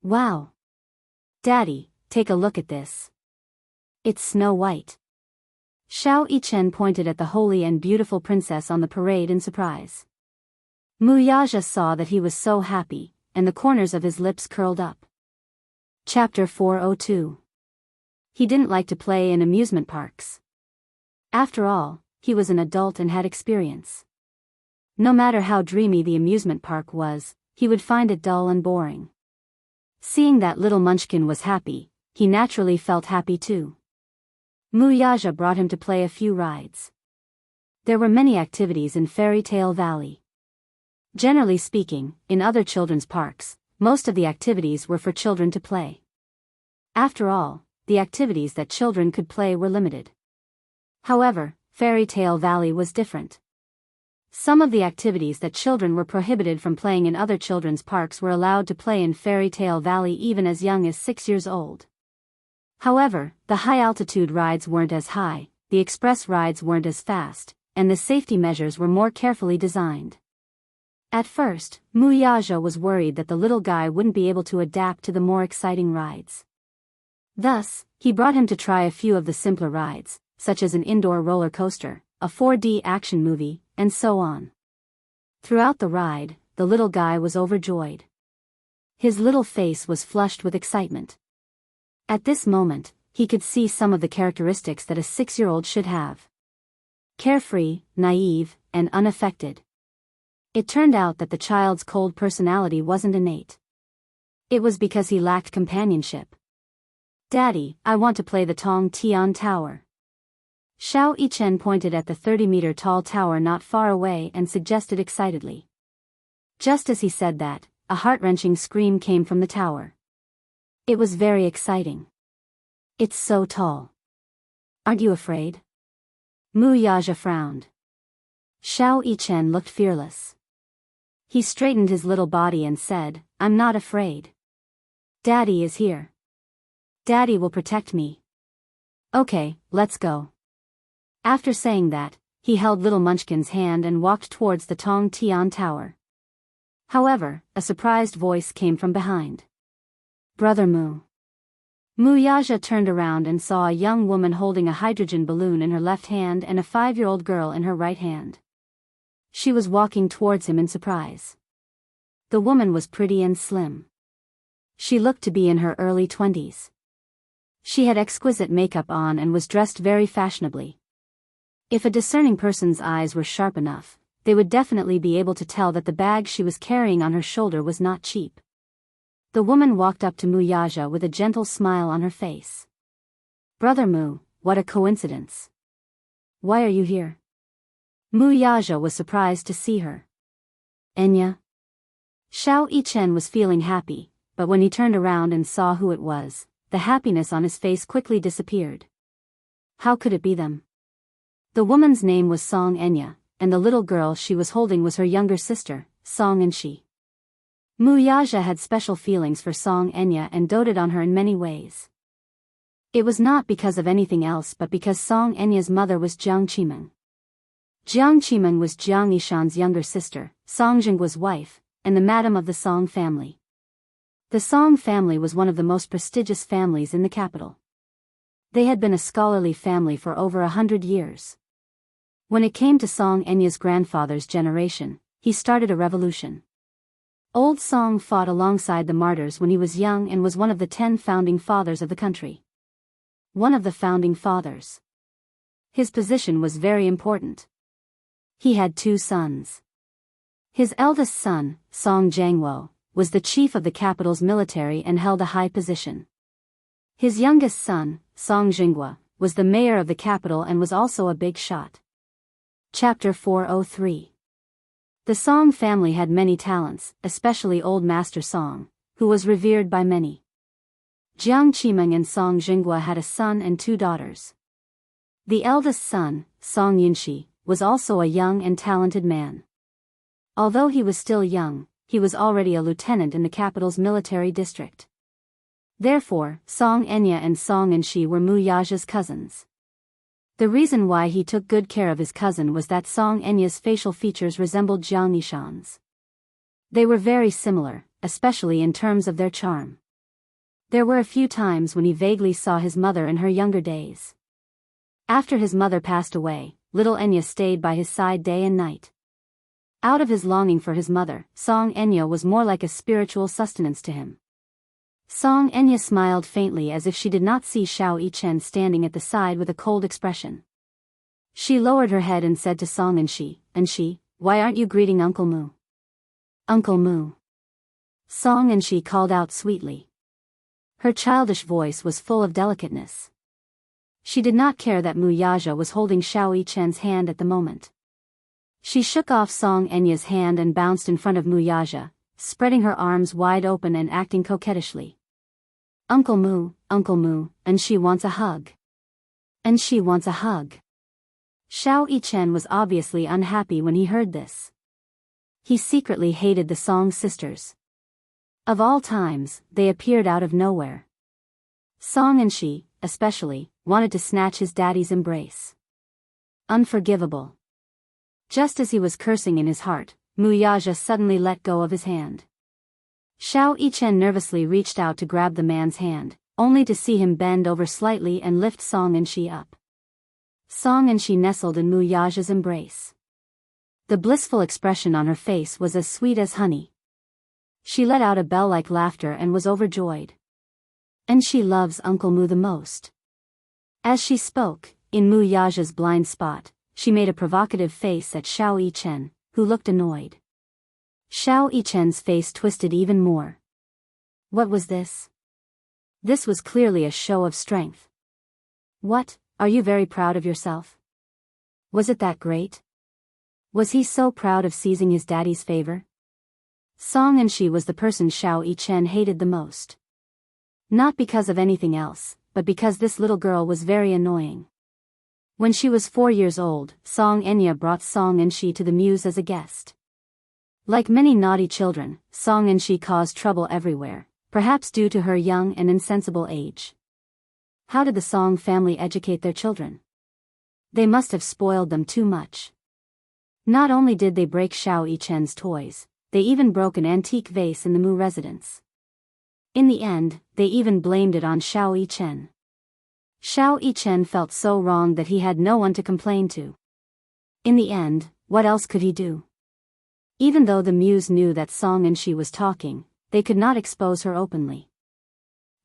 Wow! Daddy, take a look at this. It's Snow White. Xiao Yichen pointed at the holy and beautiful princess on the parade in surprise. Muyaja saw that he was so happy, and the corners of his lips curled up. Chapter 402. He didn't like to play in amusement parks. After all, he was an adult and had experience. No matter how dreamy the amusement park was, he would find it dull and boring. Seeing that little munchkin was happy, he naturally felt happy too. Muyaja brought him to play a few rides. There were many activities in Fairy Tale Valley. Generally speaking, in other children's parks, most of the activities were for children to play. After all, the activities that children could play were limited. However, Fairy Tale Valley was different. Some of the activities that children were prohibited from playing in other children's parks were allowed to play in Fairy Tale Valley even as young as 6 years old. However, the high-altitude rides weren't as high, the express rides weren't as fast, and the safety measures were more carefully designed. At first, Muyaja was worried that the little guy wouldn't be able to adapt to the more exciting rides. Thus, he brought him to try a few of the simpler rides, such as an indoor roller coaster, a 4D action movie, and so on. Throughout the ride, the little guy was overjoyed. His little face was flushed with excitement. At this moment, he could see some of the characteristics that a 6-year-old should have. Carefree, naive, and unaffected. It turned out that the child's cold personality wasn't innate. It was because he lacked companionship. Daddy, I want to play the Tong Tian Tower. Xiao Yichen pointed at the 30-meter-tall tower not far away and suggested excitedly. Just as he said that, a heart-wrenching scream came from the tower. It was very exciting. It's so tall. Aren't you afraid? Mu Yaja frowned. Xiao Yichen looked fearless. He straightened his little body and said, I'm not afraid. Daddy is here. Daddy will protect me. Okay, let's go. After saying that, he held little Munchkin's hand and walked towards the Tong Tian Tower. However, a surprised voice came from behind. Brother Mu. Mu Yaja turned around and saw a young woman holding a hydrogen balloon in her left hand and a 5-year-old girl in her right hand. She was walking towards him in surprise. The woman was pretty and slim. She looked to be in her early 20s. She had exquisite makeup on and was dressed very fashionably. If a discerning person's eyes were sharp enough, they would definitely be able to tell that the bag she was carrying on her shoulder was not cheap. The woman walked up to Mu Yaja with a gentle smile on her face. Brother Mu, what a coincidence. Why are you here? Mu Yaja was surprised to see her. Enya? Xiao Yichen was feeling happy, but when he turned around and saw who it was, the happiness on his face quickly disappeared. How could it be them? The woman's name was Song Enya, and the little girl she was holding was her younger sister, Song Enshi. Mu Yaja had special feelings for Song Enya and doted on her in many ways. It was not because of anything else but because Song Enya's mother was Jiang Qimeng. Jiang Qimeng was Jiang Yishan's younger sister, Song Jinggua's wife, and the madam of the Song family. The Song family was one of the most prestigious families in the capital. They had been a scholarly family for over 100 years. When it came to Song Enya's grandfather's generation, he started a revolution. Old Song fought alongside the martyrs when he was young and was one of the 10 founding fathers of the country. One of the founding fathers. His position was very important. He had 2 sons. His eldest son, Song Jiangwo, was the chief of the capital's military and held a high position. His youngest son, Song Jinggua, was the mayor of the capital and was also a big shot. Chapter 403. The Song family had many talents, especially Old Master Song, who was revered by many. Jiang Qimeng and Song Jinggua had a son and 2 daughters. The eldest son, Song Yinshi, was also a young and talented man. Although he was still young, he was already a lieutenant in the capital's military district. Therefore, Song Enya and Song Enshi were Mu Yaja's cousins. The reason why he took good care of his cousin was that Song Enya's facial features resembled Jiang Yishan's. They were very similar, especially in terms of their charm. There were a few times when he vaguely saw his mother in her younger days. After his mother passed away, little Enya stayed by his side day and night. Out of his longing for his mother, Song Enya was more like a spiritual sustenance to him. Song Enya smiled faintly as if she did not see Xiao Yichen standing at the side with a cold expression. She lowered her head and said to Song Enshi, why aren't you greeting Uncle Mu? Uncle Mu. Song Enshi called out sweetly. Her childish voice was full of delicateness. She did not care that Mu Yaja was holding Xiao Yichen's hand at the moment. She shook off Song Enya's hand and bounced in front of Mu Yaja, spreading her arms wide open and acting coquettishly. Uncle Mu, and she wants a hug. And she wants a hug. Xiao Yichen was obviously unhappy when he heard this. He secretly hated the Song sisters. Of all times, they appeared out of nowhere. Song Enshi, especially, wanted to snatch his daddy's embrace. Unforgivable. Just as he was cursing in his heart, Mu Yaja suddenly let go of his hand. Xiao Yichen nervously reached out to grab the man's hand, only to see him bend over slightly and lift Song Enshi up. Song Enshi nestled in Mu Yaja's embrace. The blissful expression on her face was as sweet as honey. She let out a bell-like laughter and was overjoyed. And she loves Uncle Mu the most. As she spoke, in Mu Yaja's blind spot, she made a provocative face at Xiao Yichen, who looked annoyed. Xiao Yichen's face twisted even more. What was this? This was clearly a show of strength. What are you very proud of yourself? Was it that great? Was he so proud of seizing his daddy's favor? Song and she was the person Xiao Yichen hated the most. Not because of anything else, but because this little girl was very annoying. When she was 4 years old, Song Enya brought Song and she to the muse as a guest. Like many naughty children, Song and she caused trouble everywhere, perhaps due to her young and insensible age. How did the Song family educate their children? They must have spoiled them too much. Not only did they break Xiao Yichen's toys, they even broke an antique vase in the Mu residence. In the end, they even blamed it on Xiao Yichen. Xiao Yichen felt so wrong that he had no one to complain to. In the end, what else could he do? Even though the muse knew that Song and she was talking, they could not expose her openly.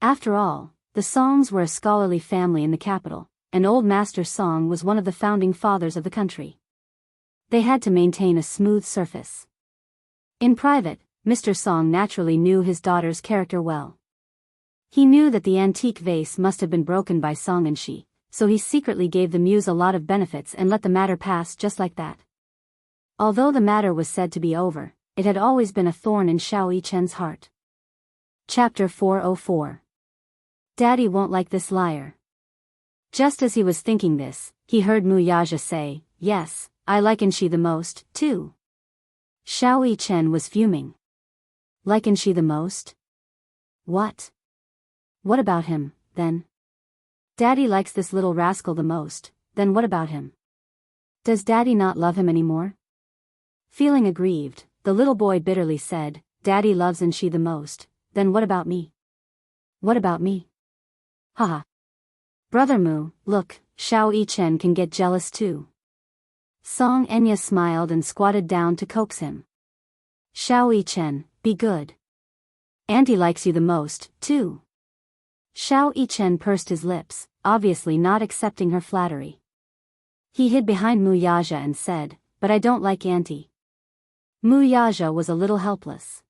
After all, the Songs were a scholarly family in the capital, and old Master Song was one of the founding fathers of the country. They had to maintain a smooth surface. In private, Mr. Song naturally knew his daughter's character well. He knew that the antique vase must have been broken by Song and she, so he secretly gave the muse a lot of benefits and let the matter pass just like that. Although the matter was said to be over, it had always been a thorn in Xiao Yichen's heart. Chapter 404. Daddy won't like this liar. Just as he was thinking this, he heard Mu Yaja say, "Yes, I like she the most, too." Xiao Yichen was fuming. Like she the most? What? What about him, then? Daddy likes this little rascal the most, then what about him? Does Daddy not love him anymore? Feeling aggrieved, the little boy bitterly said, "Daddy loves she the most, then what about me? What about me? Haha. Brother Mu, look, Xiao Yichen can get jealous too." Song Enya smiled and squatted down to coax him. "Xiao Yichen, be good. Auntie likes you the most, too." Xiao Yichen pursed his lips, obviously not accepting her flattery. He hid behind Mu Yaja and said, "But I don't like Auntie." Mu Yaja was a little helpless.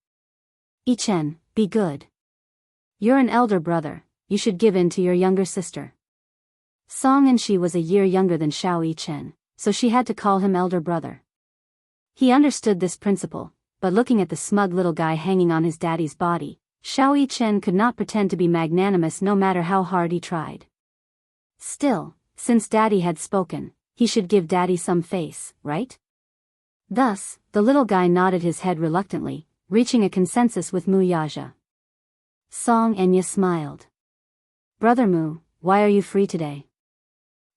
"Yichen, be good. You're an elder brother, you should give in to your younger sister." Song and she was a year younger than Xiao Yichen, so she had to call him elder brother. He understood this principle, but looking at the smug little guy hanging on his daddy's body, Xiao Yichen could not pretend to be magnanimous no matter how hard he tried. Still, since daddy had spoken, he should give daddy some face, right? Thus, the little guy nodded his head reluctantly, reaching a consensus with Mu Yaja. Song Enya smiled. "Brother Mu, why are you free today?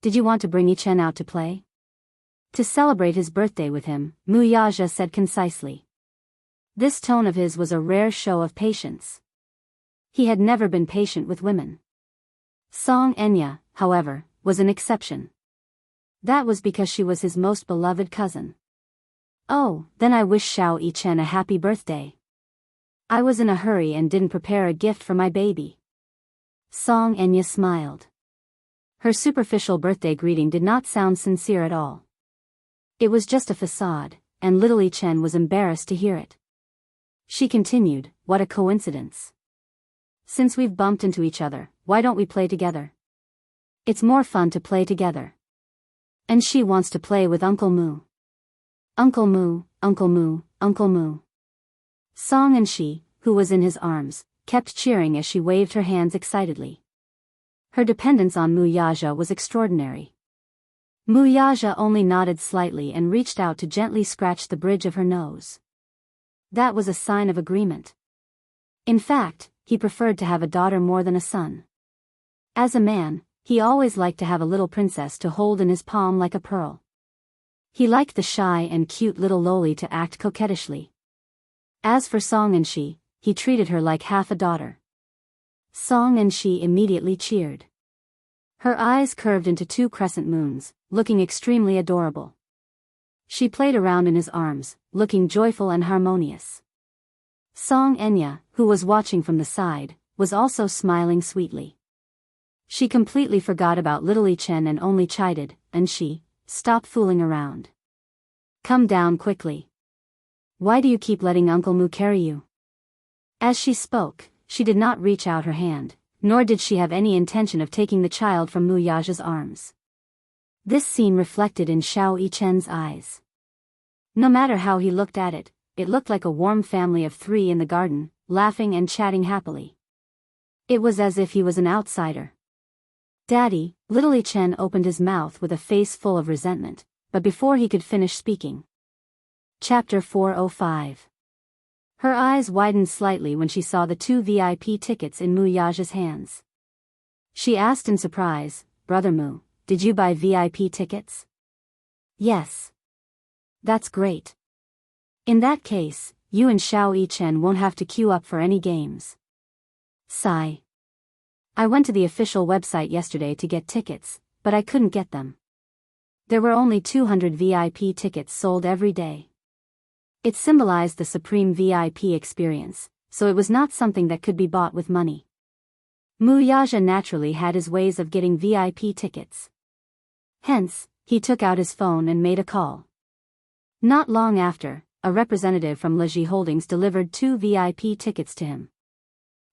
Did you want to bring Yichen out to play?" To celebrate his birthday with him, Mu Yaja said concisely. This tone of his was a rare show of patience. He had never been patient with women. Song Enya, however, was an exception. That was because she was his most beloved cousin. "Oh, then I wish Xiao Yichen a happy birthday. I was in a hurry and didn't prepare a gift for my baby." Song Enya smiled. Her superficial birthday greeting did not sound sincere at all. It was just a facade, and little Yichen was embarrassed to hear it. She continued, "What a coincidence. Since we've bumped into each other, why don't we play together? It's more fun to play together. And she wants to play with Uncle Mu." "Uncle Mu, Uncle Mu, Uncle Mu." Song and she, who was in his arms, kept cheering as she waved her hands excitedly. Her dependence on Mu Yaja was extraordinary. Mu Yaja only nodded slightly and reached out to gently scratch the bridge of her nose. That was a sign of agreement. In fact, he preferred to have a daughter more than a son. As a man, he always liked to have a little princess to hold in his palm like a pearl. He liked the shy and cute little loli to act coquettishly. As for Song and she, he treated her like half a daughter. Song and she immediately cheered. Her eyes curved into 2 crescent moons, looking extremely adorable. She played around in his arms, looking joyful and harmonious. Song Enya, who was watching from the side, was also smiling sweetly. She completely forgot about little Yichen and only chided, "And she, stop fooling around. Come down quickly. Why do you keep letting Uncle Mu carry you?" As she spoke, she did not reach out her hand, nor did she have any intention of taking the child from Mu Yaja's arms. This scene reflected in Xiao Yichen's eyes. No matter how he looked at it, it looked like a warm family of three in the garden, laughing and chatting happily. It was as if he was an outsider. "Daddy," little Yichen opened his mouth with a face full of resentment, but before he could finish speaking. Chapter 405. Her eyes widened slightly when she saw the 2 VIP tickets in Mu Yaja's hands. She asked in surprise, "Brother Mu, did you buy VIP tickets?" "Yes." "That's great. In that case, you and Xiao Yichen won't have to queue up for any games." Sigh. "I went to the official website yesterday to get tickets, but I couldn't get them. There were only 200 VIP tickets sold every day. It symbolized the supreme VIP experience, so it was not something that could be bought with money." Mu Yaja naturally had his ways of getting VIP tickets. Hence, he took out his phone and made a call. Not long after, a representative from Leji Holdings delivered 2 VIP tickets to him.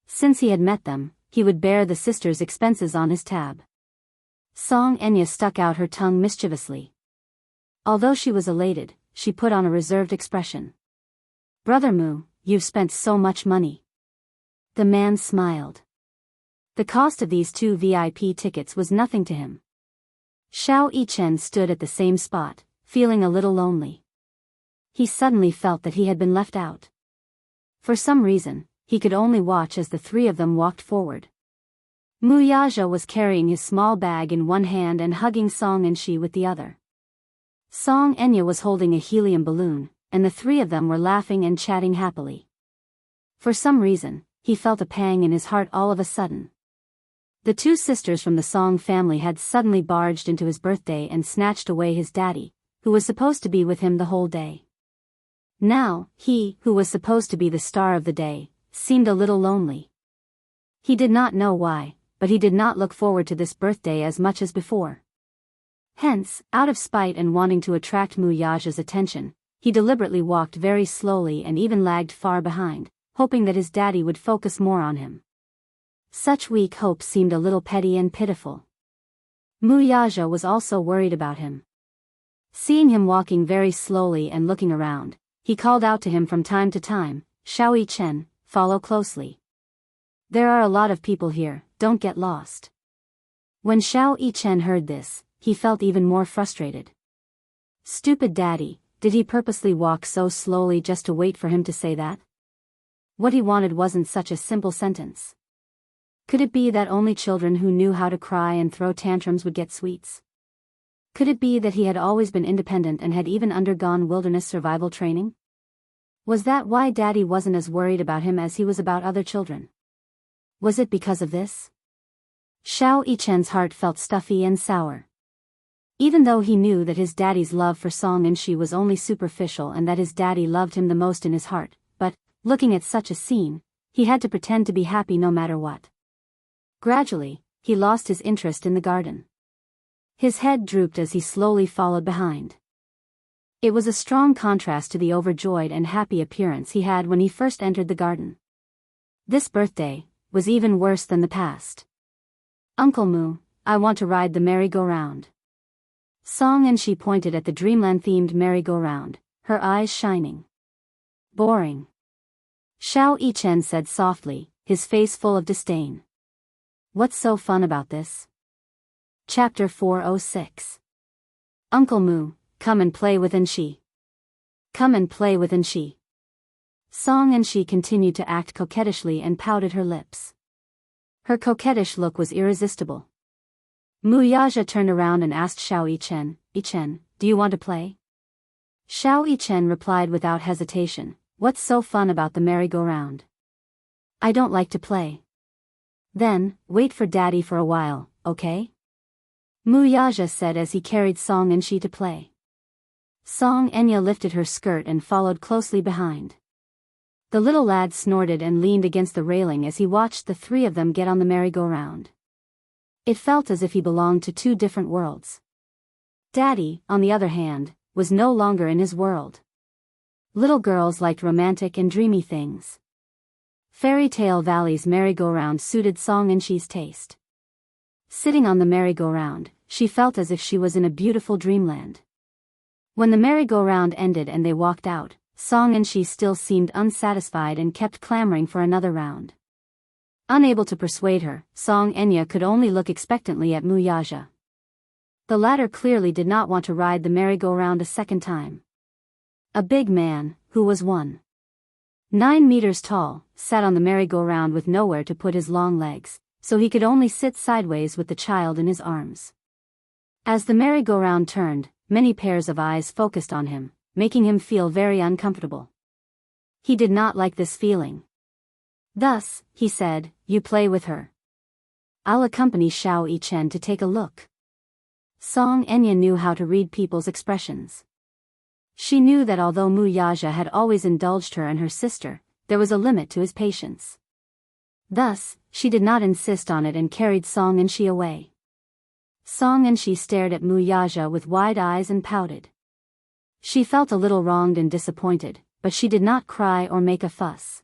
Since he had met them, he would bear the sisters' expenses on his tab. Song Enya stuck out her tongue mischievously. Although she was elated, she put on a reserved expression. "Brother Mu, you've spent so much money." The man smiled. The cost of these 2 VIP tickets was nothing to him. Xiao Yichen stood at the same spot, feeling a little lonely. He suddenly felt that he had been left out. For some reason, he could only watch as the 3 of them walked forward. Mu Yaja was carrying his small bag in one hand and hugging Song and Shi with the other. Song Enya was holding a helium balloon, and the 3 of them were laughing and chatting happily. For some reason, he felt a pang in his heart all of a sudden. The 2 sisters from the Song family had suddenly barged into his birthday and snatched away his daddy, who was supposed to be with him the whole day. Now, he, who was supposed to be the star of the day, seemed a little lonely. He did not know why, but he did not look forward to this birthday as much as before. Hence, out of spite and wanting to attract Mu Yaja's attention, he deliberately walked very slowly and even lagged far behind, hoping that his daddy would focus more on him. Such weak hopes seemed a little petty and pitiful. Mu Yaja was also worried about him. Seeing him walking very slowly and looking around, he called out to him from time to time, "Xiao Yichen, follow closely. There are a lot of people here, don't get lost." When Xiao Yichen heard this, he felt even more frustrated. Stupid daddy, did he purposely walk so slowly just to wait for him to say that? What he wanted wasn't such a simple sentence. Could it be that only children who knew how to cry and throw tantrums would get sweets? Could it be that he had always been independent and had even undergone wilderness survival training? Was that why Daddy wasn't as worried about him as he was about other children? Was it because of this? Xiao Yichen's heart felt stuffy and sour. Even though he knew that his daddy's love for Song and Shi was only superficial and that his daddy loved him the most in his heart, but, looking at such a scene, he had to pretend to be happy no matter what. Gradually, he lost his interest in the garden. His head drooped as he slowly followed behind. It was a strong contrast to the overjoyed and happy appearance he had when he first entered the garden. This birthday was even worse than the past. "Uncle Mu, I want to ride the merry-go-round." Song and Shi pointed at the dreamland-themed merry-go-round, her eyes shining. "Boring." Xiao Yichen said softly, his face full of disdain. "What's so fun about this?" Chapter 406. "Uncle Mu, come and play with Shi. Come and play with Shi." Song and Shi continued to act coquettishly and pouted her lips. Her coquettish look was irresistible. Mu Yaja turned around and asked Xiao Yichen, "Yichen, do you want to play?" Xiao Yichen replied without hesitation, "What's so fun about the merry-go-round?" "I don't like to play." "Then, wait for Daddy for a while, okay?" Mu Yaja said as he carried Song and Shi to play. Song Enya lifted her skirt and followed closely behind. The little lad snorted and leaned against the railing as he watched the 3 of them get on the merry-go-round. It felt as if he belonged to 2 different worlds. Daddy, on the other hand, was no longer in his world. Little girls liked romantic and dreamy things. Fairy Tale Valley's merry-go-round suited Song and Shi's taste. Sitting on the merry-go-round, she felt as if she was in a beautiful dreamland. When the merry-go-round ended and they walked out, Song and Shi still seemed unsatisfied and kept clamoring for another round. Unable to persuade her, Song Enya could only look expectantly at Muyaja. The latter clearly did not want to ride the merry-go-round a second time. A big man, who was 1.9 meters tall, sat on the merry-go-round with nowhere to put his long legs, so he could only sit sideways with the child in his arms. As the merry-go-round turned, many pairs of eyes focused on him, making him feel very uncomfortable. He did not like this feeling. Thus, he said, "You play with her. I'll accompany Xiao Yichen to take a look." Song Enya knew how to read people's expressions. She knew that although Muyaja had always indulged her and her sister, there was a limit to his patience. Thus, she did not insist on it and carried Song and Shi away. Song and Shi stared at Muyaja with wide eyes and pouted. She felt a little wronged and disappointed, but she did not cry or make a fuss.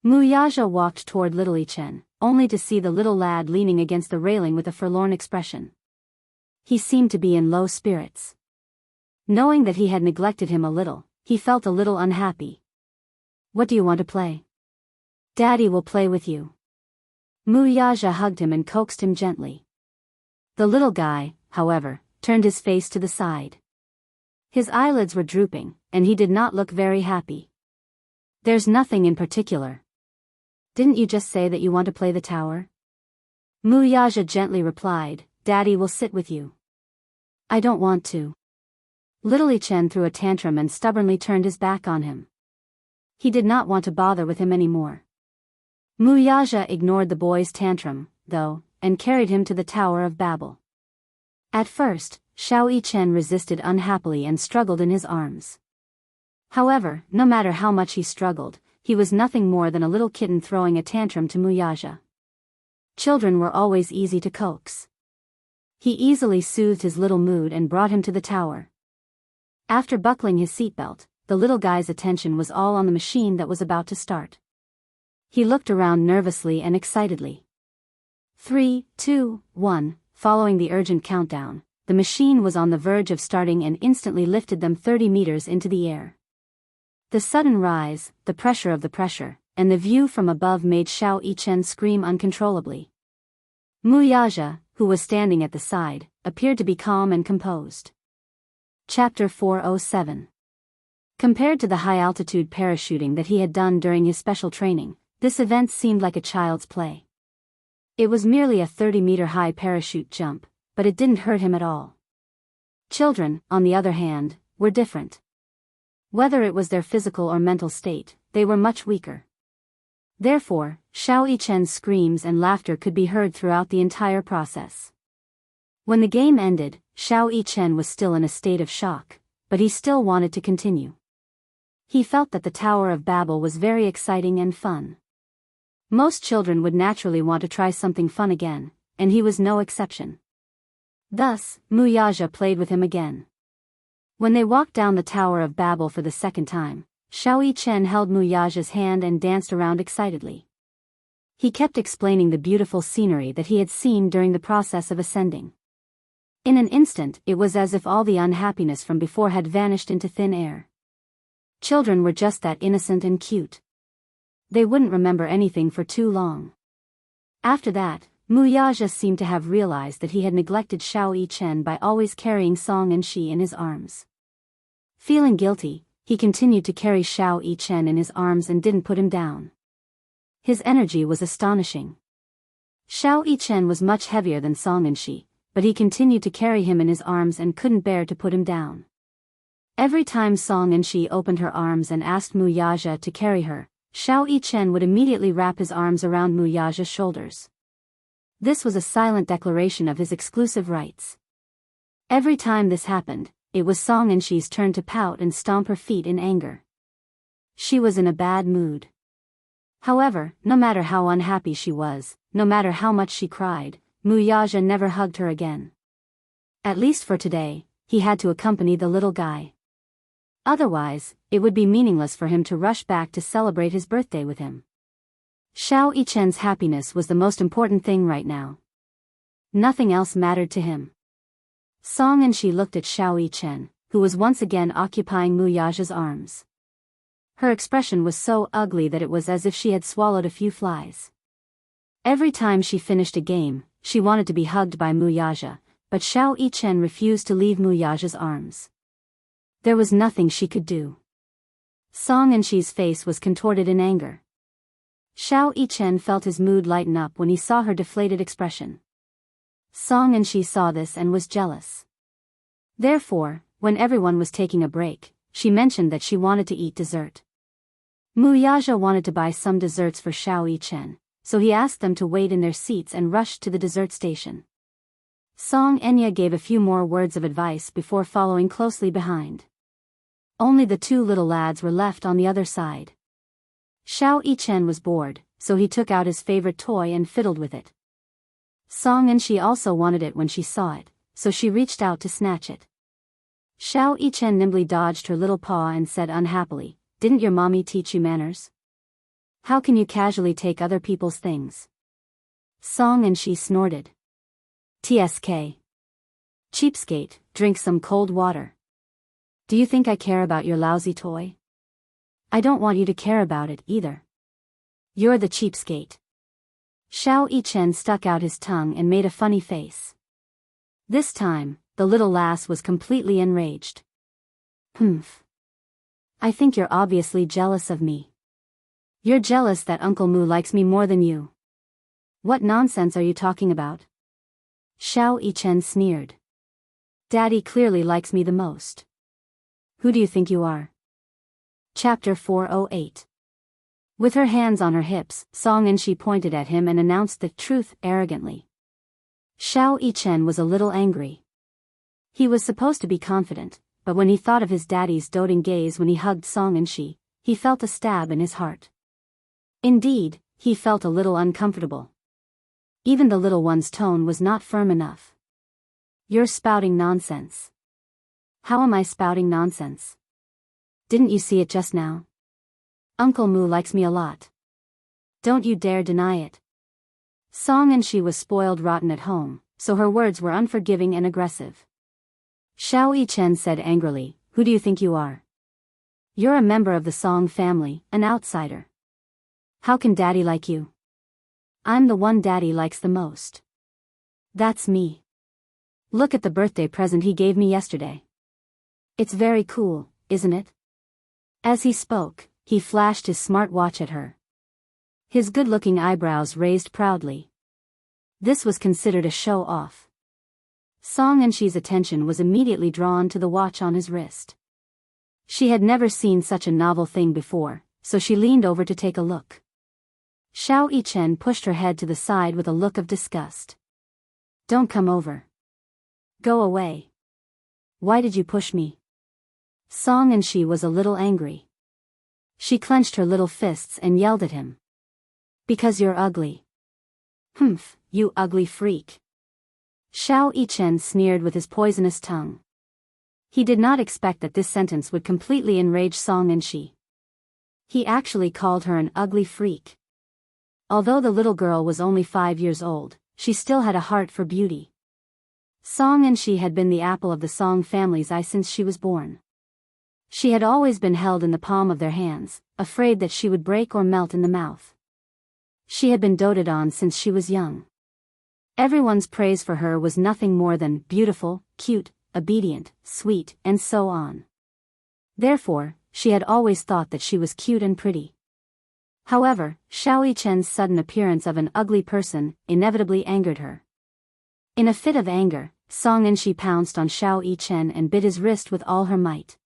Muyaja walked toward little Yichen, only to see the little lad leaning against the railing with a forlorn expression. He seemed to be in low spirits. Knowing that he had neglected him a little, he felt a little unhappy. "What do you want to play?" "Daddy will play with you." Muyaja hugged him and coaxed him gently. The little guy, however, turned his face to the side. His eyelids were drooping, and he did not look very happy. "There's nothing in particular. Didn't you just say that you want to play the tower?" Muyaja gently replied, "Daddy will sit with you." "I don't want to." Little Yichen threw a tantrum and stubbornly turned his back on him. He did not want to bother with him anymore. Muyaja ignored the boy's tantrum, though, and carried him to the Tower of Babel. At first, Xiao Yichen resisted unhappily and struggled in his arms. However, no matter how much he struggled, he was nothing more than a little kitten throwing a tantrum to Muyaja. Children were always easy to coax. He easily soothed his little mood and brought him to the tower. After buckling his seatbelt, the little guy's attention was all on the machine that was about to start. He looked around nervously and excitedly. 3, 2, 1, following the urgent countdown, the machine was on the verge of starting and instantly lifted them 30 meters into the air. The sudden rise, the pressure of the pressure, and the view from above made Xiao Yichen scream uncontrollably. Muyaja, who was standing at the side, appeared to be calm and composed. Chapter 407. Compared to the high-altitude parachuting that he had done during his special training, this event seemed like a child's play. It was merely a 30-meter-high parachute jump, but it didn't hurt him at all. Children, on the other hand, were different. Whether it was their physical or mental state, they were much weaker. Therefore, Xiao Yichen's screams and laughter could be heard throughout the entire process. When the game ended, Xiao Yichen was still in a state of shock, but he still wanted to continue. He felt that the Tower of Babel was very exciting and fun. Most children would naturally want to try something fun again, and he was no exception. Thus, Muyaja played with him again. When they walked down the Tower of Babel for the second time, Xiao Yichen held Muyaja's hand and danced around excitedly. He kept explaining the beautiful scenery that he had seen during the process of ascending. In an instant, it was as if all the unhappiness from before had vanished into thin air. Children were just that innocent and cute. They wouldn't remember anything for too long. After that, Muyaja seemed to have realized that he had neglected Xiao Yichen by always carrying Song and Shi in his arms. Feeling guilty, he continued to carry Xiao Yichen in his arms and didn't put him down. His energy was astonishing. Xiao Yichen was much heavier than Song and Shi, but he continued to carry him in his arms and couldn't bear to put him down. Every time Song and Shi opened her arms and asked Muyaja to carry her, Xiao Yichen would immediately wrap his arms around Muyaja's shoulders. This was a silent declaration of his exclusive rights. Every time this happened, it was Song and Shi's turn to pout and stomp her feet in anger. She was in a bad mood. However, no matter how unhappy she was, no matter how much she cried, Muyaja never hugged her again. At least for today, he had to accompany the little guy. Otherwise, it would be meaningless for him to rush back to celebrate his birthday with him. Xiao Yichen's happiness was the most important thing right now. Nothing else mattered to him. Song and she looked at Xiao Yichen, who was once again occupying Mu Yaja's arms. Her expression was so ugly that it was as if she had swallowed a few flies. Every time she finished a game, she wanted to be hugged by Mu Yaja, but Xiao Yichen refused to leave Mu Yaja's arms. There was nothing she could do. Song and she's face was contorted in anger. Xiao Yichen felt his mood lighten up when he saw her deflated expression. Song and she saw this and was jealous. Therefore, when everyone was taking a break, she mentioned that she wanted to eat dessert. Mu Yaja wanted to buy some desserts for Xiao Yichen, so he asked them to wait in their seats and rushed to the dessert station. Song Enya gave a few more words of advice before following closely behind. Only the two little lads were left on the other side. Xiao Yichen was bored, so he took out his favorite toy and fiddled with it. Song and she also wanted it when she saw it, so she reached out to snatch it. Xiao Yichen nimbly dodged her little paw and said unhappily, "Didn't your mommy teach you manners? How can you casually take other people's things?" Song and she snorted. "TSK. Cheapskate, drink some cold water. Do you think I care about your lousy toy? I don't want you to care about it either. You're the cheapskate." Xiao Yichen stuck out his tongue and made a funny face. This time, the little lass was completely enraged. "Humph. I think you're obviously jealous of me. You're jealous that Uncle Mu likes me more than you. What nonsense are you talking about?" Xiao Yichen sneered. "Daddy clearly likes me the most. Who do you think you are?" Chapter 408. With her hands on her hips, Song and she pointed at him and announced the truth arrogantly. Xiao Yichen was a little angry. He was supposed to be confident, but when he thought of his daddy's doting gaze when he hugged Song and she, he felt a stab in his heart. Indeed, he felt a little uncomfortable. Even the little one's tone was not firm enough. "You're spouting nonsense." "How am I spouting nonsense? Didn't you see it just now? Uncle Mu likes me a lot. Don't you dare deny it." Song and she was spoiled rotten at home, so her words were unforgiving and aggressive. Xiao Yichen said angrily, "Who do you think you are? You're a member of the Song family, an outsider. How can Daddy like you? I'm the one Daddy likes the most. That's me. Look at the birthday present he gave me yesterday. It's very cool, isn't it?" As he spoke, he flashed his smart watch at her. His good-looking eyebrows raised proudly. This was considered a show-off. Song and she's attention was immediately drawn to the watch on his wrist. She had never seen such a novel thing before, so she leaned over to take a look. Xiao Yichen pushed her head to the side with a look of disgust. "Don't come over. Go away. Why did you push me?" Song and she was a little angry. She clenched her little fists and yelled at him. "Because you're ugly." "Humph, you ugly freak." Xiao Yichen sneered with his poisonous tongue. He did not expect that this sentence would completely enrage Song and she. He actually called her an ugly freak. Although the little girl was only 5 years old, she still had a heart for beauty. Song and she had been the apple of the Song family's eye since she was born. She had always been held in the palm of their hands, afraid that she would break or melt in the mouth. She had been doted on since she was young. Everyone's praise for her was nothing more than beautiful, cute, obedient, sweet, and so on. Therefore, she had always thought that she was cute and pretty. However, Xiao Yichen's sudden appearance of an ugly person inevitably angered her. In a fit of anger, Song and she pounced on Xiao Yichen and bit his wrist with all her might.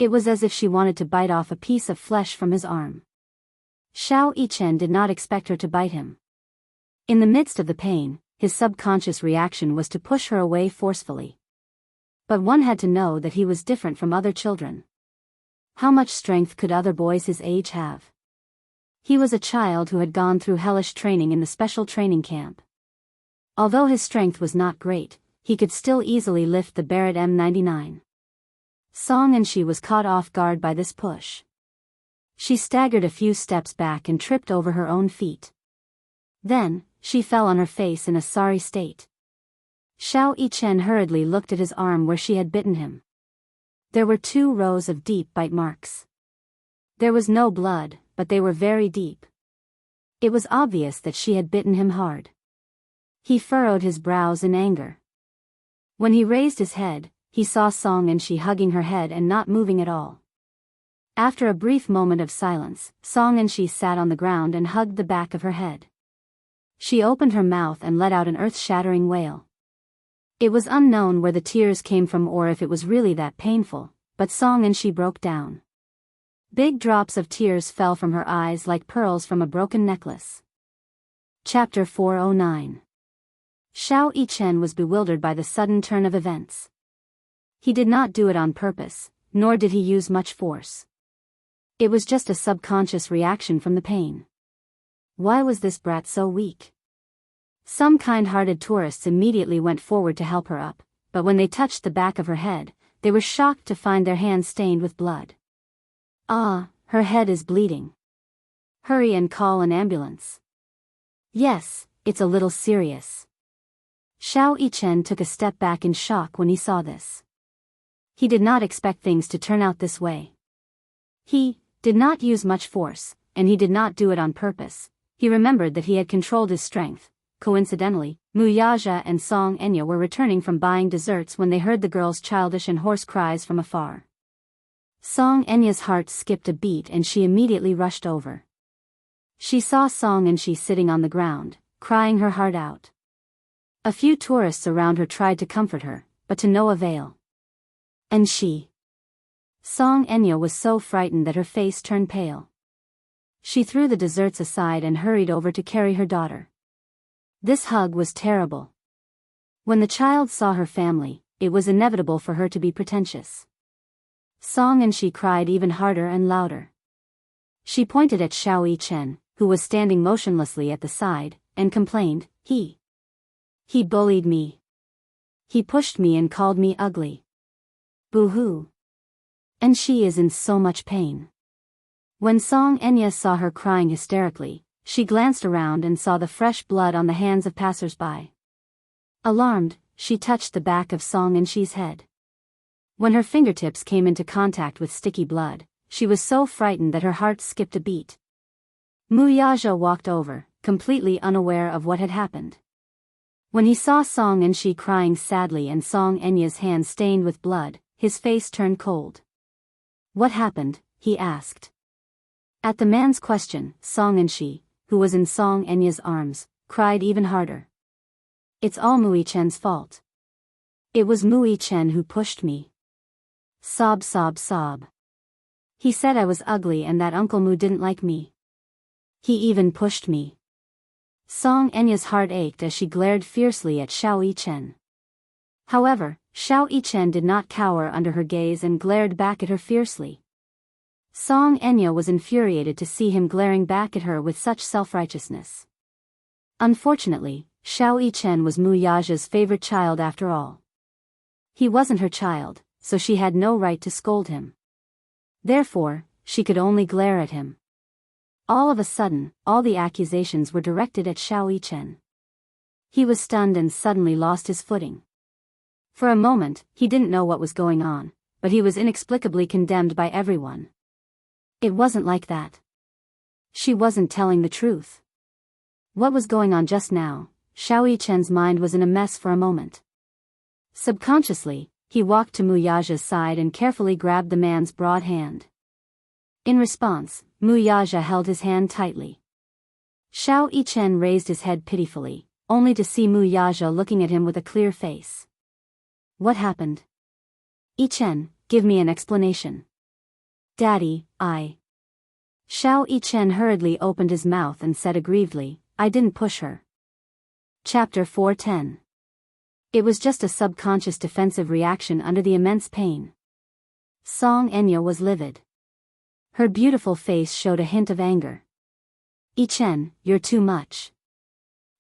It was as if she wanted to bite off a piece of flesh from his arm. Xiao Yichen did not expect her to bite him. In the midst of the pain, his subconscious reaction was to push her away forcefully. But one had to know that he was different from other children. How much strength could other boys his age have? He was a child who had gone through hellish training in the special training camp. Although his strength was not great, he could still easily lift the Barrett M99. Song and she was caught off guard by this push. She staggered a few steps back and tripped over her own feet. Then, she fell on her face in a sorry state. Xiao Yichen hurriedly looked at his arm where she had bitten him. There were 2 rows of deep bite marks. There was no blood, but they were very deep. It was obvious that she had bitten him hard. He furrowed his brows in anger. When he raised his head, he saw Song and she hugging her head and not moving at all. After a brief moment of silence, Song and she sat on the ground and hugged the back of her head. She opened her mouth and let out an earth-shattering wail. It was unknown where the tears came from or if it was really that painful, but Song and she broke down. Big drops of tears fell from her eyes like pearls from a broken necklace. Chapter 409. Xiao Yichen was bewildered by the sudden turn of events. He did not do it on purpose, nor did he use much force. It was just a subconscious reaction from the pain. Why was this brat so weak? Some kind-hearted tourists immediately went forward to help her up, but when they touched the back of her head, they were shocked to find their hands stained with blood. Ah, her head is bleeding. Hurry and call an ambulance. Yes, it's a little serious. Xiao Yichen took a step back in shock when he saw this. He did not expect things to turn out this way. He did not use much force, and he did not do it on purpose. He remembered that he had controlled his strength. Coincidentally, Muyaja and Song Enya were returning from buying desserts when they heard the girl's childish and hoarse cries from afar. Song Enya's heart skipped a beat and she immediately rushed over. She saw Song and she sitting on the ground, crying her heart out. A few tourists around her tried to comfort her, but to no avail. And she. Song Enya was so frightened that her face turned pale. She threw the desserts aside and hurried over to carry her daughter. This hug was terrible. When the child saw her family, it was inevitable for her to be pretentious. Song and she cried even harder and louder. She pointed at Xiao Yichen, who was standing motionlessly at the side, and complained, He bullied me. He pushed me and called me ugly. Boo-hoo. And she is in so much pain. When Song Enya saw her crying hysterically, she glanced around and saw the fresh blood on the hands of passers-by. Alarmed, she touched the back of Song and she's head. When her fingertips came into contact with sticky blood, she was so frightened that her heart skipped a beat. Muyaja walked over, completely unaware of what had happened. When he saw Song and she crying sadly and Song Enya's hands stained with blood, his face turned cold. What happened? He asked. At the man's question, Song and she, who was in Song Enya's arms, cried even harder. It's all Mu Yichen's fault. It was Mu Yichen who pushed me. Sob, sob, sob. He said I was ugly and that Uncle Mu didn't like me. He even pushed me. Song Enya's heart ached as she glared fiercely at Xiao Yichen. However, Xiao Yichen did not cower under her gaze and glared back at her fiercely. Song Enya was infuriated to see him glaring back at her with such self-righteousness. Unfortunately, Xiao Yichen was Muyaja's favorite child after all. He wasn't her child, so she had no right to scold him. Therefore, she could only glare at him. All of a sudden, all the accusations were directed at Xiao Yichen. He was stunned and suddenly lost his footing. For a moment, he didn't know what was going on, but he was inexplicably condemned by everyone. It wasn't like that. She wasn't telling the truth. What was going on just now? Xiao Yichen's mind was in a mess for a moment. Subconsciously, he walked to Muyaja's side and carefully grabbed the man's broad hand. In response, Muyaja held his hand tightly. Xiao Yichen raised his head pitifully, only to see Muyaja looking at him with a clear face. What happened? Yichen, give me an explanation. Daddy, Xiao Yichen hurriedly opened his mouth and said aggrievedly, I didn't push her. Chapter 410. It was just a subconscious defensive reaction under the immense pain. Song Enya was livid. Her beautiful face showed a hint of anger. Yichen, you're too much.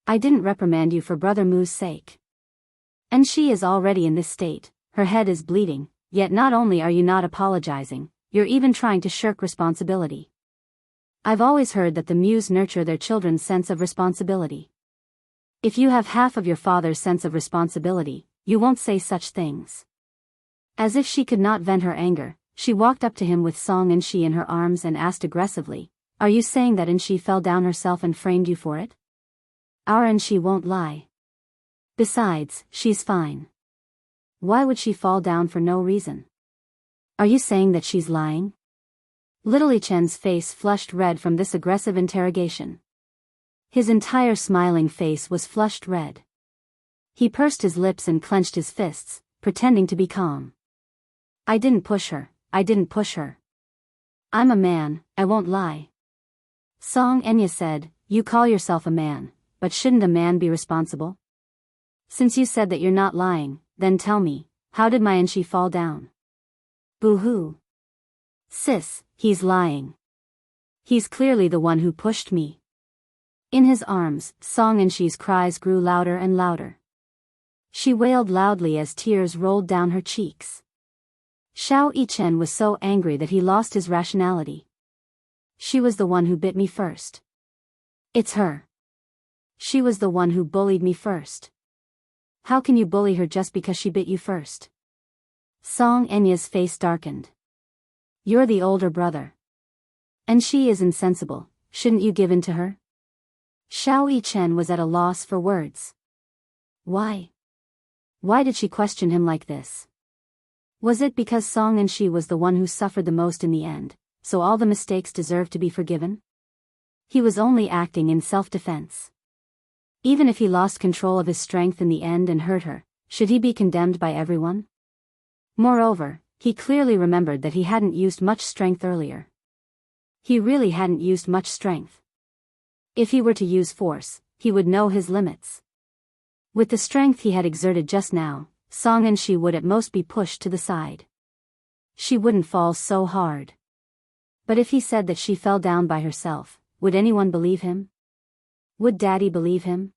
I didn't reprimand you for Brother Mu's sake. And she is already in this state, her head is bleeding, yet not only are you not apologizing, you're even trying to shirk responsibility. I've always heard that the muse nurture their children's sense of responsibility. If you have half of your father's sense of responsibility, you won't say such things. As if she could not vent her anger, she walked up to him with Song and she in her arms and asked aggressively, "Are you saying that and she fell down herself and framed you for it? Our and she won't lie. Besides, she's fine. Why would she fall down for no reason? Are you saying that she's lying?" Little Ichen's face flushed red from this aggressive interrogation. His entire smiling face was flushed red. He pursed his lips and clenched his fists, pretending to be calm. "I didn't push her, I didn't push her. I'm a man, I won't lie." Song Enya said, "You call yourself a man, but shouldn't a man be responsible? Since you said that you're not lying, then tell me, how did my and she fall down?" "Boo-hoo. Sis, he's lying. He's clearly the one who pushed me." In his arms, Song and she's cries grew louder and louder. She wailed loudly as tears rolled down her cheeks. Xiao Yichen was so angry that he lost his rationality. "She was the one who bit me first. It's her. She was the one who bullied me first. How can you bully her just because she bit you first?" Song Enya's face darkened. "You're the older brother. And she is insensible, shouldn't you give in to her?" Xiao Yichen was at a loss for words. Why? Why did she question him like this? Was it because Song and she was the one who suffered the most in the end, so all the mistakes deserved to be forgiven? He was only acting in self-defense. Even if he lost control of his strength in the end and hurt her, should he be condemned by everyone? Moreover, he clearly remembered that he hadn't used much strength earlier. He really hadn't used much strength. If he were to use force, he would know his limits. With the strength he had exerted just now, Song and she would at most be pushed to the side. She wouldn't fall so hard. But if he said that she fell down by herself, would anyone believe him? Would Daddy believe him?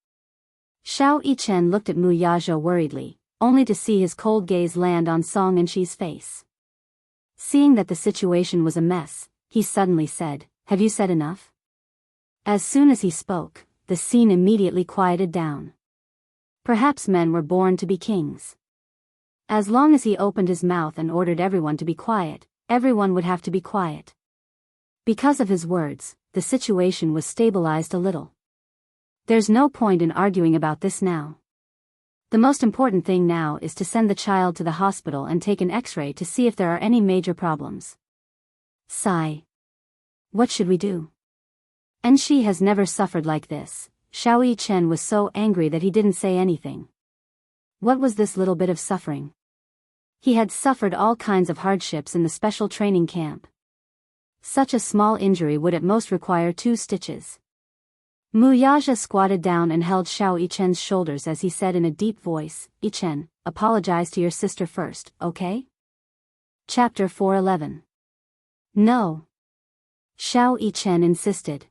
Xiao Yichen looked at Mu Yaja worriedly, only to see his cold gaze land on Song and she's face. Seeing that the situation was a mess, he suddenly said, "Have you said enough?" As soon as he spoke, the scene immediately quieted down. Perhaps men were born to be kings. As long as he opened his mouth and ordered everyone to be quiet, everyone would have to be quiet. Because of his words, the situation was stabilized a little. There's no point in arguing about this now. The most important thing now is to send the child to the hospital and take an X-ray to see if there are any major problems. Sigh. What should we do? And she has never suffered like this. Xiao Yichen was so angry that he didn't say anything. What was this little bit of suffering? He had suffered all kinds of hardships in the special training camp. Such a small injury would at most require 2 stitches. Mu Yaja squatted down and held Xiao Yichen's shoulders as he said in a deep voice, "Yichen, apologize to your sister first, okay?" Chapter 411. No. Xiao Yichen insisted.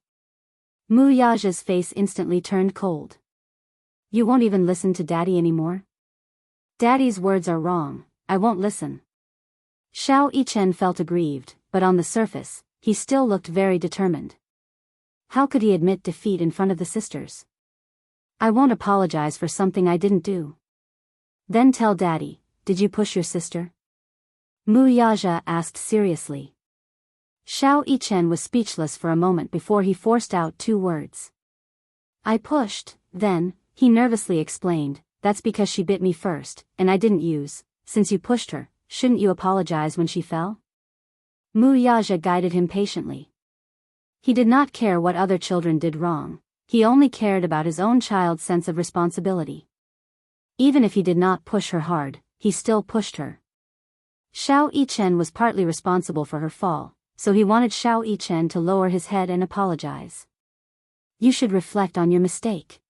Mu Yaja's face instantly turned cold. "You won't even listen to Daddy anymore?" "Daddy's words are wrong, I won't listen." Xiao Yichen felt aggrieved, but on the surface, he still looked very determined. How could he admit defeat in front of the sisters? "I won't apologize for something I didn't do." "Then tell Daddy, did you push your sister?" Mu Yaja asked seriously. Xiao Yichen was speechless for a moment before he forced out 2 words. "I pushed." Then, he nervously explained, "That's because she bit me first, and I didn't use. Since you pushed her, shouldn't you apologize when she fell?" Mu Yaja guided him patiently. He did not care what other children did wrong, he only cared about his own child's sense of responsibility. Even if he did not push her hard, he still pushed her. Xiao Yichen was partly responsible for her fall, so he wanted Xiao Yichen to lower his head and apologize. "You should reflect on your mistake."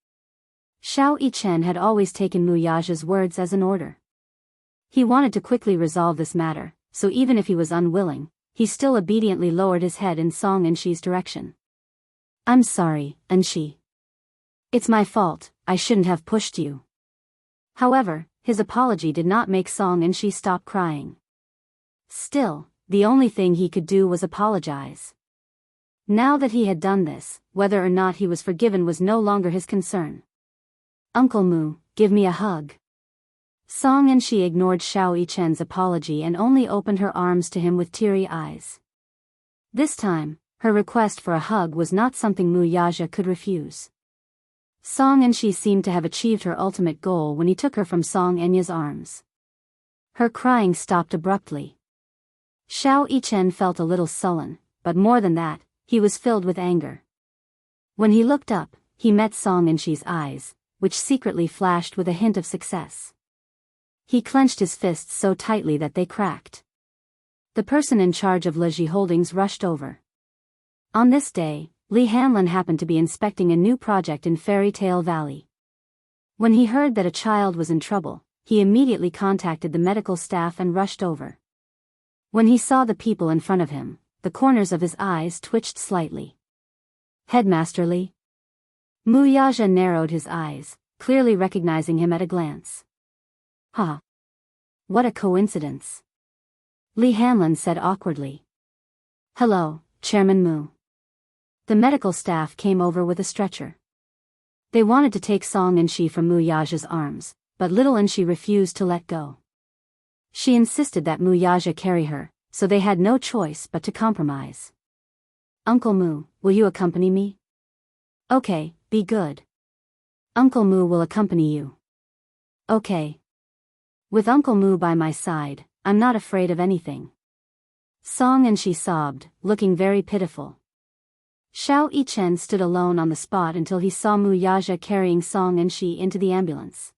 Xiao Yichen had always taken Mu Yaja's words as an order. He wanted to quickly resolve this matter, so even if he was unwilling, he still obediently lowered his head in Song and Shi's direction. "I'm sorry, Anshi. It's my fault, I shouldn't have pushed you." However, his apology did not make Song and Shi stop crying. Still, the only thing he could do was apologize. Now that he had done this, whether or not he was forgiven was no longer his concern. "Uncle Mu, give me a hug." Song Enshi ignored Xiao Yichen's apology and only opened her arms to him with teary eyes. This time, her request for a hug was not something Mu Yaja could refuse. Song Enshi seemed to have achieved her ultimate goal when he took her from Song Enya's arms. Her crying stopped abruptly. Xiao Yichen felt a little sullen, but more than that, he was filled with anger. When he looked up, he met Song Enshi's eyes, which secretly flashed with a hint of success. He clenched his fists so tightly that they cracked. The person in charge of Leji Holdings rushed over. On this day, Li Hanlin happened to be inspecting a new project in Fairy Tale Valley. When he heard that a child was in trouble, he immediately contacted the medical staff and rushed over. When he saw the people in front of him, the corners of his eyes twitched slightly. "Headmaster Li?" Mu Yaja narrowed his eyes, clearly recognizing him at a glance. "Huh. What a coincidence," Li Hanlin said awkwardly. "Hello, Chairman Mu." The medical staff came over with a stretcher. They wanted to take Song Enshi from Mu Yaja's arms, but little Enshi refused to let go. She insisted that Mu Yaja carry her, so they had no choice but to compromise. "Uncle Mu, will you accompany me?" "Okay, be good. Uncle Mu will accompany you." "Okay. With Uncle Mu by my side, I'm not afraid of anything." Song Enshi sobbed, looking very pitiful. Xiao Yichen stood alone on the spot until he saw Mu Yaja carrying Song Enshi into the ambulance.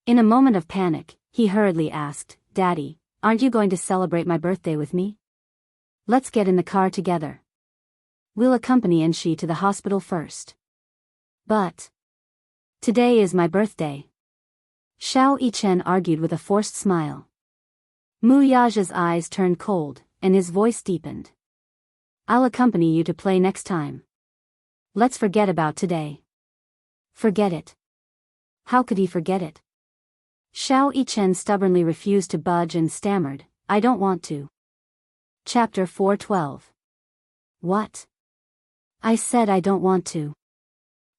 In a moment of panic, he hurriedly asked, "Daddy, aren't you going to celebrate my birthday with me? Let's get in the car together. We'll accompany Enshi to the hospital first." "But today is my birthday," Xiao Yichen argued with a forced smile. Mu Yaja's eyes turned cold, and his voice deepened. "I'll accompany you to play next time. Let's forget about today." Forget it? How could he forget it? Xiao Yichen stubbornly refused to budge and stammered, "I don't want to." Chapter 412. What? I said I don't want to.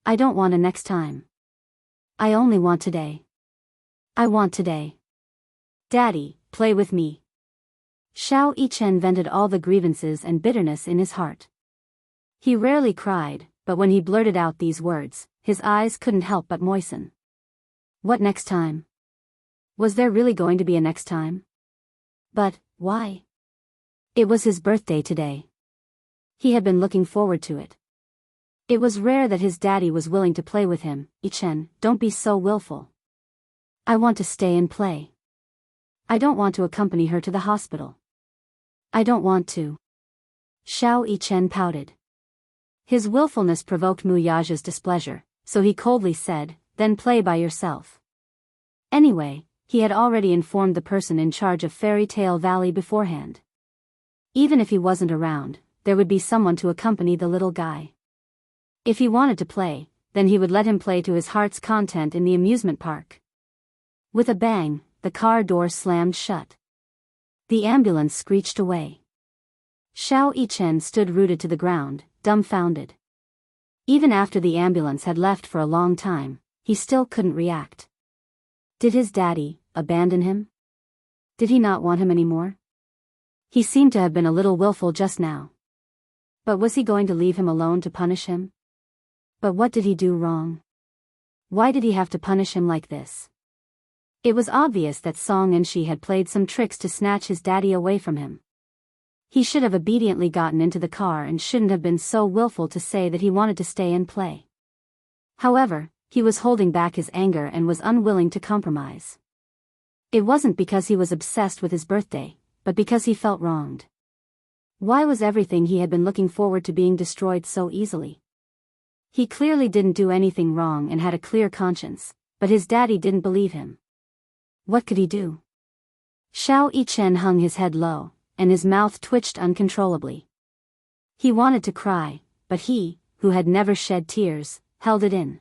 I don't want a next time. I only want today. I want today. Daddy, play with me. Xiao Yichen vented all the grievances and bitterness in his heart. He rarely cried, but when he blurted out these words, his eyes couldn't help but moisten. What next time? Was there really going to be a next time? But, why? It was his birthday today. He had been looking forward to it. It was rare that his daddy was willing to play with him. "Yichen, don't be so willful. I want to stay and play. I don't want to accompany her to the hospital. I don't want to." Xiao Yichen pouted. His willfulness provoked Mu Yaja's displeasure, so he coldly said, "Then play by yourself." Anyway, he had already informed the person in charge of Fairy Tale Valley beforehand. Even if he wasn't around, there would be someone to accompany the little guy. If he wanted to play, then he would let him play to his heart's content in the amusement park. With a bang, the car door slammed shut. The ambulance screeched away. Xiao Yichen stood rooted to the ground, dumbfounded. Even after the ambulance had left for a long time, he still couldn't react. Did his daddy abandon him? Did he not want him anymore? He seemed to have been a little willful just now. But was he going to leave him alone to punish him? But what did he do wrong? Why did he have to punish him like this? It was obvious that Song Enshi had played some tricks to snatch his daddy away from him. He should have obediently gotten into the car and shouldn't have been so willful to say that he wanted to stay and play. However, he was holding back his anger and was unwilling to compromise. It wasn't because he was obsessed with his birthday, but because he felt wronged. Why was everything he had been looking forward to being destroyed so easily? He clearly didn't do anything wrong and had a clear conscience, but his daddy didn't believe him. What could he do? Xiao Yichen hung his head low, and his mouth twitched uncontrollably. He wanted to cry, but he, who had never shed tears, held it in.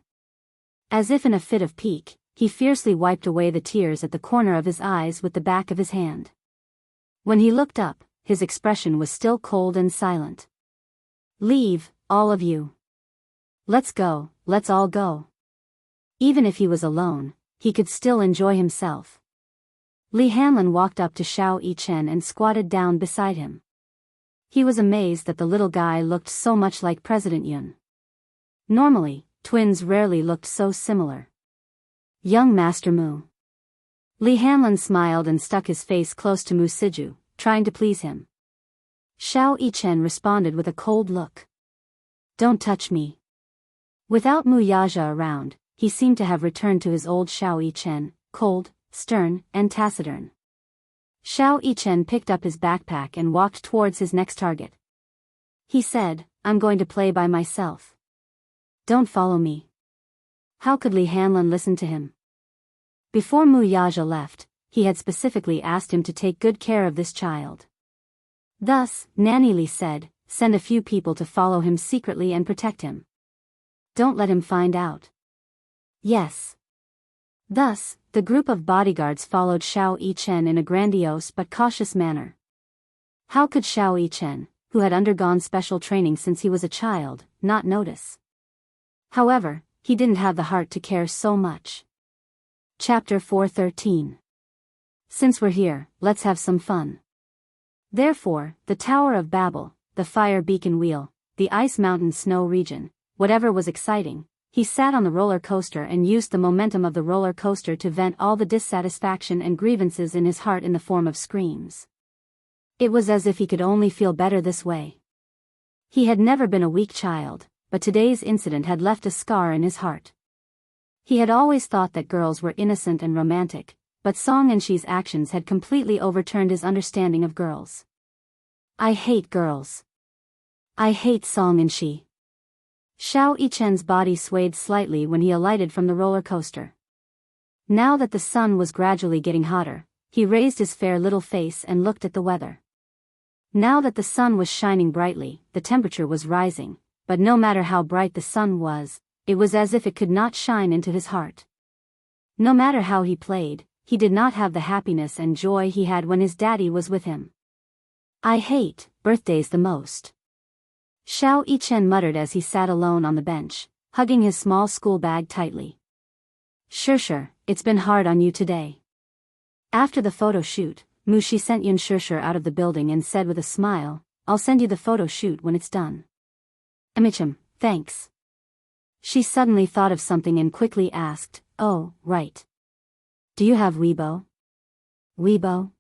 As if in a fit of pique, he fiercely wiped away the tears at the corner of his eyes with the back of his hand. When he looked up, his expression was still cold and silent. Leave, all of you. Let's go, let's all go. Even if he was alone, he could still enjoy himself. Li Hanlin walked up to Xiao Yichen and squatted down beside him. He was amazed that the little guy looked so much like President Yun. Normally, twins rarely looked so similar. Young Master Mu. Li Hanlin smiled and stuck his face close to Mu Siju, trying to please him. Xiao Yichen responded with a cold look. Don't touch me. Without Mu Yaja around, he seemed to have returned to his old Xiao Yichen, cold, stern, and taciturn. Xiao Yichen picked up his backpack and walked towards his next target. He said, I'm going to play by myself. Don't follow me. How could Li Hanlin listen to him? Before Mu Yaja left, he had specifically asked him to take good care of this child. Thus, Nanny Li said, send a few people to follow him secretly and protect him. Don't let him find out. Yes. Thus, the group of bodyguards followed Xiao Yichen in a grandiose but cautious manner. How could Xiao Yichen, who had undergone special training since he was a child, not notice? However, he didn't have the heart to care so much. Chapter 413. Since we're here, let's have some fun. Therefore, the Tower of Babel, the Fire Beacon Wheel, the Ice Mountain Snow region, whatever was exciting, he sat on the roller coaster and used the momentum of the roller coaster to vent all the dissatisfaction and grievances in his heart in the form of screams. It was as if he could only feel better this way. He had never been a weak child, but today's incident had left a scar in his heart. He had always thought that girls were innocent and romantic, but Song and Shi's actions had completely overturned his understanding of girls. I hate girls. I hate Song and Shi. Xiao Yichen's body swayed slightly when he alighted from the roller coaster. Now that the sun was gradually getting hotter, he raised his fair little face and looked at the weather. Now that the sun was shining brightly, the temperature was rising, but no matter how bright the sun was, it was as if it could not shine into his heart. No matter how he played, he did not have the happiness and joy he had when his daddy was with him. I hate birthdays the most. Xiao Yichen muttered as he sat alone on the bench, hugging his small school bag tightly. Sure, it's been hard on you today. After the photo shoot, Mu Shi sent Yun Sure out of the building and said with a smile, I'll send you the photo shoot when it's done. Thanks. She suddenly thought of something and quickly asked, oh, right. Do you have Weibo? Weibo?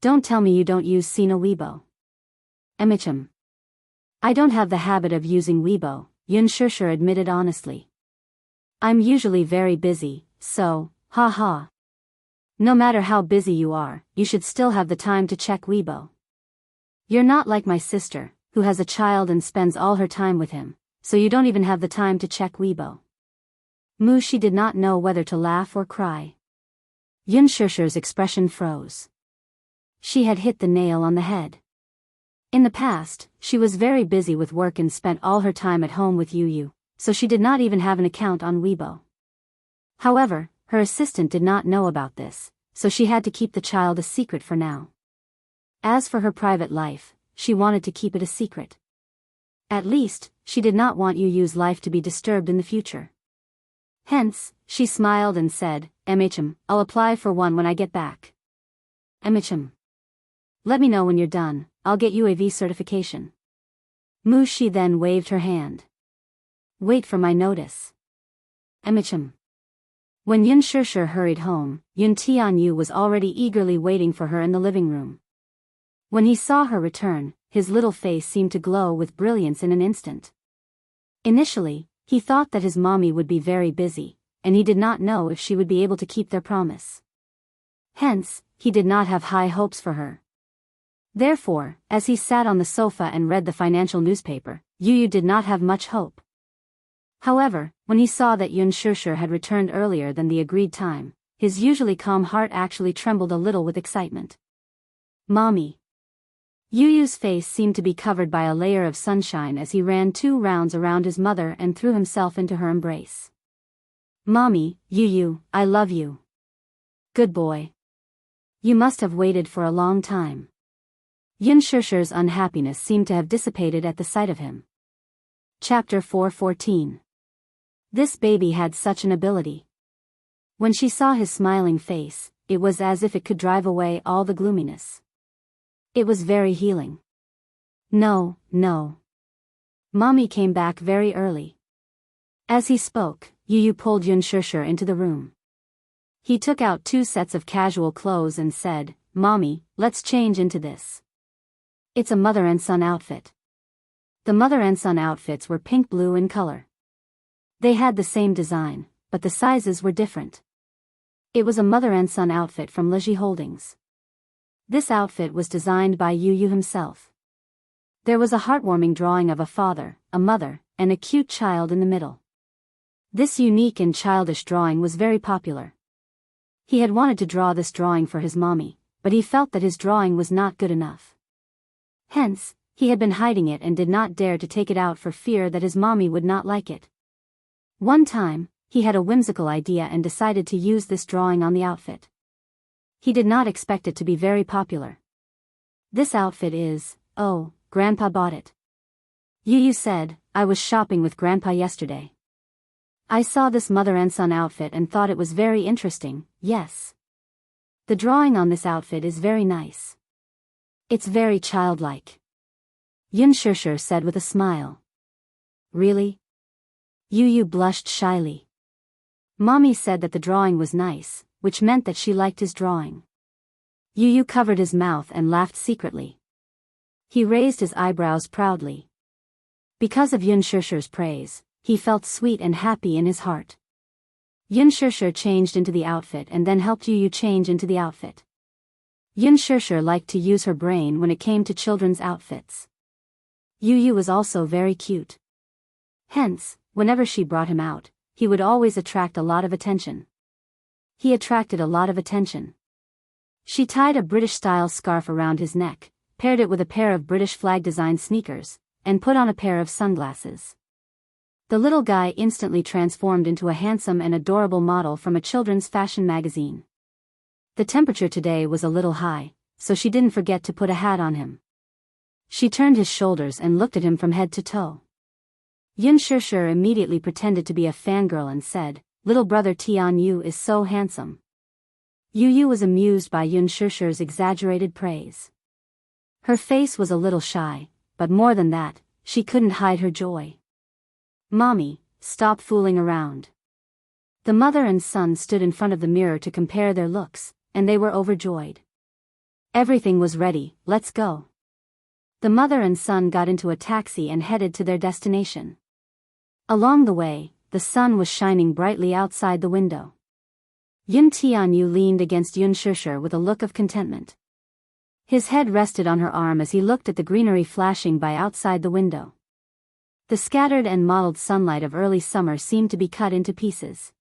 Don't tell me you don't use Sina Weibo. I don't have the habit of using Weibo, Yun Sure admitted honestly. I'm usually very busy, so, haha. No matter how busy you are, you should still have the time to check Weibo. You're not like my sister, who has a child and spends all her time with him, so you don't even have the time to check Weibo. Mu Shi did not know whether to laugh or cry. Yun Sure's expression froze. She had hit the nail on the head. In the past, she was very busy with work and spent all her time at home with Yu, so she did not even have an account on Weibo. However, her assistant did not know about this, so she had to keep the child a secret for now. As for her private life, she wanted to keep it a secret. At least, she did not want Yu's life to be disturbed in the future. Hence, she smiled and said, I'll apply for one when I get back. Let me know when you're done, I'll get UAV certification. Mu Shi then waved her hand. Wait for my notice. When Yun Sure hurried home, Yun Tianyu was already eagerly waiting for her in the living room. When he saw her return, his little face seemed to glow with brilliance in an instant. Initially, he thought that his mommy would be very busy, and he did not know if she would be able to keep their promise. Hence, he did not have high hopes for her. Therefore, as he sat on the sofa and read the financial newspaper, Yu did not have much hope. However, when he saw that Yun Sure had returned earlier than the agreed time, his usually calm heart actually trembled a little with excitement. Mommy. Yu's face seemed to be covered by a layer of sunshine as he ran 2 rounds around his mother and threw himself into her embrace. Mommy, Yu, I love you. Good boy. You must have waited for a long time. Yun Shishir's unhappiness seemed to have dissipated at the sight of him. Chapter 4:14. This baby had such an ability. When she saw his smiling face, it was as if it could drive away all the gloominess. It was very healing. No, no. Mommy came back very early. As he spoke, Yu pulled Yun Shishir into the room. He took out 2 sets of casual clothes and said, "Mommy, let's change into this. It's a mother and son outfit." The mother and son outfits were pink-blue in color. They had the same design, but the sizes were different. It was a mother and son outfit from Leji Holdings. This outfit was designed by Yu himself. There was a heartwarming drawing of a father, a mother, and a cute child in the middle. This unique and childish drawing was very popular. He had wanted to draw this drawing for his mommy, but he felt that his drawing was not good enough. Hence, he had been hiding it and did not dare to take it out for fear that his mommy would not like it. One time, he had a whimsical idea and decided to use this drawing on the outfit. He did not expect it to be very popular. "This outfit is, oh, Grandpa bought it." Yu said, "I was shopping with Grandpa yesterday. I saw this mother and son outfit and thought it was very interesting, yes. The drawing on this outfit is very nice. It's very childlike." Yun Shishir said with a smile. "Really?" Yu blushed shyly. Mommy said that the drawing was nice, which meant that she liked his drawing. Yu covered his mouth and laughed secretly. He raised his eyebrows proudly. Because of Yun Shishir's praise, he felt sweet and happy in his heart. Yun Shishir changed into the outfit and then helped Yu change into the outfit. Yun Shishir liked to use her brain when it came to children's outfits. Yu was also very cute. Hence, whenever she brought him out, he would always attract a lot of attention. He attracted a lot of attention. She tied a British-style scarf around his neck, paired it with a pair of British flag-designed sneakers, and put on a pair of sunglasses. The little guy instantly transformed into a handsome and adorable model from a children's fashion magazine. The temperature today was a little high, so she didn't forget to put a hat on him. She turned his shoulders and looked at him from head to toe. Yun Shishir immediately pretended to be a fangirl and said, "Little brother Tian Yu is so handsome." Yu was amused by Yun Shishir's exaggerated praise. Her face was a little shy, but more than that, she couldn't hide her joy. "Mommy, stop fooling around." The mother and son stood in front of the mirror to compare their looks, and they were overjoyed. Everything was ready, let's go. The mother and son got into a taxi and headed to their destination. Along the way, the sun was shining brightly outside the window. Yun Tianyu leaned against Yun Shishir with a look of contentment. His head rested on her arm as he looked at the greenery flashing by outside the window. The scattered and mottled sunlight of early summer seemed to be cut into pieces.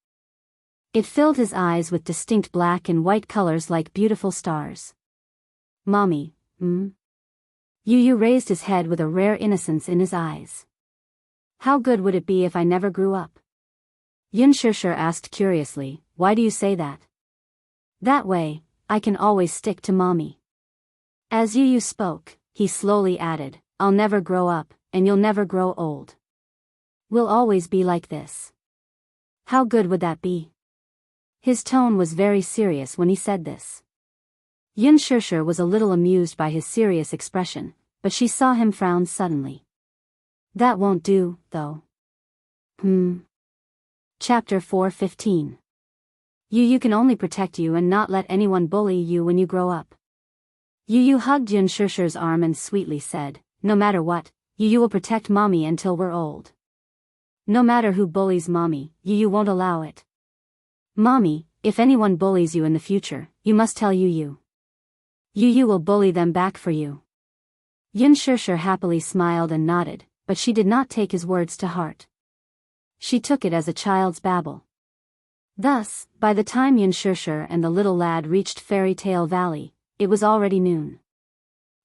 It filled his eyes with distinct black and white colors like beautiful stars. "Mommy, Yu raised his head with a rare innocence in his eyes. "How good would it be if I never grew up?" Yun Shishir asked curiously, "Why do you say that?" "That way, I can always stick to mommy." As Yu spoke, he slowly added, "I'll never grow up, and you'll never grow old. We'll always be like this. How good would that be?" His tone was very serious when he said this. Yun Shishir was a little amused by his serious expression, but she saw him frown suddenly. "That won't do, though." Chapter 4:15. You can only protect you and not let anyone bully you when you grow up. Yu hugged Yun Shishir's arm and sweetly said, "No matter what, Yu will protect mommy until we're old. No matter who bullies mommy, Yu won't allow it. Mommy, if anyone bullies you in the future, you must tell Yu. Yu will bully them back for you." Yun Shishir happily smiled and nodded, but she did not take his words to heart. She took it as a child's babble. Thus, by the time Yun Shishir and the little lad reached Fairy Tale Valley, it was already noon.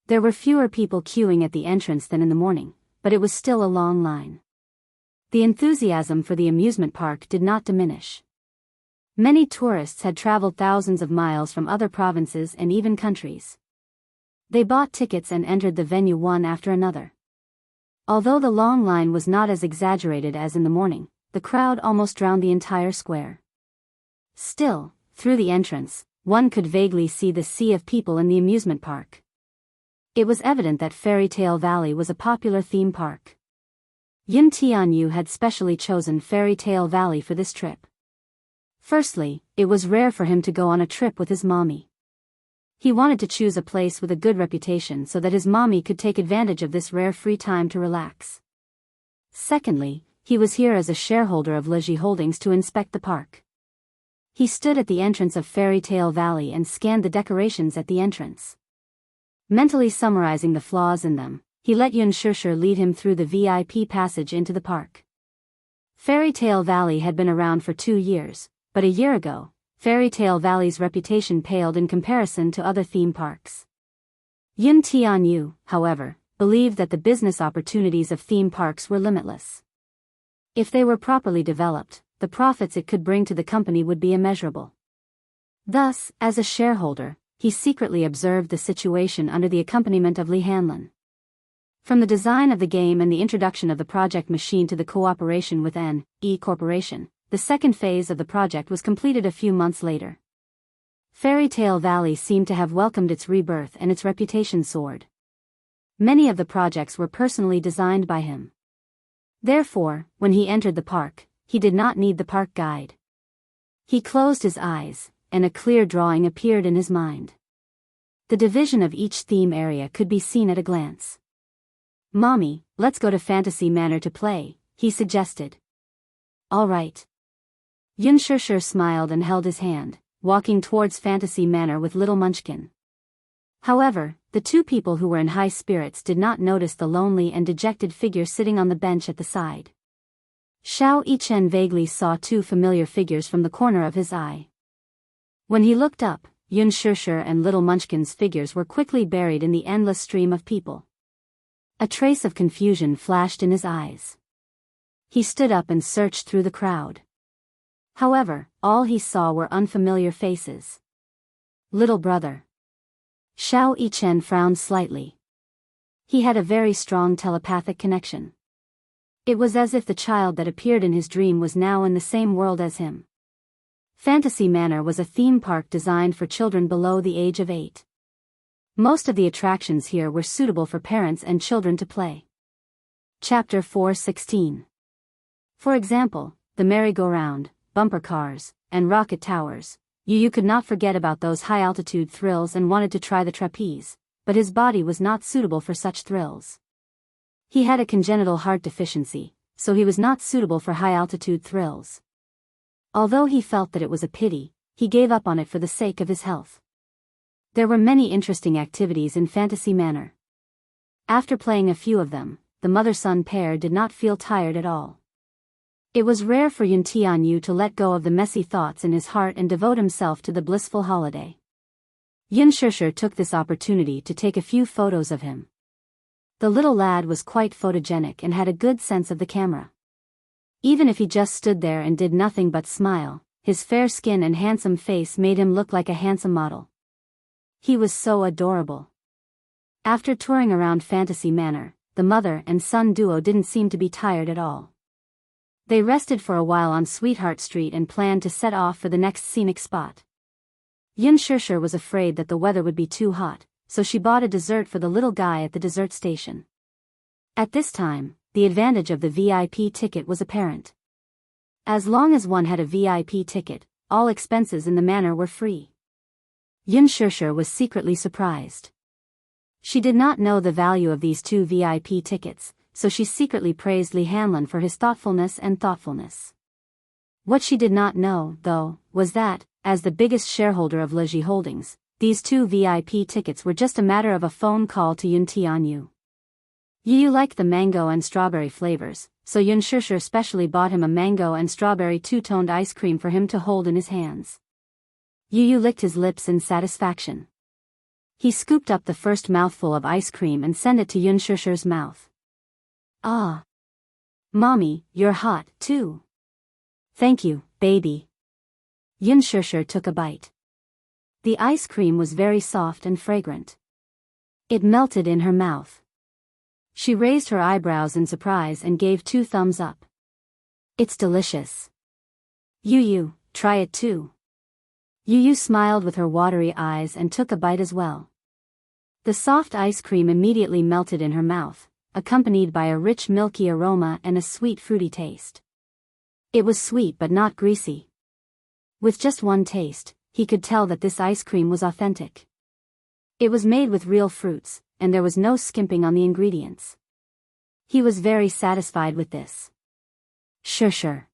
There were fewer people queuing at the entrance than in the morning, but it was still a long line. The enthusiasm for the amusement park did not diminish. Many tourists had traveled thousands of miles from other provinces and even countries. They bought tickets and entered the venue one after another. Although the long line was not as exaggerated as in the morning, the crowd almost drowned the entire square. Still, through the entrance, one could vaguely see the sea of people in the amusement park. It was evident that Fairy Tale Valley was a popular theme park. Yun Tianyu had specially chosen Fairy Tale Valley for this trip. Firstly, it was rare for him to go on a trip with his mommy. He wanted to choose a place with a good reputation so that his mommy could take advantage of this rare free time to relax. Secondly, he was here as a shareholder of Leji Holdings to inspect the park. He stood at the entrance of Fairy Tale Valley and scanned the decorations at the entrance. Mentally summarizing the flaws in them, he let Yun Shishir lead him through the VIP passage into the park. Fairy Tale Valley had been around for 2 years, but a year ago, Fairy Tale Valley's reputation paled in comparison to other theme parks. Yun Tianyu, however, believed that the business opportunities of theme parks were limitless. If they were properly developed, the profits it could bring to the company would be immeasurable. Thus, as a shareholder, he secretly observed the situation under the accompaniment of Li Hanlin. From the design of the game and the introduction of the project machine to the cooperation with N.E. Corporation, the second phase of the project was completed a few months later. Fairy Tale Valley seemed to have welcomed its rebirth and its reputation soared. Many of the projects were personally designed by him. Therefore, when he entered the park, he did not need the park guide. He closed his eyes, and a clear drawing appeared in his mind. The division of each theme area could be seen at a glance. "Mommy, let's go to Fantasy Manor to play," he suggested. "All right." Yun Shishir smiled and held his hand, walking towards Fantasy Manor with little Munchkin. However, the two people who were in high spirits did not notice the lonely and dejected figure sitting on the bench at the side. Xiao Yichen vaguely saw 2 familiar figures from the corner of his eye. When he looked up, Yun Shishir and little Munchkin's figures were quickly buried in the endless stream of people. A trace of confusion flashed in his eyes. He stood up and searched through the crowd. However, all he saw were unfamiliar faces. "Little brother." Xiao Yichen frowned slightly. He had a very strong telepathic connection. It was as if the child that appeared in his dream was now in the same world as him. Fantasy Manor was a theme park designed for children below the age of 8. Most of the attractions here were suitable for parents and children to play. Chapter 4:16. For example, the merry-go-round, bumper cars, and rocket towers. Yu could not forget about those high-altitude thrills and wanted to try the trapeze, but his body was not suitable for such thrills. He had a congenital heart deficiency, so he was not suitable for high-altitude thrills. Although he felt that it was a pity, he gave up on it for the sake of his health. There were many interesting activities in Fantasy Manor. After playing a few of them, the mother-son pair did not feel tired at all. It was rare for Yun Tianyu to let go of the messy thoughts in his heart and devote himself to the blissful holiday. Yun Shishir took this opportunity to take a few photos of him. The little lad was quite photogenic and had a good sense of the camera. Even if he just stood there and did nothing but smile, his fair skin and handsome face made him look like a handsome model. He was so adorable. After touring around Fantasy Manor, the mother and son duo didn't seem to be tired at all. They rested for a while on Sweetheart Street and planned to set off for the next scenic spot. Yun Shishir was afraid that the weather would be too hot, so she bought a dessert for the little guy at the dessert station. At this time, the advantage of the VIP ticket was apparent. As long as one had a VIP ticket, all expenses in the manor were free. Yun Shishir was secretly surprised. She did not know the value of these 2 VIP tickets, so she secretly praised Li Hanlin for his thoughtfulness. What she did not know, though, was that, as the biggest shareholder of Leji Holdings, these 2 VIP tickets were just a matter of a phone call to Yun Tianyu. Yu liked the mango and strawberry flavors, so Yun Shishir specially bought him a mango and strawberry 2-toned ice cream for him to hold in his hands. Yu licked his lips in satisfaction. He scooped up the first mouthful of ice cream and sent it to Yun Shishir's mouth. "Ah. Mommy, you're hot, too." "Thank you, baby." Yun Shishir took a bite. The ice cream was very soft and fragrant. It melted in her mouth. She raised her eyebrows in surprise and gave 2 thumbs up. It's delicious. You, try it too. Yu smiled with her watery eyes and took a bite as well. The soft ice cream immediately melted in her mouth, accompanied by a rich milky aroma and a sweet fruity taste. It was sweet but not greasy. With just one taste, he could tell that this ice cream was authentic. It was made with real fruits, and there was no skimping on the ingredients. He was very satisfied with this. Sure.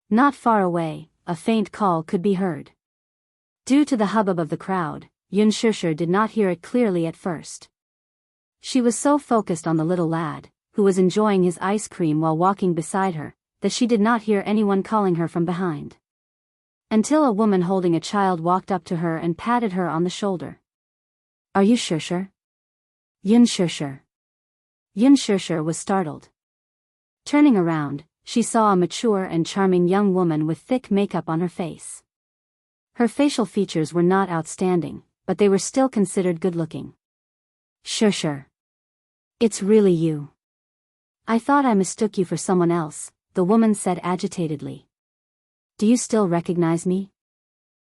Not far away, a faint call could be heard. Due to the hubbub of the crowd, Yun Sure did not hear it clearly at first. She was so focused on the little lad, who was enjoying his ice cream while walking beside her, that she did not hear anyone calling her from behind. Until a woman holding a child walked up to her and patted her on the shoulder. Are you Sure? Yun Sure. Yun Sure was startled. Turning around, she saw a mature and charming young woman with thick makeup on her face. Her facial features were not outstanding, but they were still considered good-looking. Sure. It's really you. I thought I mistook you for someone else, the woman said agitatedly. Do you still recognize me?